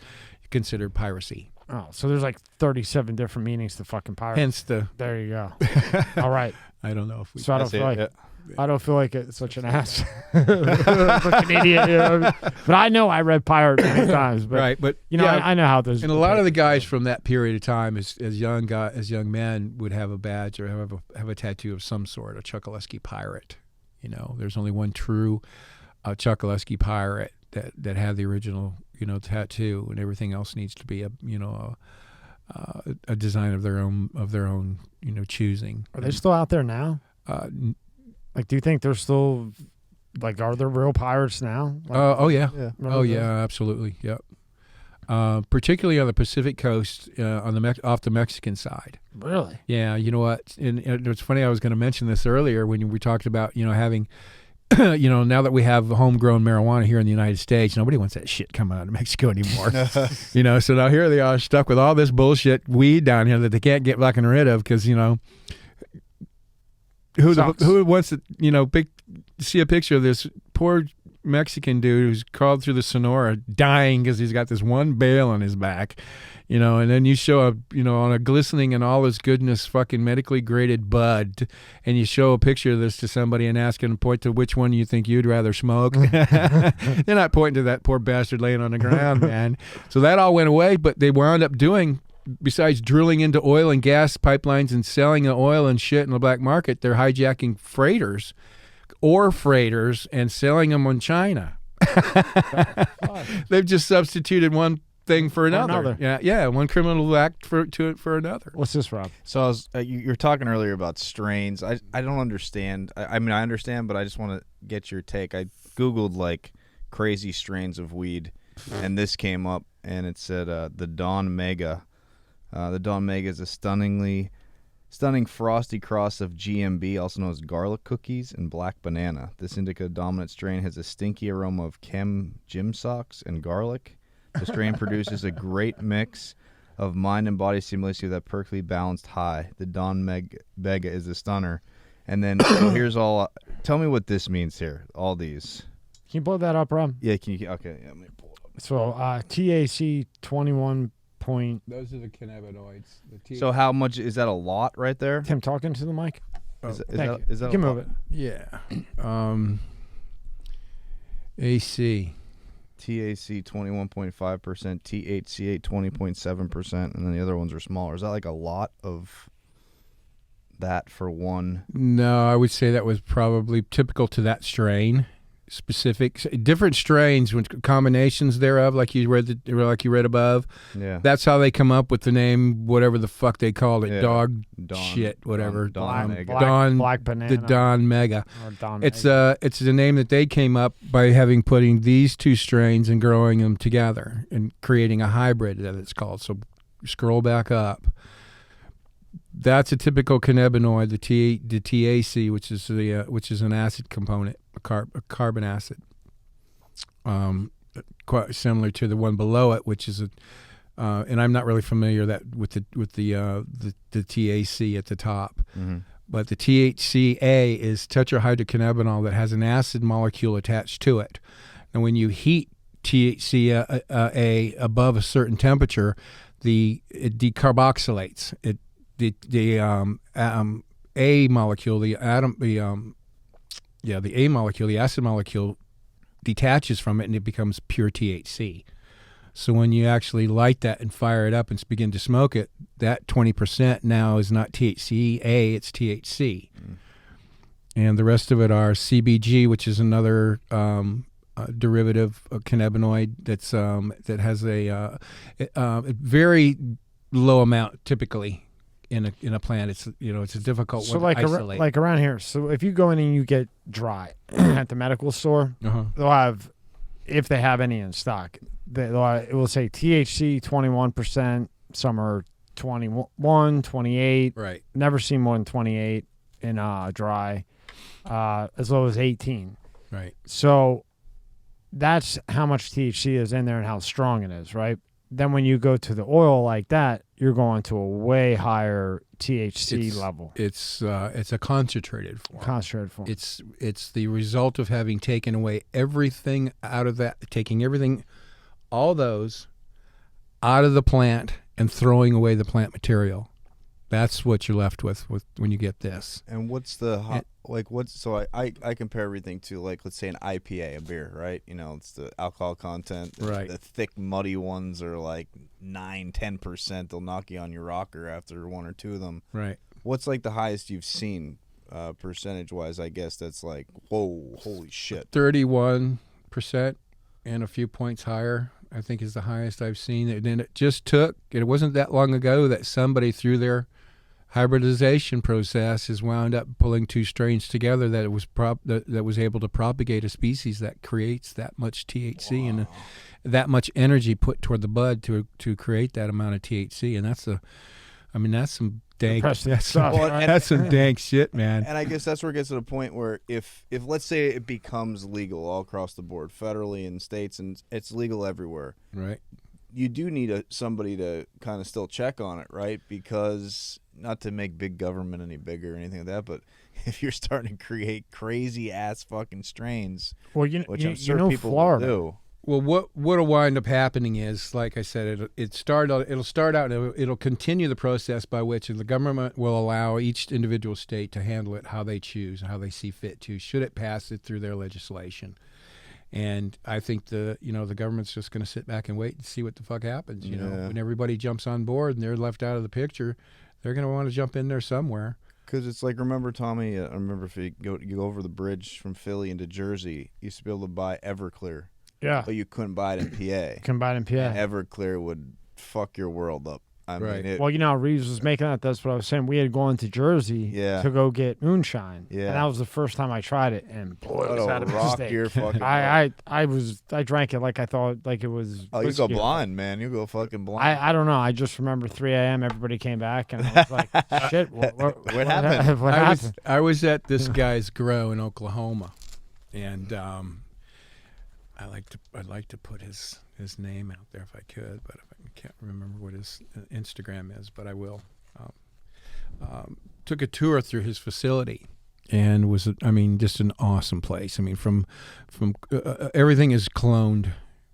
considered piracy. Oh, so there's like 37 different meanings to fucking pirate. Hence There you go. All right. I don't know if we. So I don't feel like it's such an ass, like an idiot. But I know I read pirate many times. But, right, but I know how those. And a lot of the guys from that period of time, as young men, would have a badge or have a tattoo of some sort, a Chokoloskee pirate. There's only one true Chokoloskee pirate that had the original tattoo, and everything else needs to be a design of their own choosing. Are they still out there now? Do you think they're still are there real pirates now? Absolutely, yep. Particularly on the Pacific coast, off the Mexican side. Really? Yeah, you know what? And it's funny. I was going to mention this earlier when we talked about having. Now that we have homegrown marijuana here in the United States, nobody wants that shit coming out of Mexico anymore. So now here they are stuck with all this bullshit weed down here that they can't get fucking rid of because, who wants to, see a picture of this poor Mexican dude who's crawled through the Sonora dying because he's got this one bale on his back, and then you show on a glistening and all this goodness fucking medically graded bud, and you show a picture of this to somebody and ask them to point to which one you think you'd rather smoke. They're not pointing to that poor bastard laying on the ground, man. So that all went away, but they wound up doing, besides drilling into oil and gas pipelines and selling the oil and shit in the black market, they're hijacking freighters and selling them in China. They've just substituted one thing for another. Yeah, one criminal act for another. What's this, Rob? So you were talking earlier about strains. I don't understand. I mean, I understand, but I just want to get your take. I Googled crazy strains of weed, and this came up, and it said the Don Mega. The Don Mega is a stunningly Stunning frosty cross of GMB, also known as garlic cookies, and black banana. This indica dominant strain has a stinky aroma of chem gym socks and garlic. The strain produces a great mix of mind and body stimulation with that perfectly balanced high. The Don Vega is a stunner. And then so here's all. Tell me what this means here. All these. Can you pull that up, Rob? Yeah. Can you? Okay. Yeah, let me pull it up. So TAC 21 point. Those are the cannabinoids. So how much is that? A lot right there. Tim, talking to the mic. Is Thank that you. You can a move lot? it. Yeah. AC. TAC 21.5%, THC 20.7%, and then the other ones are smaller. Is that like a lot of that for one? No, I would say that was probably typical to that strain. Specific, different strains, with combinations thereof, like you read above. Yeah, That's how they come up with the name, whatever the fuck they called it, Yeah. dog Dawn, shit, whatever. Dawn Mega. Black banana. The Don Mega. Or Don It's Mega. it's the name that they came up by putting these two strains and growing them together and creating a hybrid that it's called. So scroll back up. That's a typical cannabinoid, the TAC, which is an acid component, a carbon acid, quite similar to the one below it, which is and I'm not really familiar with the TAC at the top, but the THCA is tetrahydrocannabinol that has an acid molecule attached to it, and when you heat THCA above a certain temperature, it decarboxylates it. The A molecule, the A molecule, the acid molecule, detaches from it and it becomes pure THC. So when you actually light that and fire it up and begin to smoke it, that 20% now is not THCA, it's THC. And the rest of it are CBG, which is another derivative of cannabinoid that has a very low amount typically in a plant. It's it's a difficult one to isolate. Like around here. So if you go in and you get dry at the medical store, they'll have, if they have any in stock, it will say THC 21%. Some are 21, 28. Right. Never seen more than 28 in dry, as low as 18. Right. So that's how much THC is in there and how strong it is, right? Then when you go to the oil like that, you're going to a way higher THC level. It's a concentrated form. Concentrated form. It's the result of having taken away everything out of that, taking everything, all those out of the plant and throwing away the plant material. That's what you're left with when you get this. And what's the so I compare everything to, like, let's say an IPA, a beer, right? It's the alcohol content. Right. The thick, muddy ones are like 9-10%. They'll knock you on your rocker after one or two of them. Right. What's like the highest you've seen percentage wise? I guess that's like, whoa, holy shit. 31% and a few points higher, I think, is the highest I've seen. And then it wasn't that long ago that somebody through their hybridization process has wound up pulling two strains together that was able to propagate a species that creates that much THC and that much energy put toward the bud to create that amount of THC. And that's some dank. That's some dank shit, man. And I guess that's where it gets to the point where if let's say it becomes legal all across the board, federally in states, and it's legal everywhere, right? You do need somebody to kind of still check on it, right? Because, not to make big government any bigger or anything like that, but if you're starting to create crazy ass fucking strains, which I'm sure people Florida will do. Well, what'll wind up happening is, like I said, it'll start out, and it'll continue the process by which the government will allow each individual state to handle it how they choose, how they see fit to, should it pass it through their legislation. And I think the government's just going to sit back and wait and see what the fuck happens. You know, when everybody jumps on board and they're left out of the picture, they're going to want to jump in there somewhere. Because it's like, remember, Tommy, I remember if you go over the bridge from Philly into Jersey, you used to be able to buy Everclear. Yeah. But you couldn't buy it in PA. Couldn't buy it in PA. And Everclear would fuck your world up. I Right. mean, Well, you know, Reeves was making that. That's what I was saying. We had gone to Jersey to go get moonshine. Yeah. And that was the first time I tried it. And boy, it was what out a of rock mistake. your fucking I drank it like I thought, like it was. Oh, you whiskey. go blind, man. You go fucking blind. I don't know. I just remember 3 a.m. Everybody came back, and I was like, shit, what happened? What happened? I was at this guy's grow in Oklahoma, and I'd like to put his name out there if I could, but I can't remember what his Instagram is, but I will. Took a tour through his facility, and was just an awesome place. I mean, from everything is cloned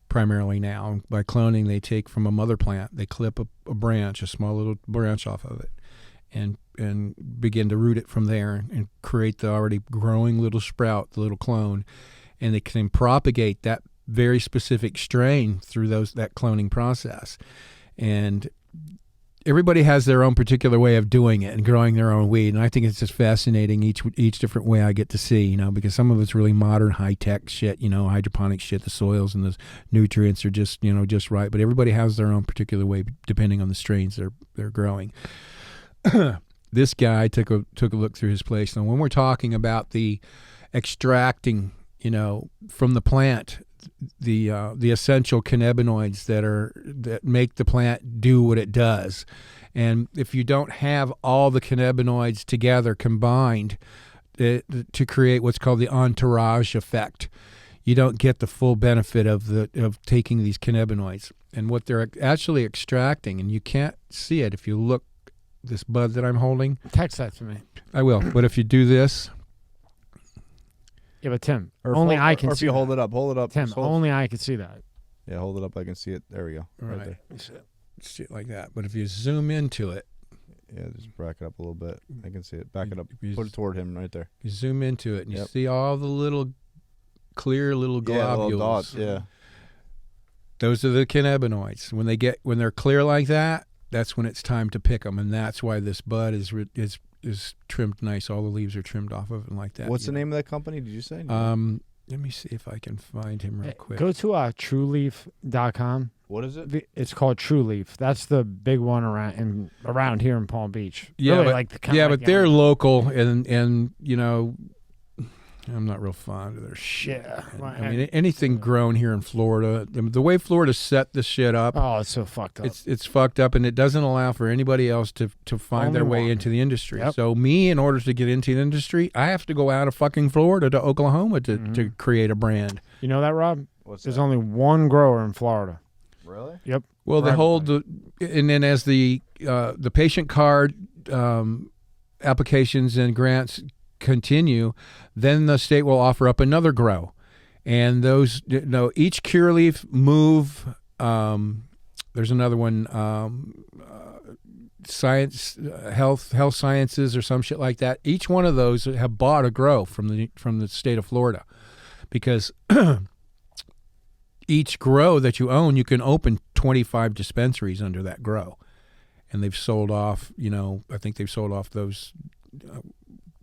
primarily now. By cloning, they take from a mother plant, they clip a branch, a small little branch off of it, and begin to root it from there and create the already growing little sprout, the little clone, and they can propagate that very specific strain through that cloning process. And everybody has their own particular way of doing it and growing their own weed, and I think it's just fascinating each different way I get to see, because some of it's really modern, high-tech shit, hydroponic shit. The soils and the nutrients are just right, but everybody has their own particular way depending on the strains they're growing. This guy took a look through his place, and when we're talking about the extracting, from the plant, the essential cannabinoids that make the plant do what it does. And if you don't have all the cannabinoids together combined to create what's called the entourage effect, you don't get the full benefit of taking these cannabinoids. And what they're actually extracting, and you can't see it if you look, this bud that I'm holding. Text that to me. I will. But if you do this. Yeah, but Tim, or only I can see. Or if you hold it up. Tim, only I can see that. Yeah, hold it up. I can see it. There we go. Right there. See it like that. But if you zoom into it. Yeah, just back it up a little bit. I can see it. Back it up. Put it toward him right there. You zoom into it, and you see all the little clear little globules. Little dots, yeah. Those are the cannabinoids. When they're clear like that, that's when it's time to pick them, and that's why this bud is trimmed nice. All the leaves are trimmed off of it and like that. What's the name of that company? Did you say? Let me see if I can find him real quick. Go to trueleaf.com. What is it? It's called True Leaf. That's the big one around here in Palm Beach. Yeah, really but they're local, and I'm not real fond of their shit. Yeah, I mean, anything grown here in Florida, the way Florida set this shit up. Oh, it's so fucked up. It's fucked up, and it doesn't allow for anybody else to find their way into the industry. Yep. So in order to get into the industry, I have to go out of fucking Florida to Oklahoma to create a brand. You know that, Rob? There's only one grower in Florida. Really? Yep. Well, they hold and then as the patient card applications and grants continue, then the state will offer up another grow, and those each Cureleaf move. There's another one, science, health sciences or some shit like that. Each one of those have bought a grow from the state of Florida, because each grow that you own, you can open 25 dispensaries under that grow, and they've sold off. I think they've sold off those.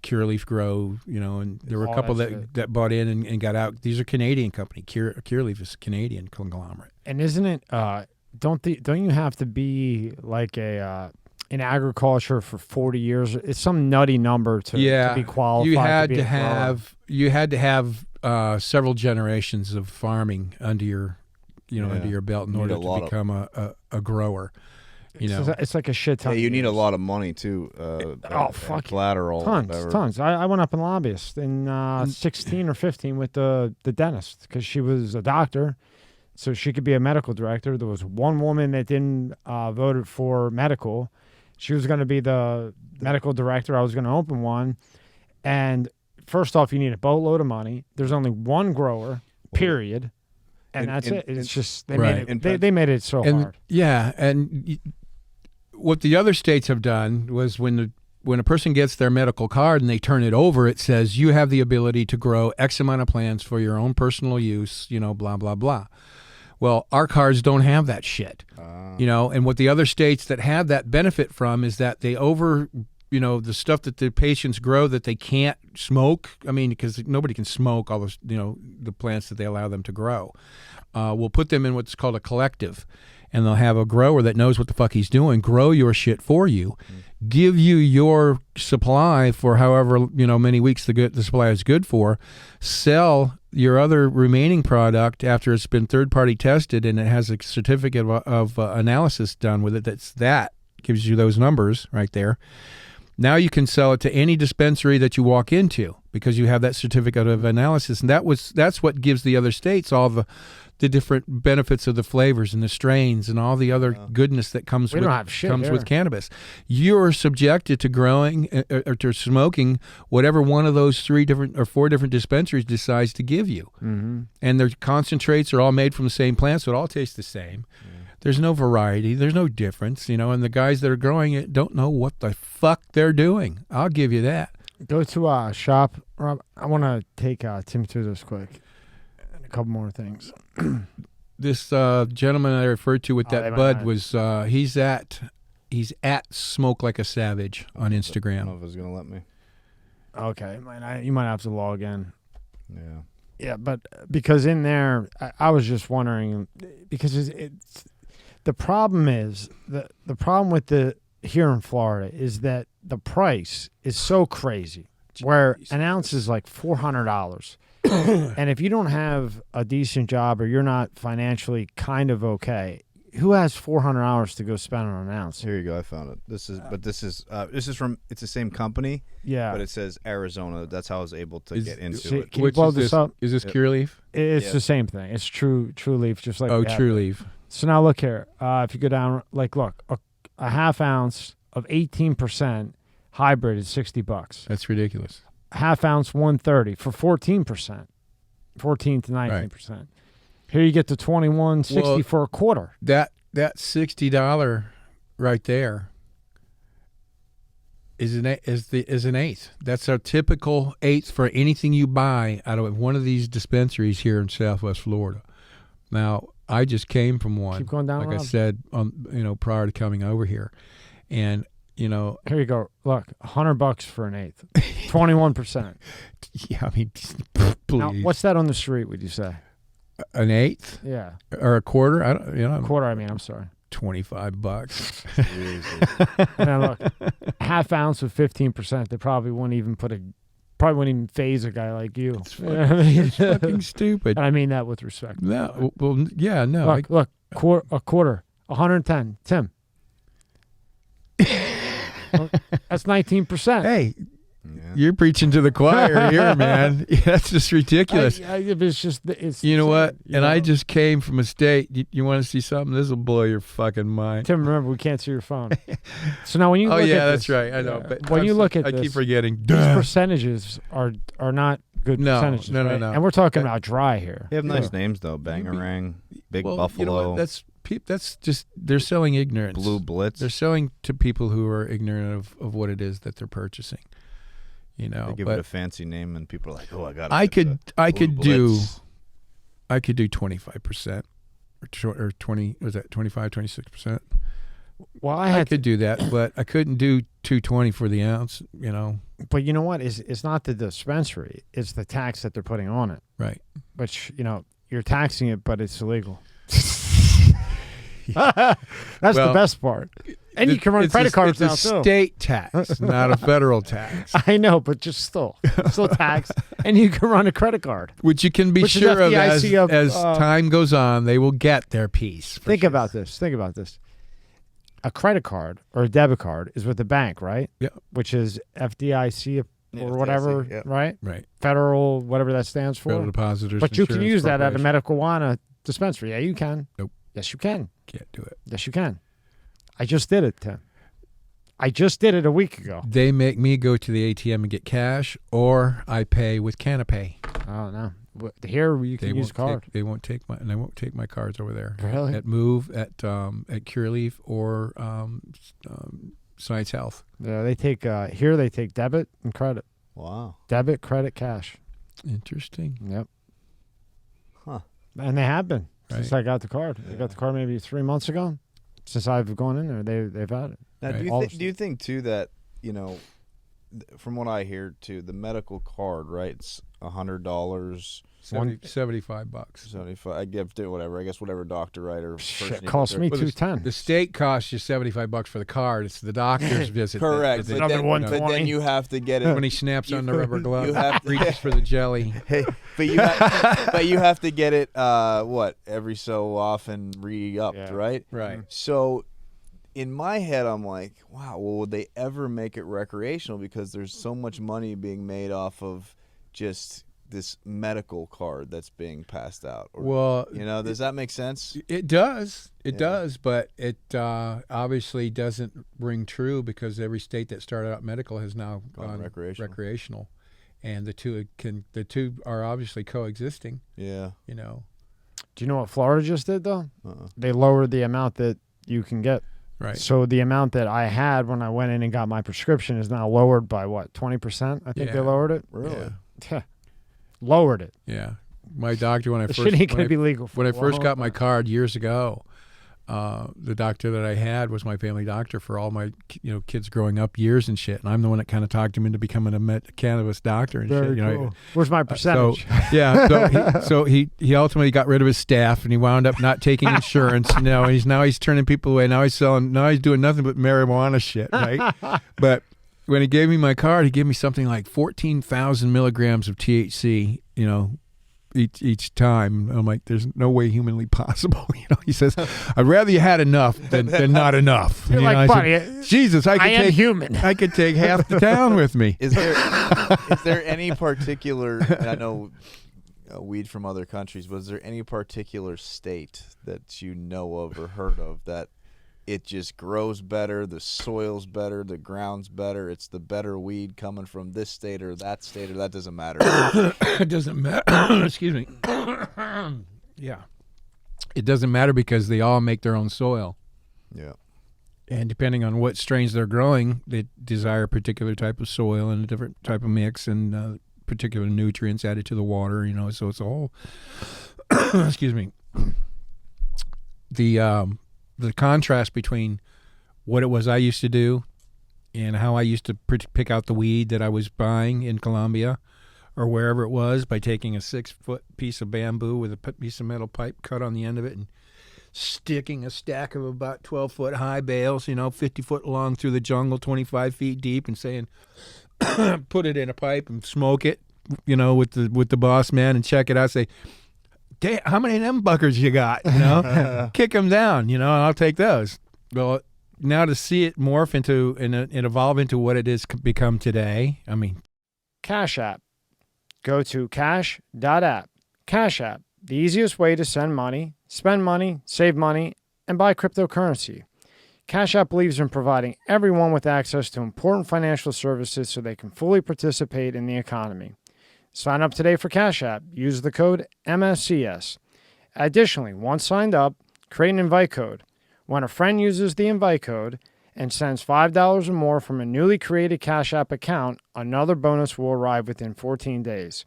Cureleaf grow, and there were a couple that bought in and got out. These are Canadian company. Cureleaf is a Canadian conglomerate. And isn't it? Don't you have to be like in agriculture for 40 years? It's some nutty number to be qualified. You had to have several generations of farming under your belt in order to become a grower. It's like a shit ton. Yeah, you need a lot of money too. Fuck collateral. Tons. I went up in lobbyist in 16 or 15 with the dentist, because she was a doctor, so she could be a medical director. There was one woman that didn't voted for medical. She was going to be the medical director. I was going to open one, and first off, you need a boatload of money. There's only one grower, period. And that's it. It's just they made it so hard. Yeah, and what the other states have done was when a person gets their medical card and they turn it over, it says you have the ability to grow X amount of plants for your own personal use, blah, blah, blah. Well, our cards don't have that shit, and what the other states that have that benefit from is that they the stuff that the patients grow that they can't smoke. I mean, because nobody can smoke all the, the plants that they allow them to grow. We'll put them in what's called a collective. and they'll have a grower that knows what the fuck he's doing grow your shit for you, give you your supply for however many weeks the supply is good for, sell your other remaining product after it's been third-party tested and it has a certificate of analysis done with it. That gives you those numbers right there. Now you can sell it to any dispensary that you walk into because you have that certificate of analysis, and that's what gives the other states all the different benefits of the flavors and the strains and all the other goodness that comes with cannabis. You're subjected to growing or to smoking whatever one of those 3 different or 4 different dispensaries decides to give you. And their concentrates are all made from the same plant, so it all tastes the same. There's no variety. There's no difference, and the guys that are growing it don't know what the fuck they're doing. I'll give you that. Go to shop, Rob. I want to take Tim through this quick. And a couple more things. This gentleman I referred to with that bud was he's at Smoke Like a Savage on Instagram. I don't know if it's gonna let me. Okay, you might have to log in. Yeah. Yeah, but because in there, I was just wondering because it's the problem is the problem with here in Florida is that the price is so crazy, where an ounce is like $400. And if you don't have a decent job or you're not financially kind of okay, who has $400 to go spend on an ounce? Here you go. I found it. This is from. It's the same company. Yeah, but it says Arizona. That's how I was able to get into it. Can you blow this up? Is this Cure Leaf? It's the same thing. It's True Leaf, just like True Leaf. So now look here. If you go down, look, a half ounce of 18% hybrid is $60. That's ridiculous. Half ounce 130 for 14%, 14 to 19%. Right. Here you get to $21.60 for a quarter. That $60 right there is an eighth. That's our typical eighth for anything you buy out of one of these dispensaries here in Southwest Florida. Now, I just came from one. Keep going down, like Rob. I said, prior to coming over here, and here you go. Look, $100 for an eighth, 21%. Yeah, I mean, please. Now, what's that on the street? Would you say an eighth? Yeah, or a quarter? I don't. A quarter. I mean, I'm sorry. $25. And then look, half ounce with 15%. They probably wouldn't even phase a guy like you. It's fucking stupid. And I mean that with respect. No, well, yeah, no. Look, a quarter, 110. Tim. That's 19%. Hey, you're preaching to the choir here, man. That's just ridiculous. It's you know what? I just came from a state. You want to see something? This will blow your fucking mind. Tim, remember, we can't see your phone. So now when you look at that's this, right. I know. But when you look at I this, keep forgetting. These percentages are not good percentages. No. And we're talking about dry here. They have nice names, though. Bangarang, Big Buffalo. You know what? That's just, they're selling ignorance. Blue Blitz. They're selling to people who are ignorant of what it is that they're purchasing. They give it a fancy name, and people are like, "Oh, I could do 25% or 20. Was that 25, 26%? Well, I could do that, but I couldn't do $2.20 for the ounce. But you know what? It's not the dispensary; it's the tax that they're putting on it. Right. Which you're taxing it, but it's illegal. That's the best part. And you can run credit cards now, too. It's a state tax, not a federal tax. I know, but just still tax. And you can run a credit card. Which you can be sure of as time goes on, they will get their piece. Think about this. A credit card or a debit card is with the bank, right? Yeah. Which is FDIC or whatever, yeah. Right? Right. Federal, whatever that stands for. Federal Depositors But you can Insurance use that at a Corporation. marijuana dispensary. Yeah, you can. Nope. Yes, you can. Can't do it. Yes, you can. I just did it, Tim. I just did it a week ago. They make me go to the ATM and get cash, or I pay with Canapay. Oh no! Here you can use a card. They won't take my cards over there. Really? At Move, at Cure Leaf, or Science Health. Yeah, they take here. They take debit and credit. Wow. Debit, credit, cash. Interesting. Yep. Huh. And they have been since Right. I got the card. I got the card maybe 3 months ago. Since I've gone in there, they've had it. Now, Right. do you think too that from what I hear too, the medical card, right? It's $100. 75 bucks. 75. I give to whatever. I guess whatever doctor, right? Or Shit, cost me $210. The state costs you 75 bucks for the card. It's the doctor's visit. Correct. But then you have to get it when he snaps on the rubber glove. You have to, reaches for the jelly. Hey, but you have to get it every so often re-upped, right? Right. So in my head, I'm like, wow. Well, would they ever make it recreational? Because there's so much money being made off of just this medical card that's being passed out. Well, does that make sense? It does. It does, but it obviously doesn't ring true because every state that started out medical has now gone recreational, and the two are obviously coexisting. Yeah. Do you know what Florida just did though? They lowered the amount that you can get. Right. So the amount that I had when I went in and got my prescription is now lowered by what, 20%? I think they lowered it. Really? Yeah. Lowered it. Yeah. My doctor, when I first got my card years ago, the doctor that I had was my family doctor for all my kids growing up years and shit, and I'm the one that kind of talked him into becoming a cannabis doctor and Very shit. Cool. Where's my percentage? So he ultimately got rid of his staff and he wound up not taking insurance. He's turning people away. Now he's doing nothing but marijuana shit, right? But when he gave me my card, he gave me something like 14,000 milligrams of THC, each time. I'm like, there's no way humanly possible. He says, I'd rather you had enough than not enough. You're like, buddy, Jesus, I am human. I could take half the town with me. Is there any particular, and I know weed from other countries, but is there any particular state that you know of or heard of that it just grows better, the soil's better, the ground's better, it's the better weed coming from this state or that doesn't matter? It doesn't matter. Excuse me. Yeah. It doesn't matter because they all make their own soil. Yeah. And depending on what strains they're growing, they desire a particular type of soil and a different type of mix and particular nutrients added to the water, so it's all, excuse me. The contrast between what it was I used to do and how I used to pick out the weed that I was buying in Colombia or wherever it was by taking a 6-foot piece of bamboo with a piece of metal pipe cut on the end of it and sticking a stack of about 12-foot high bales, 50 foot long through the jungle, 25 feet deep, and saying, put it in a pipe and smoke it, with the boss man and check it out. Say, how many of them buckers you got? Kick them down. I'll take those. Well, now to see it morph into and evolve into what it is become today. I mean, Cash App. Go to cash.app. Cash App, the easiest way to send money, spend money, save money, and buy cryptocurrency. Cash App believes in providing everyone with access to important financial services so they can fully participate in the economy. Sign up today for Cash App. Use the code MSCS. Additionally, once signed up, create an invite code. When a friend uses the invite code and sends $5 or more from a newly created Cash App account, another bonus will arrive within 14 days.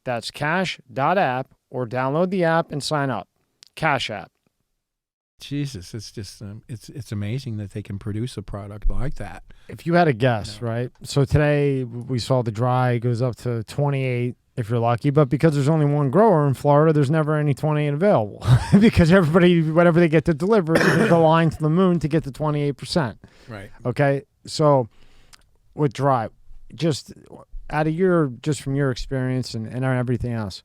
That's cash.app or download the app and sign up. Cash App. Jesus, it's just it's amazing that they can produce a product like that. If you had a guess, right? So today we saw the dry goes up to 28 if you're lucky, but because there's only one grower in Florida, there's never any 28 available because everybody, whatever they get to deliver, is the line to the moon to get to 28%. Right. Okay. So with dry, just from your experience and everything else,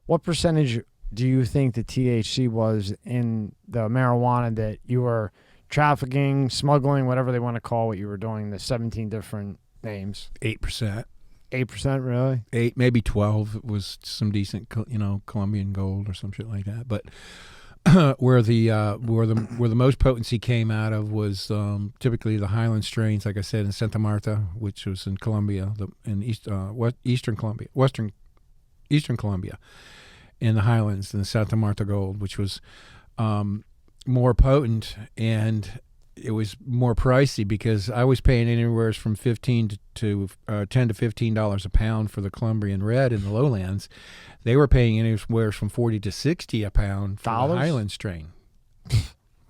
what percentage do you think the THC was in the marijuana that you were trafficking, smuggling, whatever they want to call what you were doing, the 17 different names? 8%. 8%, really? 8, maybe 12. It was some decent, Colombian gold or some shit like that. But where the most potency came out of was typically the highland strains, like I said, in Santa Marta, which was in Colombia, eastern Colombia, in the highlands, and the Santa Marta gold, which was more potent, and it was more pricey because I was paying anywhere from $10 to $15 a pound for the Colombian red in the lowlands. They were paying anywhere from $40 to $60 a pound for the highland strain.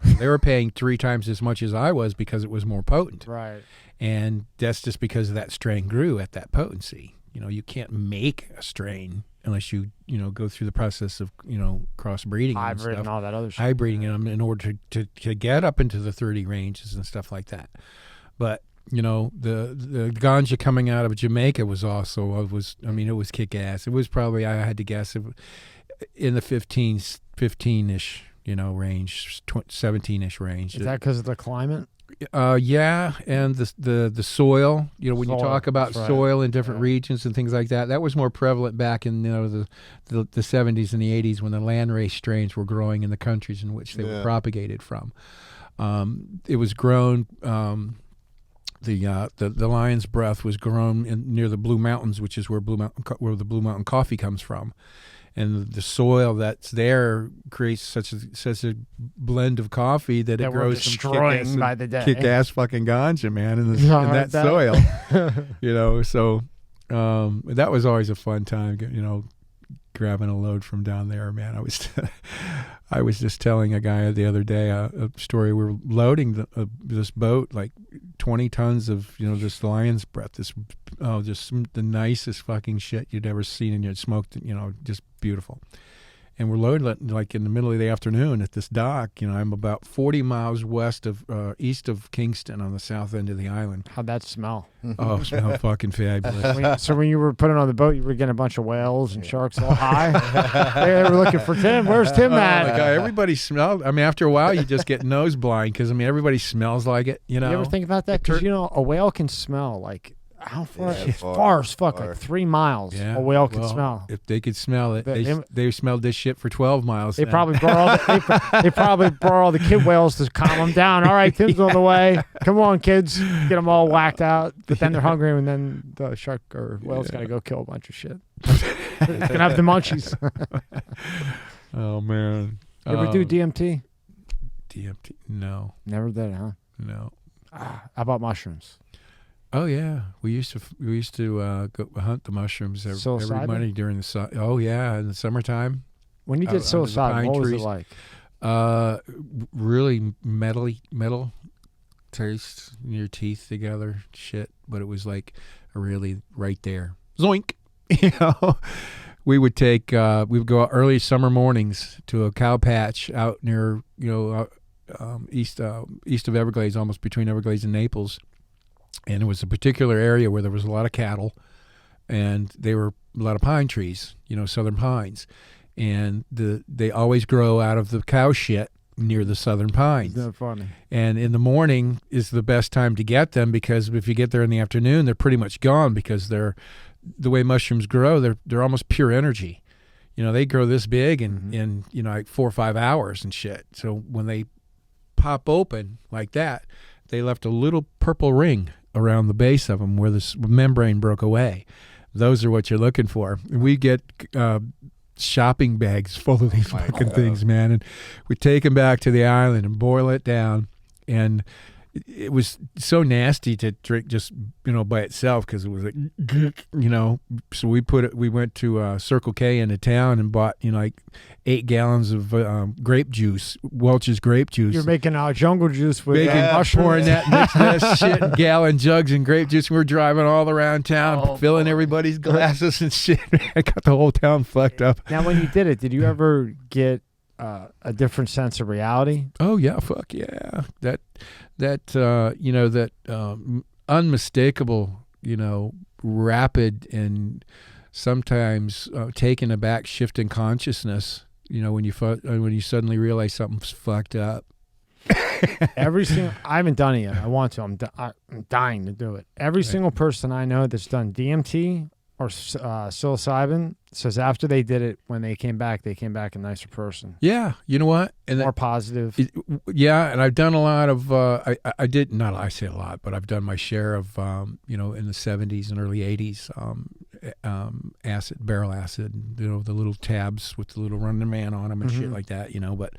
They were paying 3 times as much as I was because it was more potent. Right. And that's just because that strain grew at that potency. You can't make a strain unless you go through the process of crossbreeding hybrid and all that other stuff. Hybriding them in order to get up into the 30 ranges and stuff like that. But the ganja coming out of Jamaica was also it was kick ass. It was probably, I had to guess, in the 15-ish range, 17-ish range. Is that because of the climate? Yeah, and the soil. When you talk about soil in different regions and things like that, that was more prevalent back in the 70s and the 80s when the landrace strains were growing in the countries in which they were propagated from. It was grown. The lion's breath was grown near the Blue Mountains, which is where the Blue Mountain coffee comes from. And the soil that's there creates such a blend of coffee that it grows destroying by the day. Kick-ass fucking ganja, man, in that soil. So that was always a fun time, grabbing a load from down there, man. I was just telling a guy the other day a story. We were loading this boat, like 20 tons of this lion's breath, just the nicest fucking shit you'd ever seen, and you'd smoked, just beautiful. And we're loading like in the middle of the afternoon at this dock. I'm about 40 miles east of Kingston on the south end of the island. How'd that smell? Oh, it smelled fucking fabulous. So when you were putting on the boat, you were getting a bunch of whales and sharks all high. They were looking for Tim. Where's Tim at? Oh my God, everybody smelled. After a while, you just get nose blind because everybody smells like it. You ever think about that? Because a whale can smell like. How far? As far as fuck, like 3 miles. Yeah. A whale can smell. If they could smell it, they smelled this shit for 12 miles. They probably brought all the kid whales to calm them down. All right, Tim's on the way. Come on, kids, get them all whacked out. But then they're hungry, and then the shark or whale's gotta go kill a bunch of shit. It's gonna have the munchies. Oh man, you ever do DMT? DMT? No. Never did, huh? No. How about mushrooms? Oh yeah, we used to go hunt the mushrooms every Monday during the in the summertime. When you did psilocybin, what was it like? Really metal taste in your teeth together, shit. But it was like really right there, zoink. We would go out early summer mornings to a cow patch out near east of Everglades, almost between Everglades and Naples. And it was a particular area where there was a lot of cattle, and they were a lot of pine trees, southern pines, and they always grow out of the cow shit near the southern pines. Isn't that funny? And in the morning is the best time to get them, because if you get there in the afternoon, they're pretty much gone, because the way mushrooms grow, they're almost pure energy. They grow this big in like 4 or 5 hours and shit. So when they pop open like that, they left a little purple ring around the base of them where the membrane broke away. Those are what you're looking for. We get shopping bags full of these fucking things, man, and we take them back to the island and boil it down. And it was so nasty to drink just by itself, because it was like So we went to Circle K into town and bought like 8 gallons of grape juice, Welch's grape juice. You're making jungle juice with mushrooms. Pouring mixing that shit in gallon jugs and grape juice. We were driving all around town, filling everybody's glasses and shit. I got the whole town fucked up. Now, when you did it, did you ever get a different sense of reality? Oh yeah, fuck yeah. That unmistakable, rapid and sometimes taken aback shift in consciousness. When you suddenly realize something's fucked up. I haven't done it yet. I want to. I'm dying to do it. Every single person I know that's done DMT or psilocybin says after they did it, when they came back a nicer person. Yeah, you know what? And more positive. And I've done a lot of. I did not. I say a lot, but I've done my share of. In the 70s and early 80s, barrel acid. The little tabs with the little Running Man on them and shit like that. But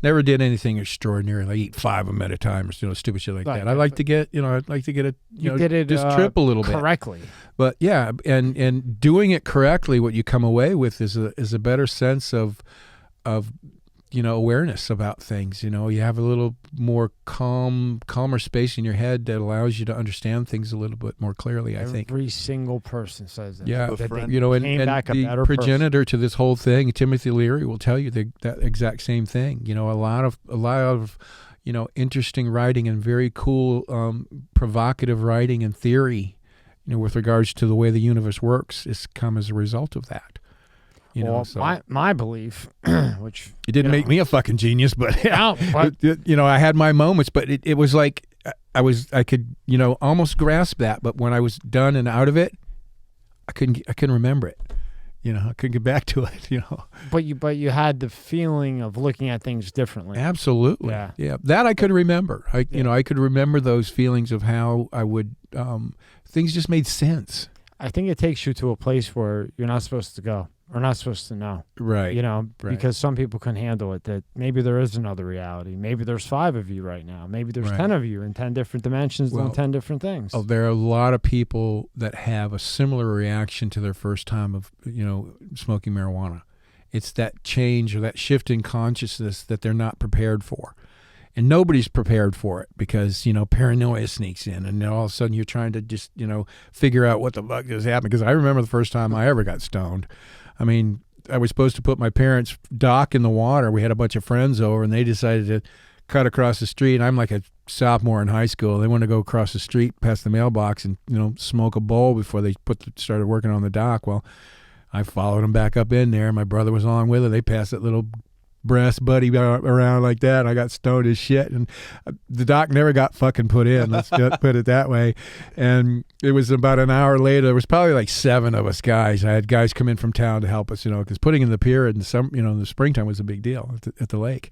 never did anything extraordinary. I eat 5 of them at a time, or stupid shit like that. I like to get. I'd like to get a. You did it just trip a little bit correctly. But yeah, and doing it correctly, what you come away with is a better sense of awareness about things. You have a little more calmer space in your head that allows you to understand things a little bit more clearly, I think. Every single person says that. Yeah, that and the progenitor to this whole thing, Timothy Leary, will tell you that exact same thing. A lot of interesting writing and very cool, provocative writing and theory, with regards to the way the universe works, has come as a result of that. My belief, which it didn't make me a fucking genius, but I had my moments. But it was like I could almost grasp that, but when I was done and out of it, I couldn't remember it. I couldn't get back to it. But you had the feeling of looking at things differently. Absolutely. Yeah. That I could remember. I could remember those feelings of how I would. Things just made sense. I think it takes you to a place where you're not supposed to go. Or not supposed to know. Right. Because some people can handle it, that maybe there is another reality. Maybe there's 5 of you right now. Maybe there's 10 of you in 10 different dimensions doing 10 different things. Oh, there are a lot of people that have a similar reaction to their first time of, smoking marijuana. It's that change or that shift in consciousness that they're not prepared for. And nobody's prepared for it because, paranoia sneaks in and then all of a sudden you're trying to just, figure out what the fuck is happening. Because I remember the first time I ever got stoned. I mean, I was supposed to put my parents' dock in the water. We had a bunch of friends over, and they decided to cut across the street. And I'm like a sophomore in high school. They wanted to go across the street past the mailbox and, smoke a bowl before they started working on the dock. Well, I followed them back up in there. My brother was along with it. They passed that little brass buddy around like that. I got stoned as shit, and the dock never got fucking put in. Let's put it that way. And it was about an hour later. There was probably like 7 of us guys. I had guys come in from town to help us, because putting in the pier in the springtime was a big deal at the lake.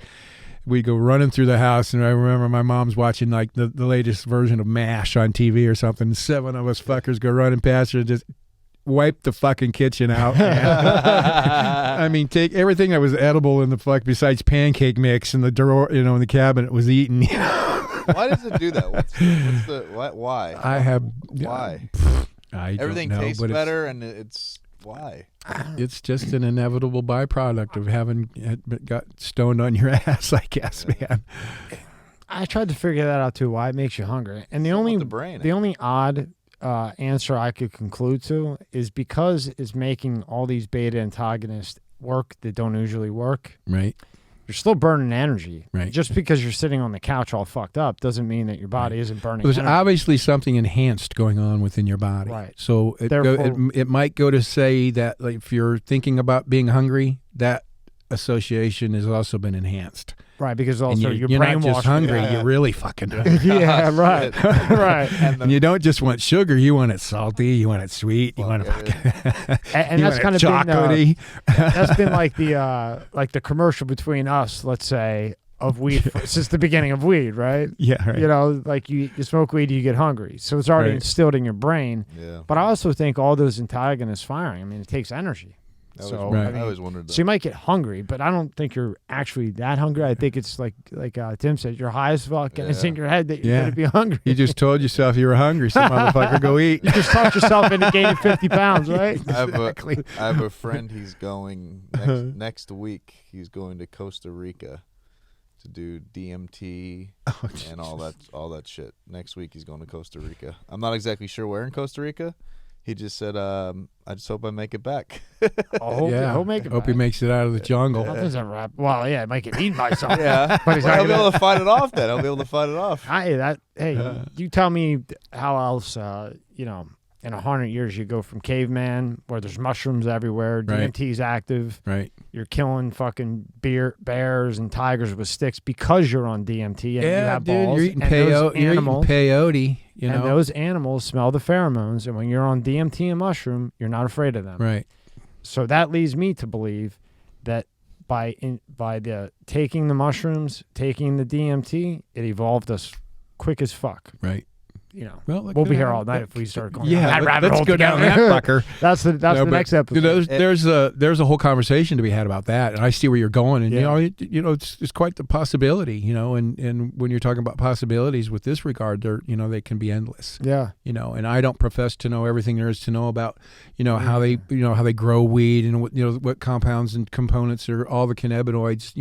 We go running through the house, and I remember my mom's watching like the latest version of MASH on TV or something. 7 of us fuckers go running past her and just wipe the fucking kitchen out. I mean, take everything that was edible in the fuck besides pancake mix in the drawer, in the cabinet was eaten. Why does it do that? What's the why? Why? I Everything don't know, tastes better, and it's why? It's just an inevitable byproduct of having got stoned on your ass, I guess, man. I tried to figure that out too. Why it makes you hungry, and the only odd answer I could conclude to is because it's making all these beta antagonists work that don't usually work. Right. You're still burning energy. Right. Just because you're sitting on the couch all fucked up doesn't mean that your body isn't burning There's energy. obviously something enhanced going on within your body. Right. So it might go to say that like, if you're thinking about being hungry, that association has also been enhanced. Right, because also you're not just hungry, you're really fucking hungry. Yeah, right. Right. And you don't just want sugar, you want it salty, you want it sweet, you want it fucking and that's kind of chocolatey. That's been like the commercial between us, let's say, of weed since the beginning of weed, right? Yeah, right. Like you smoke weed, you get hungry. So it's already instilled in your brain. Yeah. But I also think all those antagonists firing, I mean, it takes energy. I always wondered that. So you might get hungry, but I don't think you're actually that hungry. I think it's like Tim said, you're high as fuck, and it's in your head that you're going to be hungry. You just told yourself you were hungry, so motherfucker, go eat. You just talked yourself into gaining 50 pounds, right? Exactly. I have a friend, he's going next week, he's going to Costa Rica to do DMT and all that shit. Next week he's going to Costa Rica. I'm not exactly sure where in Costa Rica. He just said, I just hope I make it back. He'll make it Hope back. he makes it out of the jungle. Nothing's a rap. Well, yeah, it might get eaten by something. Yeah. But he's he'll be able to fight it off then. He'll be able to fight it off. You tell me how else, in 100 years you go from caveman, where there's mushrooms everywhere, DMT's active. Right. You're killing fucking bears and tigers with sticks because you're on DMT and you have dude, balls. you're eating peyote. And those animals smell the pheromones, and when you're on DMT and mushroom, you're not afraid of them. Right. So that leads me to believe that by the taking the mushrooms, taking the DMT, it evolved us quick as fuck. Right. Well, we'll be here all night if we start going. Yeah, down that rabbit let's hole go down that together. fucker. That's the next episode. There's a whole conversation to be had about that, and I see where you're going, and Yeah. it's quite the possibility, and when you're talking about possibilities with this regard, they can be endless. Yeah. And I don't profess to know everything there is to know about, how they grow weed and what compounds and components are, all the cannabinoids,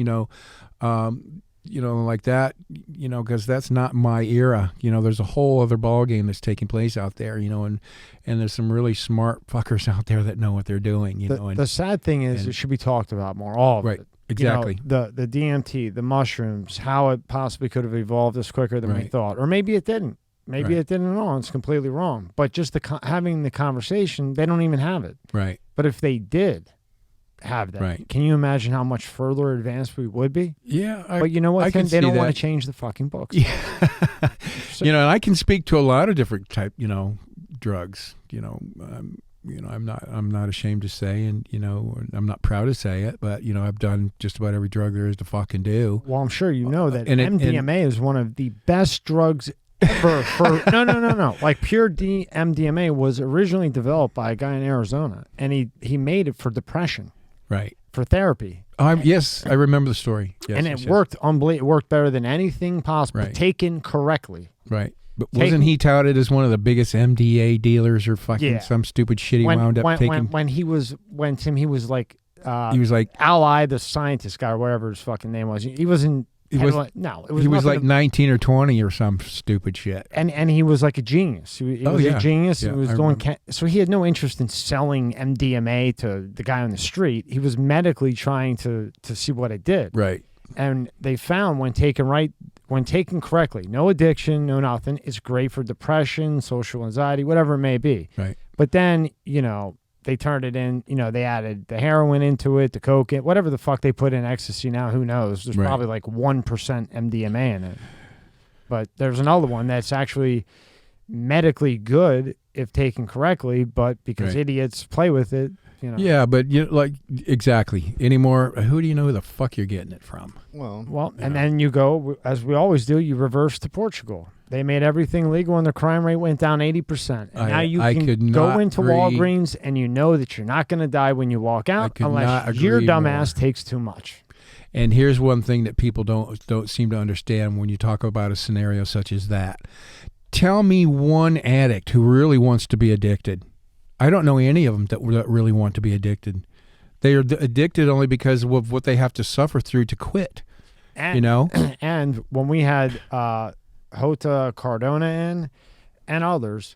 like that, because that's not my era. There's a whole other ball game that's taking place out there, and there's some really smart fuckers out there that know what they're doing, The sad thing is it should be talked about more, all of right, it. exactly. The DMT, the mushrooms, how it possibly could have evolved this quicker than we Right. thought. Or maybe it didn't. Maybe Right. it didn't at all. It's completely wrong. But just having the conversation, they don't even have it. Right. But if they did have that, Right. can you imagine how much further advanced we would be? Yeah. But you know what, I can Tim? They see don't want that. to change the fucking books. Yeah. And I can speak to a lot of different type, drugs, I'm not ashamed to say, and, I'm not proud to say it, but, I've done just about every drug there is to fucking do. Well, I'm sure you know that And MDMA is one of the best drugs ever for no. Like pure MDMA was originally developed by a guy in Arizona, and he made it for depression, Right. for therapy. Yes, I remember the story. Yes, And yes, it yes. worked unbelievable. It worked better than anything possible, Right. taken correctly. Right. But wasn't he touted as one of the biggest MDA dealers or fucking Yeah. some stupid shit he wound up taking? When he was like He was like Ally, the scientist guy, or whatever his fucking name was. He wasn't. He was It was like nothing 19 or 20 or some stupid shit. and he was like a genius. He was yeah. a genius. Yeah, He was I doing remember. so he had no interest in selling MDMA to the guy on the street. He was medically trying to see what it did. Right. And they found when taken correctly, no addiction, no nothing, it's great for depression, social anxiety, whatever it may be. Right. But then, they turned it in, they added the heroin into it, the coke, whatever the fuck they put in ecstasy now, who knows? There's Right. probably like 1% MDMA in it. But there's another one that's actually medically good if taken correctly, but because Right. idiots play with it, Yeah, but exactly anymore. Who do you know who the fuck you're getting it from? Well, And then you go, as we always do, you reverse to Portugal. They made everything legal and the crime rate went down 80%. And now you I can could go not into agree. Walgreens and you know that you're not going to die when you walk out could unless not your agree dumbass more. takes too much. And here's one thing that people don't seem to understand when you talk about a scenario such as that. Tell me one addict who really wants to be addicted. I don't know any of them that really want to be addicted. They are addicted only because of what they have to suffer through to quit. And, and when we had Hota Cardona in and others,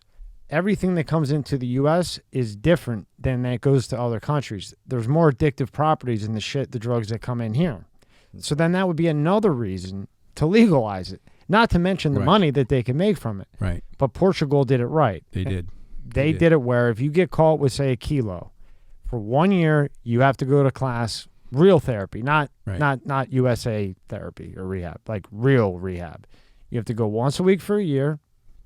everything that comes into the U.S. is different than that goes to other countries. There's more addictive properties in the drugs that come in here. So then that would be another reason to legalize it. Not to mention the Right. money that they can make from it. Right. But Portugal did it right. They did. They did it where if you get caught with, say, a kilo, for 1 year, you have to go to class, real therapy, not USA therapy or rehab, like real rehab. You have to go once a week for a year.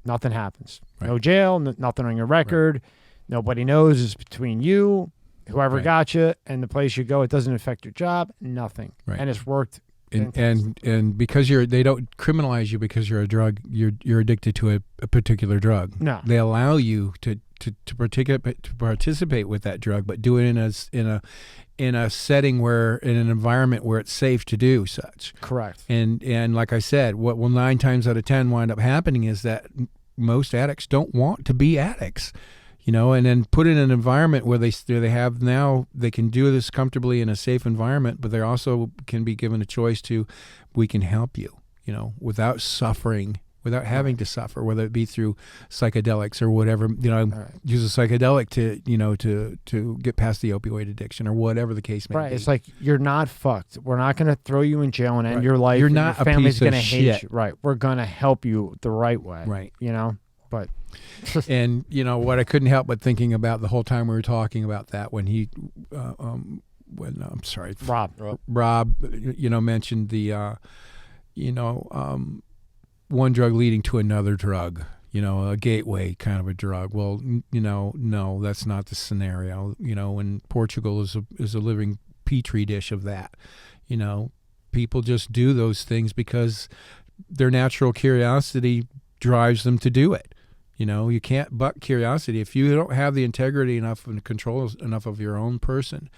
Nothing happens. Right. No jail, nothing on your record. Nobody knows. It's between you, whoever Right. got you, and the place you go. It doesn't affect your job, nothing. Right. And it's worked. And because they don't criminalize you because you're you're addicted to a particular drug. No. They allow you to participate with that drug, but do it in a setting in an environment where it's safe to do such. Correct. And like I said, what will 9 times out of 10 wind up happening is that most addicts don't want to be addicts. And then put in an environment where they can do this comfortably in a safe environment, but they also can be given a choice we can help you, without suffering, without having to suffer, whether it be through psychedelics or whatever, Right. use a psychedelic to get past the opioid addiction or whatever the case may Right. be. It's like, you're not fucked. We're not going to throw you in jail and end Right. your life. You're and not your a family's piece of gonna hate shit. you. Right. We're going to help you the right way. Right. But And what I couldn't help but thinking about the whole time we were talking about that when I'm sorry, Rob, mentioned the, one drug leading to another drug, a gateway kind of a drug. Well, no, that's not the scenario. And Portugal is a living petri dish of that. People just do those things because their natural curiosity drives them to do it. You know, you can't buck curiosity. If you don't have the integrity enough and control enough of your own person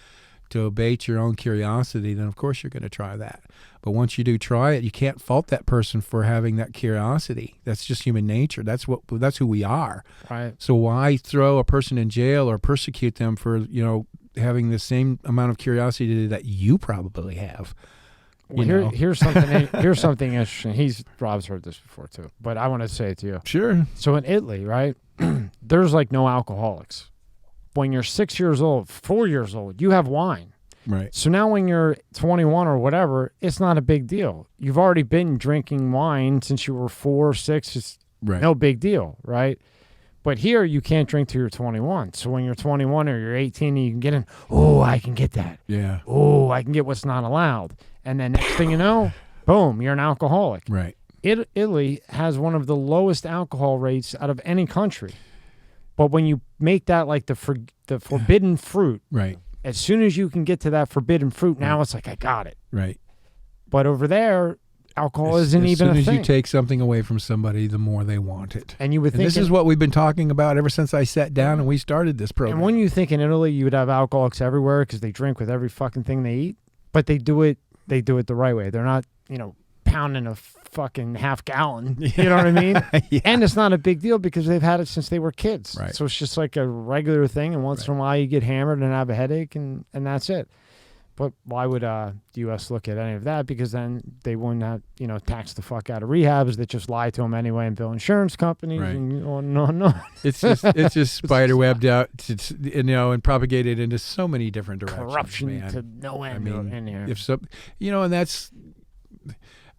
to abate your own curiosity, then of course you're going to try that. But once you do try it, you can't fault that person for having that curiosity. That's just human nature. That's who we are. Right. So why throw a person in jail or persecute them for, you know, having the same amount of curiosity that you probably have? Well, here's something interesting. Rob's heard this before too, but I want to say it to you. Sure. So in Italy, right, there's like no alcoholics. When you're 6 years old, 4 years old, you have wine. Right. So now when you're 21 or whatever, it's not a big deal. You've already been drinking wine since you were 4 or 6. It's no big deal, right? But here you can't drink till you're 21. So when you're 21 or you're 18 and you can get in, oh, I can get that. Yeah. Oh, I can get what's not allowed. And then next thing you know, boom, you're an alcoholic. Right. Italy has one of the lowest alcohol rates out of any country. But when you make that like the forbidden fruit, right. As soon as you can get to that forbidden fruit, now it's like, I got it. Right. But over there, alcohol isn't even a thing. As soon as you take something away from somebody, the more they want it. And you would think this is what we've been talking about ever since I sat down and we started this program. And when you think in Italy, you would have alcoholics everywhere because they drink with every fucking thing they eat, but they do it the right way. They're not, pounding a fucking half gallon. You know what I mean? Yeah. And it's not a big deal because they've had it since they were kids. Right. So it's just like a regular thing. And once in a while you get hammered and have a headache and that's it. But why would the U.S. look at any of that? Because then they wouldn't have, tax the fuck out of rehabs that just lie to them anyway and bill insurance companies. Right. And no. It's just spider-webbed out, and propagated into so many different directions. Corruption man. to no end in here. And that's,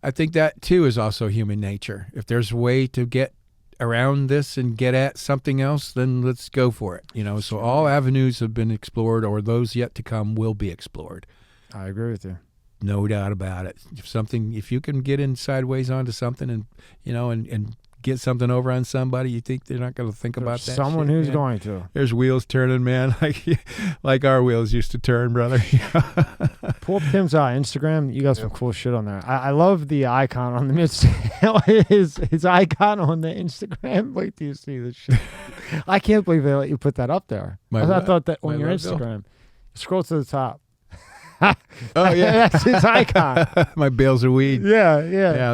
I think that too is also human nature. If there's a way to get around this and get at something else, then let's go for it. So all avenues have been explored, or those yet to come will be explored. I agree with you. No doubt about it. If you can get in sideways onto something and and get something over on somebody, you think they're not going to think about that? Someone shit, who's man. going to. There's wheels turning, man, like our wheels used to turn, brother. Pull up Tim's Instagram. You got some cool shit on there. I love the icon on the his icon on the Instagram. Wait till you see this shit. I can't believe they let you put that up there. I thought that on your logo? Instagram. Scroll to the top. Oh yeah, that's his icon. My bales of weed. Yeah.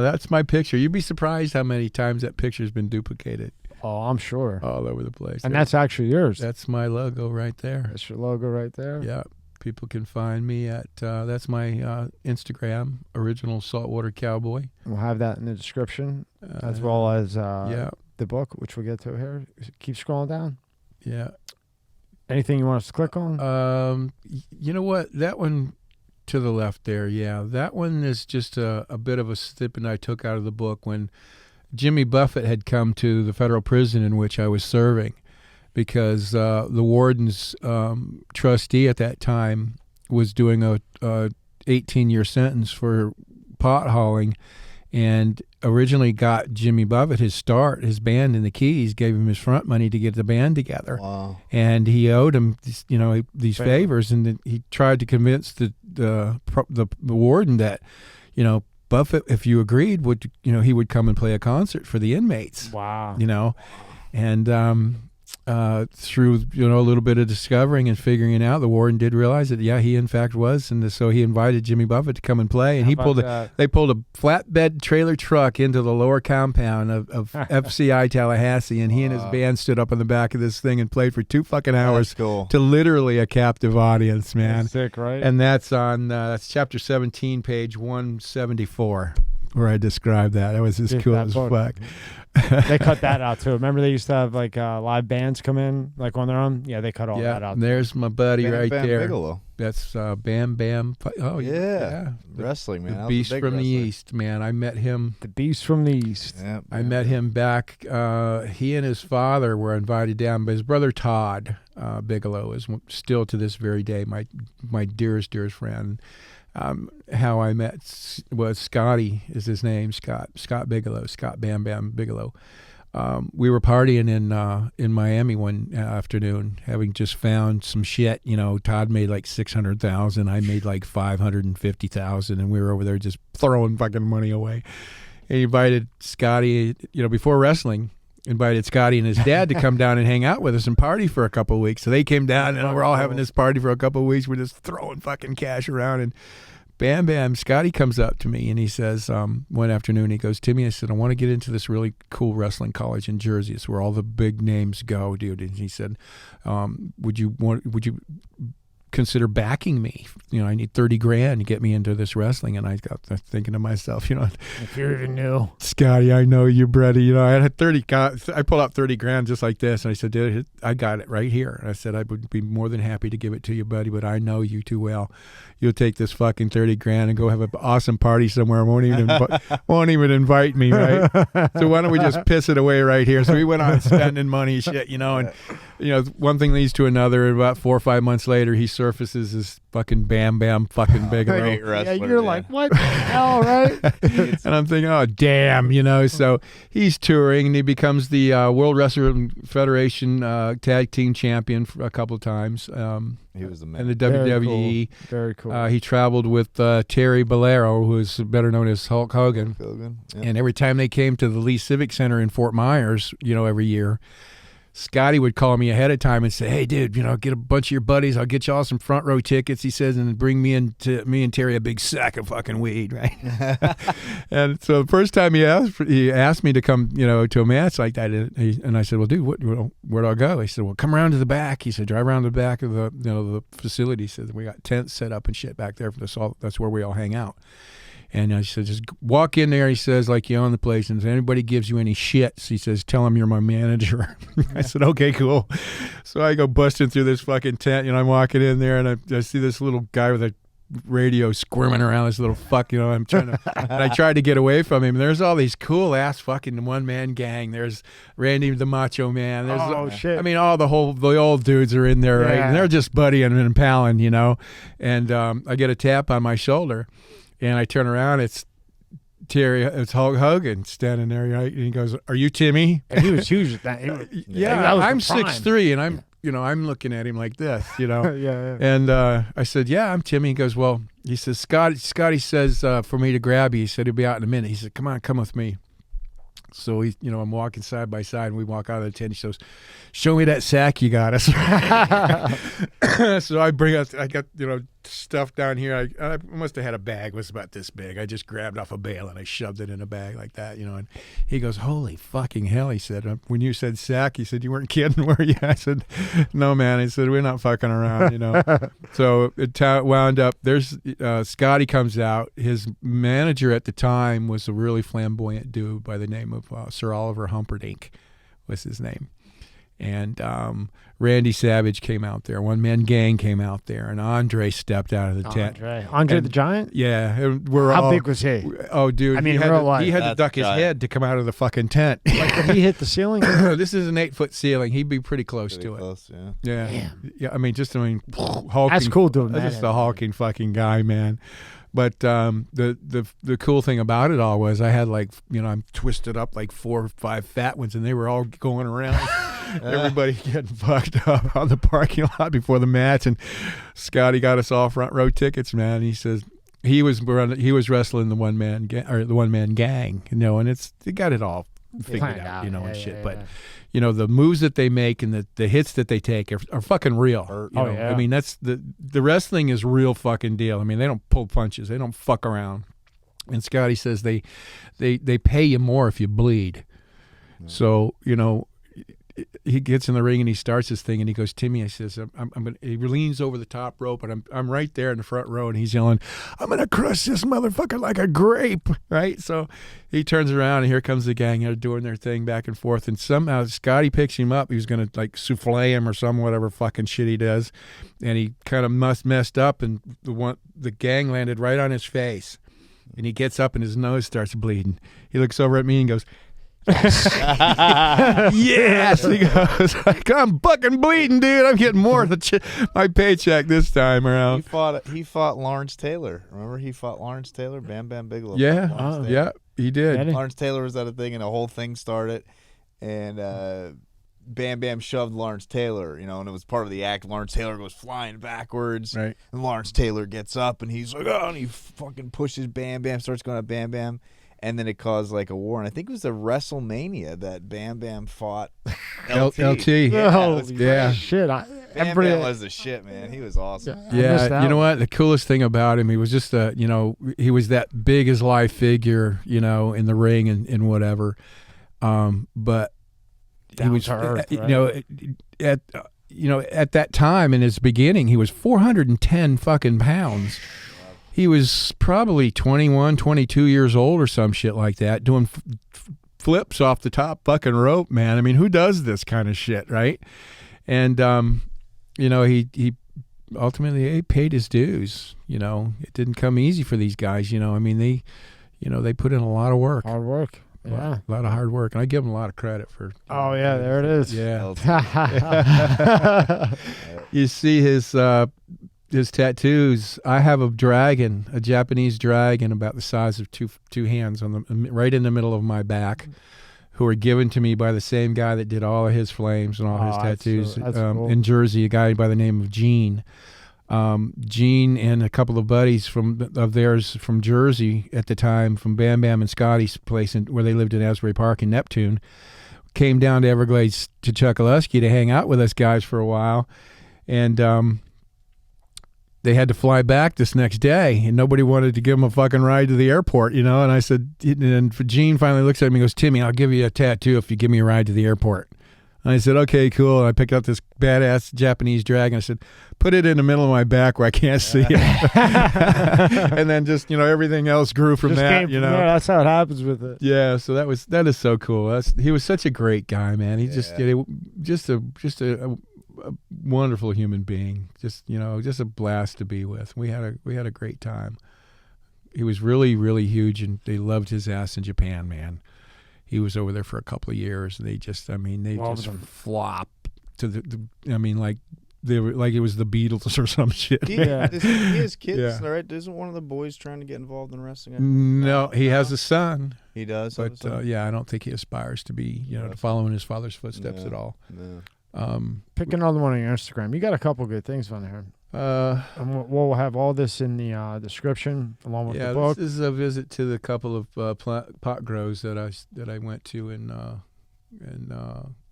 That's my picture. You'd be surprised how many times that picture's been duplicated. Oh, I'm sure. All over the place. And that's actually yours. That's my logo right there. That's your logo right there. Yeah. People can find me at that's my Instagram, original Saltwater Cowboy. We'll have that in the description, as well as the book, which we'll get to here. Keep scrolling down. Yeah. Anything you want us to click on? You know what? That one to the left there, that one is just a bit of a snippet I took out of the book when Jimmy Buffett had come to the federal prison in which I was serving, because the warden's trustee at that time was doing a 18-year sentence for pot hauling, and originally got Jimmy Buffett his band in the Keys, gave him his front money to get the band together. Wow. And he owed him, these favors, and he tried to convince the warden that, Buffett, if you agreed, would he would come and play a concert for the inmates. Wow. And through a little bit of discovering and figuring it out, the warden did realize that he in fact was, and so he invited Jimmy Buffett to come and play, and they pulled a flatbed trailer truck into the lower compound of FCI Tallahassee, and he and his band stood up on the back of this thing and played for 2 fucking hours to literally a captive audience, man. That's sick, right? And that's on that's chapter 17, page 174. Where I described that. It was just cool as fuck. They cut that out too. Remember they used to have like live bands come in like on their own? Yeah, they cut all that out. There's my buddy right Bam there. Bigelow. That's Bam Bam. Oh yeah. Wrestling, man. The Beast from the East, man. I met him. The Beast from the East. Yep, I met him back. He and his father were invited down, but his brother Todd Bigelow is still to this very day my dearest friend. How I met was Scotty is his name, Scott Bigelow, Scott Bam Bam Bigelow. We were partying in Miami one afternoon, having just found some shit. Todd made like $600,000, I made like $550,000, and we were over there just throwing fucking money away. And he invited Scotty, before wrestling, invited Scotty and his dad to come down and hang out with us and party for a couple of weeks. So they came down, and we're all having this party for a couple of weeks. We're just throwing fucking cash around, and bam, Scotty comes up to me and he says, one afternoon, he goes, Timmy, I said, I want to get into this really cool wrestling college in Jersey. It's where all the big names go, dude. And he said, would you consider backing me? I need $30,000 to get me into this wrestling. And I got thinking to myself, if you even knew, Scotty, I know you, buddy. I had I pulled out $30,000 just like this. And I said, dude, I got it right here. And I said, I would be more than happy to give it to you, buddy, but I know you too well. You'll take this fucking $30,000 and go have an awesome party somewhere. Won't even invite me, right? So why don't we just piss it away right here? So we went on spending money, shit, and one thing leads to another. And about 4 or 5 months later, he surfaces as fucking Bam Fucking Bigelow. Yeah, you're like, what the hell, right? And I'm thinking, oh damn, So he's touring and he becomes the World Wrestling Federation tag team champion for a couple of times. He was the man. And the WWE. Very cool. He traveled with Terry Bollero, who is better known as Hulk Hogan. Yeah. And every time they came to the Lee Civic Center in Fort Myers, every year, Scotty would call me ahead of time and say, hey, dude, get a bunch of your buddies. I'll get you all some front row tickets, he says, and bring me and Terry a big sack of fucking weed, right? And so the first time he asked me to come, to a match like that, and I said, well, dude, where do I go? He said, well, come around to the back. He said, drive around to the back of the facility. He said, we got tents set up and shit back there for the that's where we all hang out. And I said, just walk in there, he says, like you own the place. And if anybody gives you any shit, he says, tell them you're my manager. I said, okay, cool. So I go busting through this fucking tent, I'm walking in there, and I see this little guy with a radio squirming around, this little fuck, I'm trying to, and I tried to get away from him. There's all these cool ass fucking one-man gang. There's Randy the Macho Man. There's, shit. I mean, all the old dudes are in there, right? And they're just buddying and palling, And I get a tap on my shoulder. And I turn around, it's Hulk Hogan standing there, right? And he goes, "Are you Timmy?" And he was huge at that. I'm 6'3", and I'm looking at him like this, yeah. And I said, "Yeah, I'm Timmy." He goes, "Well," he says, "Scotty says for me to grab you." He said he'll be out in a minute. He said, "Come with me." So I'm walking side by side, and we walk out of the tent. He goes, "Show me that sack you got us." So I got stuff down here. I must have had a bag. It was about this big. I just grabbed off a bale and I shoved it in a bag like that, And he goes, "Holy fucking hell!" He said, "When you said sack, he said, you weren't kidding, were you?" I said, "No, man." He said, "We're not fucking around, So it wound up. There's Scotty comes out. His manager at the time was a really flamboyant dude by the name of Sir Oliver Humperdinck, was his name. And Randy Savage came out there. One Man Gang came out there, and Andre stepped out of the tent. Andre the Giant? Yeah. How big was he? Oh, dude. I mean, he had to duck his head to come out of the fucking tent. Like, did he hit the ceiling? This is an 8-foot ceiling. He'd be pretty close to it. Yeah. Damn. Yeah. Hulking. That's cool doing that. Just a hulking fucking guy, man. But the cool thing about it all was I had I'm twisted up like 4 or 5 fat ones, and they were all going around. Everybody getting fucked up on the parking lot before the match, and Scotty got us all front row tickets, man. He says he was wrestling the one man gang, and they got it all figured out, and shit. Yeah, but the moves that they make and the hits that they take are fucking real. I mean, that's the wrestling is real fucking deal. I mean, they don't pull punches, they don't fuck around. And Scotty says they pay you more if you bleed. Mm. So he gets in the ring and he starts his thing and he goes, "Timmy," I says, I'm gonna. He leans over the top rope and I'm right there in the front row and he's yelling, "I'm gonna crush this motherfucker like a grape!" Right? So he turns around and here comes the gang. They're doing their thing back and forth, and somehow Scotty picks him up. He was gonna souffle him or whatever fucking shit he does, and he kind of messed up, and the gang landed right on his face, and he gets up and his nose starts bleeding. He looks over at me and goes, "Yes," he goes, "I'm fucking bleeding, dude. I'm getting more of my paycheck this time around." He fought Lawrence Taylor. Remember, he fought Lawrence Taylor. Bam Bam Bigelow. Yeah, yeah, he did. Lawrence Taylor was at a thing, and the whole thing started, and Bam Bam shoved Lawrence Taylor, and it was part of the act. Lawrence Taylor goes flying backwards, right? And Lawrence Taylor gets up, and he's like, "Oh," and he fucking pushes Bam Bam, starts going at Bam Bam. and then it caused like a war. And I think it was the WrestleMania that Bam Bam fought LT. Yeah, shit. Bam Bam was the shit, man. He was awesome. Yeah, you know what? The coolest thing about him, he was just he was that big as life figure, in the ring and whatever. But he was, earth, at that time in his beginning, he was 410 fucking pounds. He was probably 21, 22 years old or some shit like that, doing flips off the top fucking rope, man. I mean, who does this kind of shit, right? And, he ultimately paid his dues. It didn't come easy for these guys. I mean, they put in a lot of work. Hard work. Yeah. A lot of hard work. And I give them a lot of credit for. Oh, yeah, there it is. Yeah. You see his tattoos. I have a dragon, a Japanese dragon about the size of two hands right in the middle of my back, who were given to me by the same guy that did all of his flames and all his tattoos that's cool. in Jersey, a guy by the name of Gene. Gene and a couple of buddies of theirs from Jersey at the time, from Bam Bam and Scotty's place where they lived in Asbury Park in Neptune, came down to Everglades to Chokoloskee to hang out with us guys for a while. And they had to fly back this next day, and nobody wanted to give them a fucking ride to the airport, And I said, and Gene finally looks at me and goes, Timmy, I'll give you a tattoo if you give me a ride to the airport. And I said, okay, cool. And I picked up this badass Japanese dragon. I said, put it in the middle of my back where I can't see it. And then just, everything else grew from that, Yeah, that's how it happens with it. Yeah, so that is so cool. He was such a great guy, man. He just a wonderful human being. Just a blast to be with. We had a great time. He was really, really huge, and they loved his ass in Japan, man. He was over there for a couple of years, and they just flop to like they were like it was the Beatles or some shit. He has kids, right? Isn't one of the boys trying to get involved in wrestling? No, he has a son. He does, but I don't think he aspires to be, to follow in his father's footsteps at all. No. Pick another one on your Instagram. You got a couple good things on there. And we'll have all this in the description along with the book. This is a visit to the couple of pot grows that I went to in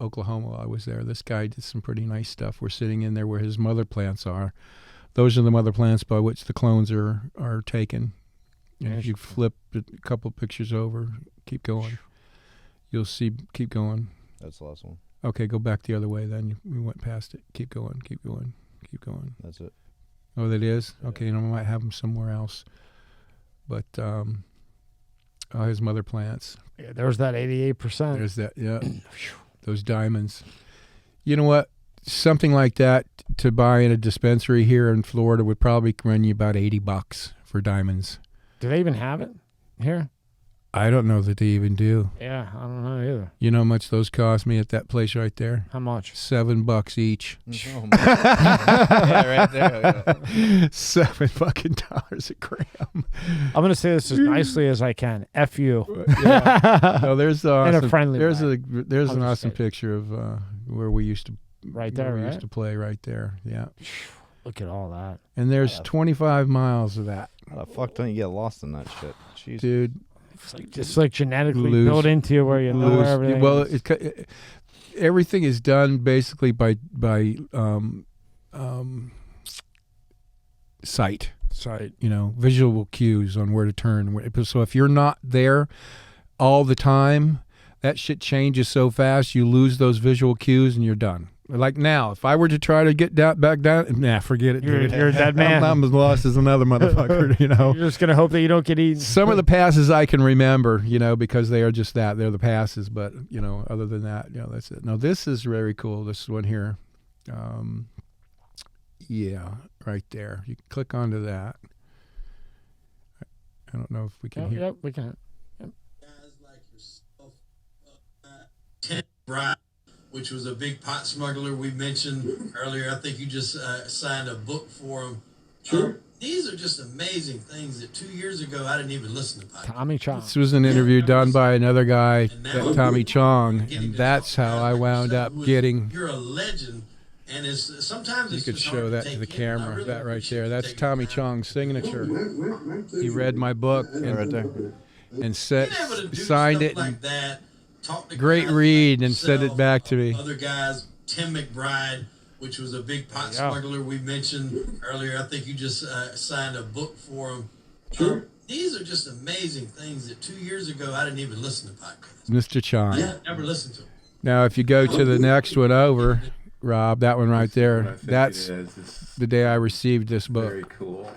Oklahoma while I was there. This guy did some pretty nice stuff. We're sitting in there where his mother plants are. Those are the mother plants by which the clones are taken. And if you flip a couple pictures over, keep going, you'll see. Keep going. That's the last one. Okay, go back the other way. Then we went past it. Keep going. Keep going. Keep going. That's it. Oh, that is? Okay, I might have them somewhere else. But his mother plants. Yeah, there's that 88%. There's that, yeah. Those diamonds. You know what? Something like that to buy in a dispensary here in Florida would probably run you about $80 for diamonds. Do they even have it here? I don't know that they even do. Yeah, I don't know either. You know how much those cost me at that place right there? How much? $7 each. Oh, yeah, right there. $7 a gram. I'm gonna say this as nicely as I can. F you. Yeah. No, there's in a friendly there's way. there's an awesome picture of where we used to used to play right there. Yeah. Look at all that. And there's 25 miles of that. How the fuck don't you get lost in that shit? Jeez. Dude. It's like genetically built into you where you know where everything is. Everything is done basically by sight. Visual cues on where to turn. So if you're not there all the time, that shit changes so fast, you lose those visual cues and you're done. Like now, if I were to try to get back down, forget it, dude. You're a dead man. I'm as lost as another motherfucker, You're just going to hope that you don't get eaten. Some of the passes I can remember, because they are just that. They're the passes, but, other than that, that's it. Now, this is very cool, this one here. Yeah, right there. You can click onto that. I don't know if we can hear. Yep, we can. Yep. Guys like yourself, Mcbride, which was a big pot smuggler we mentioned earlier. I think you just signed a book for him. Sure. These are just amazing things that 2 years ago I didn't even listen to. Tommy Chong. This was an interview done by another guy, Tommy Chong, and that's how I wound up getting. You're a legend, and sometimes you could show that to the camera. That right there. That's Tommy Chong's signature. He read my book, and right there. and Being able to do signed stuff it. like that, talk to Great guys read like and sent it yourself, back to me. Other guys, Tim Mcbride, which was a big pot smuggler we mentioned earlier. I think you just signed a book for him. Sure. These are just amazing things that 2 years ago I didn't even listen to podcasts. Mr. Chon. Yeah, never listened to them. Now, if you go to the next one over, Rob, that one right there, that's the day I received this book. Very cool.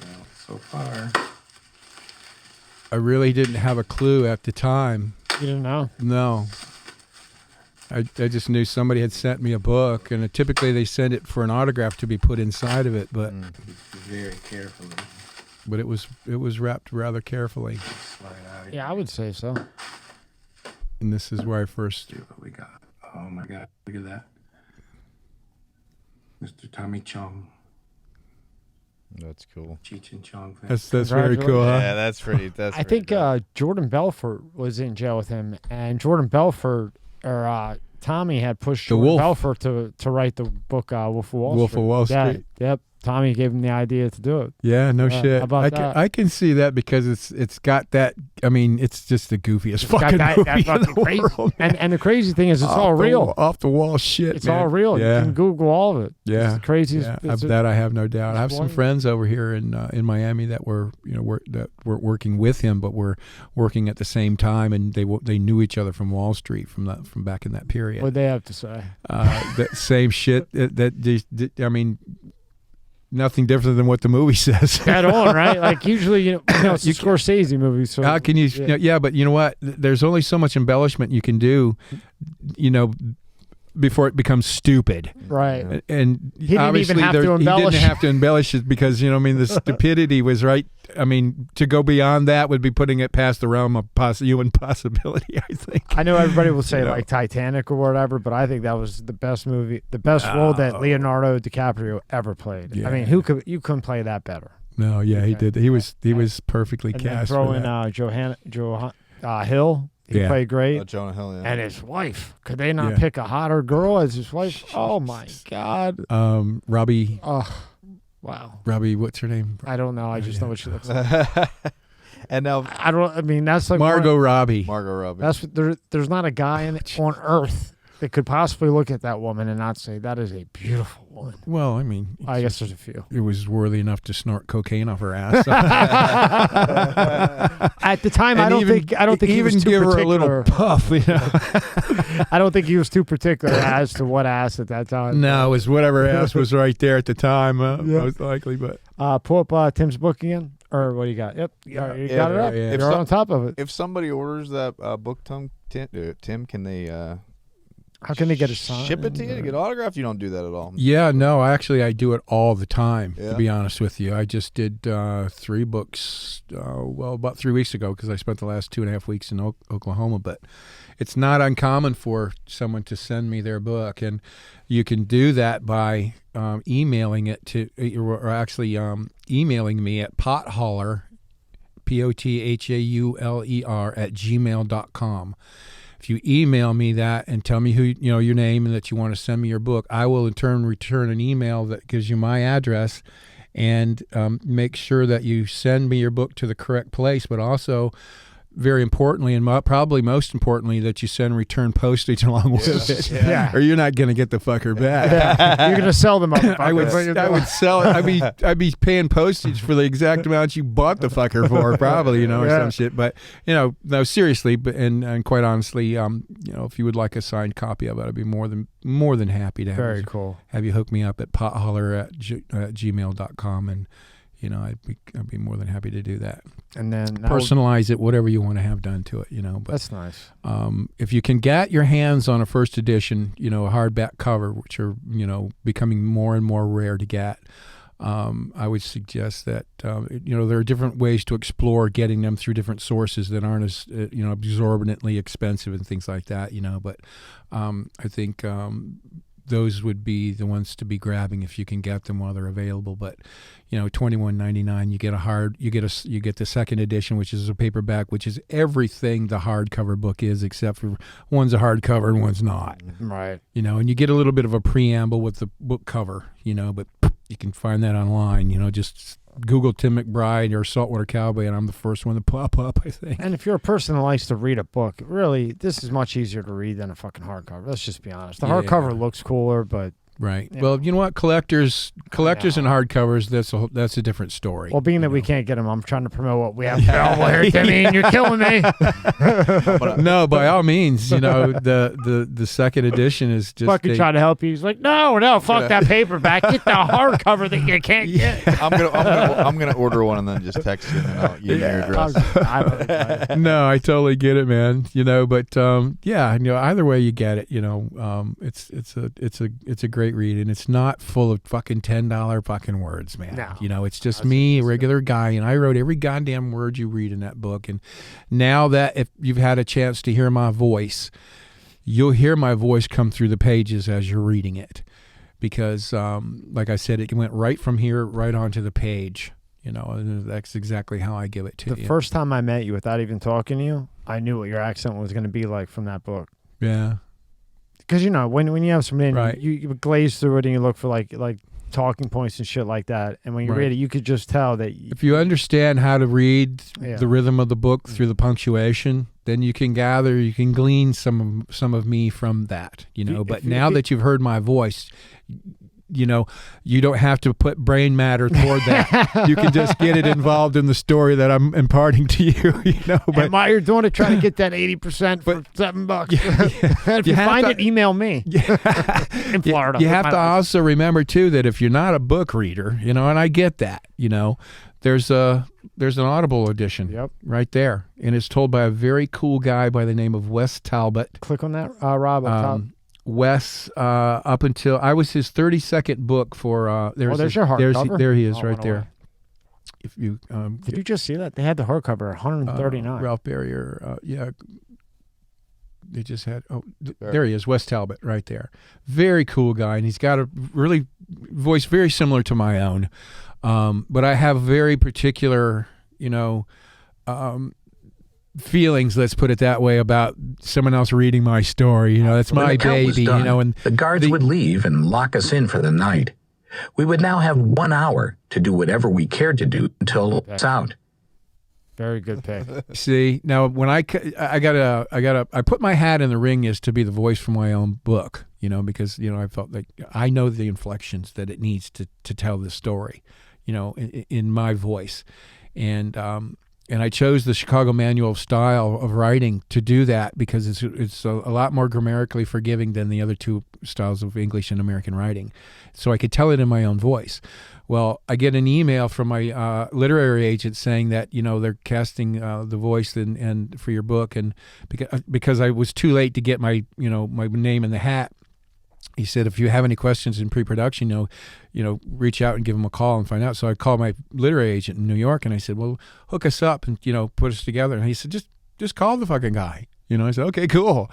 Well, so far. I really didn't have a clue at the time. You didn't know? No. I just knew somebody had sent me a book, and typically they send it for an autograph to be put inside of it, but Very carefully. but it was wrapped rather carefully. Slide out. Yeah, I would say so. And this is where I first. See what we got. Oh my God! Look at that, Mr. Tommy Chong, That's cool. Cheech and Chong. That's very cool, huh? Yeah, that's pretty. That's. I pretty think dope. Jordan Belfort was in jail with him, and Jordan Belfort or Tommy had pushed The Jordan Wolf. Belfort to write the book Wolf of Wall Wolf Street. of Wall Yeah, Street. yep. Tommy gave him the idea to do it. Yeah, no Yeah, shit. how about that? I can see that because it's got that. I mean, it's just the goofiest fucking Got movie that in fucking the crazy. world. And the crazy thing is, it's all real. Off the wall shit. It's man. all real. Yeah. You can Google all of it. Yeah, It's the craziest. Yeah, it's of that I have no doubt. I have some wonderful. friends over here in Miami that were that were working with him, but were working at the same time, and they knew each other from Wall Street from back in that period. What'd they have to say? That same shit. I mean, nothing different than what the movie says. Dead on, right? Like usually, it's a Scorsese movie. So How can you? Yeah, but you know what? There's only so much embellishment you can do, before it becomes stupid. Right. And He didn't obviously even have to he embellish. didn't have to embellish it because the stupidity was right. I mean, to go beyond that would be putting it past the realm of human possibility, I think. I know everybody will say You know. like Titanic or whatever, but I think that was the best movie, the best role that Leonardo DiCaprio ever played. Yeah. I mean, you couldn't play that better. No, yeah, he did. He was perfectly And then cast. throw for in that. Hill. He Yeah. played great. Jonah Hill. Yeah. And his wife. Could they not Yeah. pick a hotter girl as his wife? Oh my God. Robbie. Oh, wow. Robbie, what's her name? I don't know. I just know what she looks like. And now I mean, that's like Margot Robbie. Margot Robbie. That's what there's not a guy on earth that could possibly look at that woman and not say that is a beautiful woman. Well, I mean, I guess there's a few. it was worthy enough to snort cocaine off her ass. At the time, I don't think he was too give her a particular. little puff. I don't think he was too particular as to what ass at that time. No, it was whatever ass was right there at the time, most likely. But Pull up Tim's book again, or what do you got? Yep, you got it up. yeah. You're on top of it. if somebody orders that book, Tim, can they? How can they get a sign? Ship it to you to get autographed? You don't do that at all. yeah, no, actually, I do it all the time. Yeah. To be honest with you, I just did 3 books. About 3 weeks ago, because I spent the last 2.5 weeks in Oklahoma. But it's not uncommon for someone to send me their book, and you can do that by emailing it to, or actually emailing me at pothauler, POTHAULER @gmail.com. If you email me that and tell me who your name and that you want to send me your book, I will in turn return an email that gives you my address and make sure that you send me your book to the correct place, but also, very importantly, and probably most importantly, that you send return postage along with it, Yeah. or you're not going to get the fucker back. You're gonna sell them. I would sell it. I'd be paying postage for the exact amount you bought the fucker for, probably, or some shit. But no, seriously. But and quite honestly, if you would like a signed copy of it, I'd be more than happy to Very cool. have you hook me up at potholler@gmail.com, and I'd be more than happy to do that. And then Personalize it, whatever you want to have done to it, But that's nice. if you can get your hands on a first edition, a hardback cover, which are becoming more and more rare to get, I would suggest that there are different ways to explore getting them through different sources that aren't as exorbitantly expensive and things like that. But I think those would be the ones to be grabbing if you can get them while they're available. But $21.99, you get the second edition, which is a paperback, which is everything the hardcover book is, except for one's a hardcover and one's not. Right. And you get a little bit of a preamble with the book cover, but you can find that online. Just Google Tim McBride or Saltwater Cowboy, and I'm the first one to pop up, I think. And if you're a person that likes to read a book, really, this is much easier to read than a fucking hardcover. Let's just be honest. The hardcover looks cooler, but right. Well, you know what? Collectors and hardcovers, that's a different story. Well, being that we can't get them, I'm trying to promote what we have available here, Timmy, and you're killing me. No, by all means, the second edition is just fucking trying to help you. He's like, no, fuck that paperback. Get the hardcover that you can't get. I'm gonna order one and then just text you and then I'll use your address. No, I totally get it, man. But either way you get it, it's a great read, and it's not full of fucking $10 fucking words, man. No. It's just me, a regular guy, and I wrote every goddamn word you read in that book. And now that if you've had a chance to hear my voice, you'll hear my voice come through the pages as you're reading it, because like I said, it went right from here right onto the page. And that's exactly how I give it to you. The first time I met you, without even talking to you, I knew what your accent was going to be like from that book. Yeah. Because when you have something, right. you glaze through it and you look for like talking points and shit like that, and when you read it, you could just tell that. If you understand how to read the rhythm of the book through the punctuation, then you can glean some of me from that. But now that you've heard my voice, you don't have to put brain matter toward that. You can just get it involved in the story that I'm imparting to you. But and while you're doing it, trying to get that 80% for $7. If you find it, email me. In Florida. You have to also remember too that if you're not a book reader, and I get that, there's an Audible edition right there, and it's told by a very cool guy by the name of Wes Talbot. Click on that, Rob. Up top. Wes, up until I was his 32nd book for. There's your hardcover. There he is, right there. If you did you just see that they had the hardcover 139? Ralph Barrier, they just had. There he is, Wes Talbot, right there. Very cool guy, and he's got a really voice very similar to my own, but I have very particular, feelings, let's put it that way, about someone else reading my story. That's my baby. And the guards would leave and lock us in for the night. We would now have 1 hour to do whatever we cared to do until it's out. Very good pick. See, now when I put my hat in the ring is to be the voice for my own book, because I felt like I know the inflections that it needs to tell the story, in my voice, and I chose the Chicago Manual of Style of Writing to do that because it's a lot more grammatically forgiving than the other two styles of English and American writing. So I could tell it in my own voice. Well, I get an email from my literary agent saying that, they're casting the voice and for your book. And because I was too late to get my name in the hat, he said, if you have any questions in pre-production, reach out and give him a call and find out. So I called my literary agent in New York, and I said, well, hook us up and, put us together. And he said, just call the fucking guy. I said, okay, cool.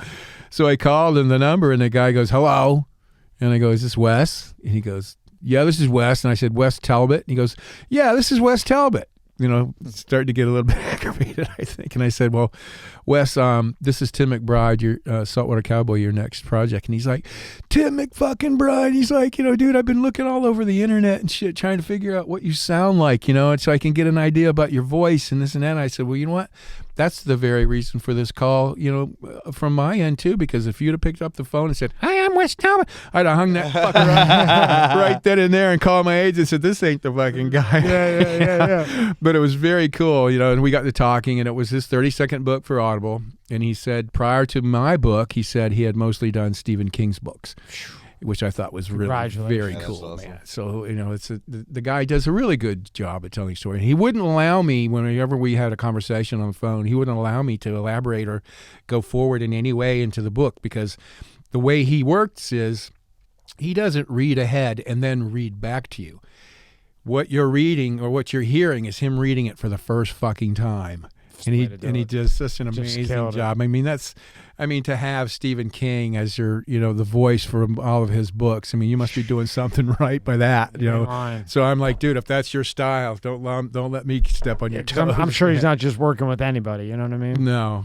So I called him the number, and the guy goes, hello. And I go, is this Wes? And he goes, yeah, this is Wes. And I said, Wes Talbot. And he goes, yeah, this is Wes Talbot. Starting to get a little bit aggravated, I think. And I said, well, Wes, this is Tim McBride, your Saltwater Cowboy, your next project. And he's like, Tim McFucking-Bride. He's like, dude, I've been looking all over the internet and shit, trying to figure out what you sound like, and so I can get an idea about your voice and this and that. And I said, well, you know what? That's the very reason for this call, from my end too, because if you'd have picked up the phone and said, hi, I'm Wes Talbot, I'd have hung that fucker up right then and there and called my agent and said, this ain't the fucking guy. Yeah. But it was very cool, and we got to talking, and it was his 32nd book for Audible. And he said, prior to my book, he said he had mostly done Stephen King's books, which I thought was really very cool, awesome. Man. So, the guy does a really good job at telling stories. He wouldn't allow me, whenever we had a conversation on the phone, he wouldn't allow me to elaborate or go forward in any way into the book, because the way he works is he doesn't read ahead and then read back to you. What you're reading or what you're hearing is him reading it for the first fucking time. And he does such an amazing job. I mean, I mean, to have Stephen King as your, the voice for all of his books. I mean, you must be doing something right by that, So I'm like, dude, if that's your style, don't let me step on your toes. I'm sure he's not just working with anybody. You know what I mean? No.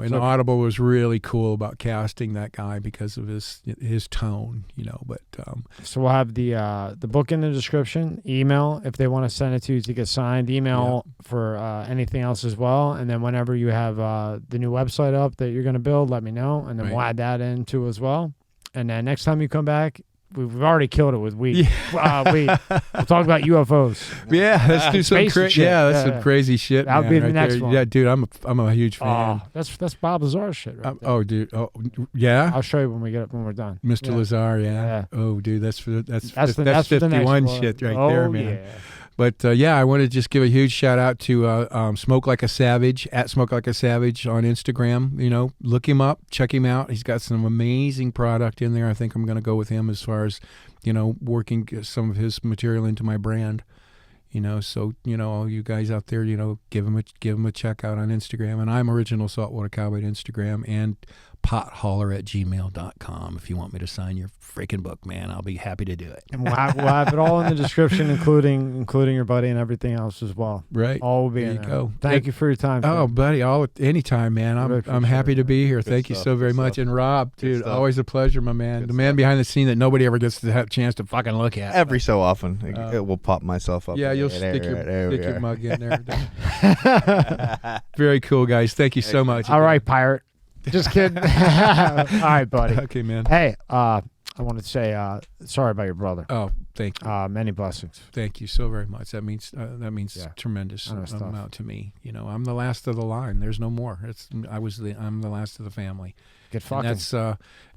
And Audible was really cool about casting that guy because of his tone, But so we'll have the book in the description. Email if they want to send it to you to get signed. Email for anything else as well. And then whenever you have the new website up that you're going to build, let me know, and then we'll add that in too as well. And then next time you come back, we've already killed it with weed. We'll talk about UFOs. Yeah, let's do some crazy. That's some crazy shit. That'll be the next one. Yeah, dude, I'm a huge fan. That's Bob Lazar's shit, right? Oh, dude. Oh, yeah. I'll show you when we're done. Mr. Lazar, yeah. Oh, dude, that's for the 51 shit right there, man. Yeah. But I want to just give a huge shout out to Smoke Like a Savage at Smoke Like a Savage on Instagram. Look him up, check him out. He's got some amazing product in there. I think I'm going to go with him as far as working some of his material into my brand. So all you guys out there, give him a check out on Instagram. And I'm Original Saltwater Cowboy on Instagram and pothauler@gmail.com. If you want me to sign your freaking book, man, I'll be happy to do it. And we'll have it all in the description, including your buddy and everything else as well. Right. All will be in there. Go. Thank you for your time. Oh, buddy, anytime, man. I'm happy to be here. Thank you so very much. And Rob, dude, always a pleasure, my man. The man behind the scene that nobody ever gets to have a chance to fucking look at. Every so often, it will pop myself up. Yeah, you'll stick your mug in there. Very cool, guys. Thank you so much. All right, pirate. Just kidding. All right, buddy. Okay, man. Hey, I wanted to say sorry about your brother. Oh, thank you. Many blessings. Thank you so very much. That means tremendous amount to me. I'm the last of the line. There's no more. I'm the last of the family. Get fucking. And that's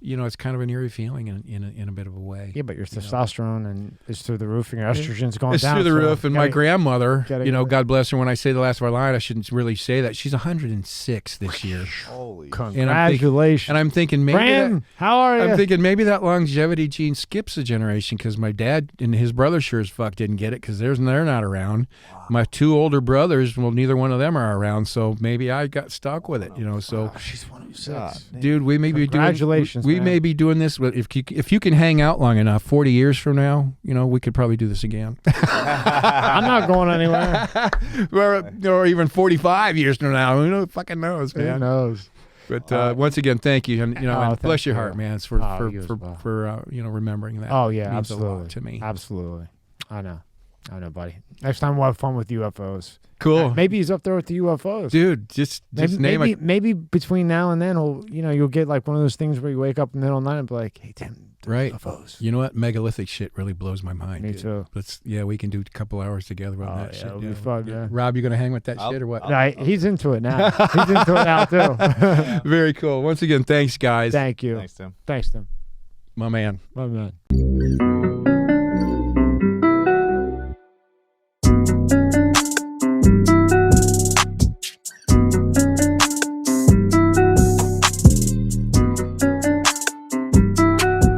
it's kind of an eerie feeling in a bit of a way. Yeah, but your testosterone is through the roof, and your estrogen's going it's down. It's through the roof, and my grandmother, God bless her. When I say the last of our line, I shouldn't really say that. She's 106 this year. Holy! Congratulations! And I'm thinking maybe Graham, how are you? I'm thinking maybe that longevity gene skips a generation because my dad and his brother sure as fuck didn't get it because they're not around. Wow. My two older brothers, well, neither one of them are around, so maybe I got stuck with it. So she's 106. Dude, we may be doing. Congratulations! We may be doing this, but if you can hang out long enough, 40 years from now, we could probably do this again. I'm not going anywhere. or even 45 years from now, who fucking knows, man? Who knows? But once again, thank you, and and bless your heart, man, for remembering that. Oh yeah, means absolutely. a lot to me. Absolutely, I know, buddy. Next time we'll have fun with UFOs. Cool. Maybe he's up there with the UFOs, dude. Just name it. Maybe between now and then, you'll get like one of those things where you wake up in the middle of the night and be like, "Hey, Tim, right? UFOs." You know what? Megalithic shit really blows my mind. Me too. We can do a couple hours together on that shit. It'll be fun, yeah. Rob, you gonna hang with that shit or what? He's into it now. He's into it now too. Very cool. Once again, thanks, guys. Thank you. Thanks, Tim. Thanks, Tim. My man. My man.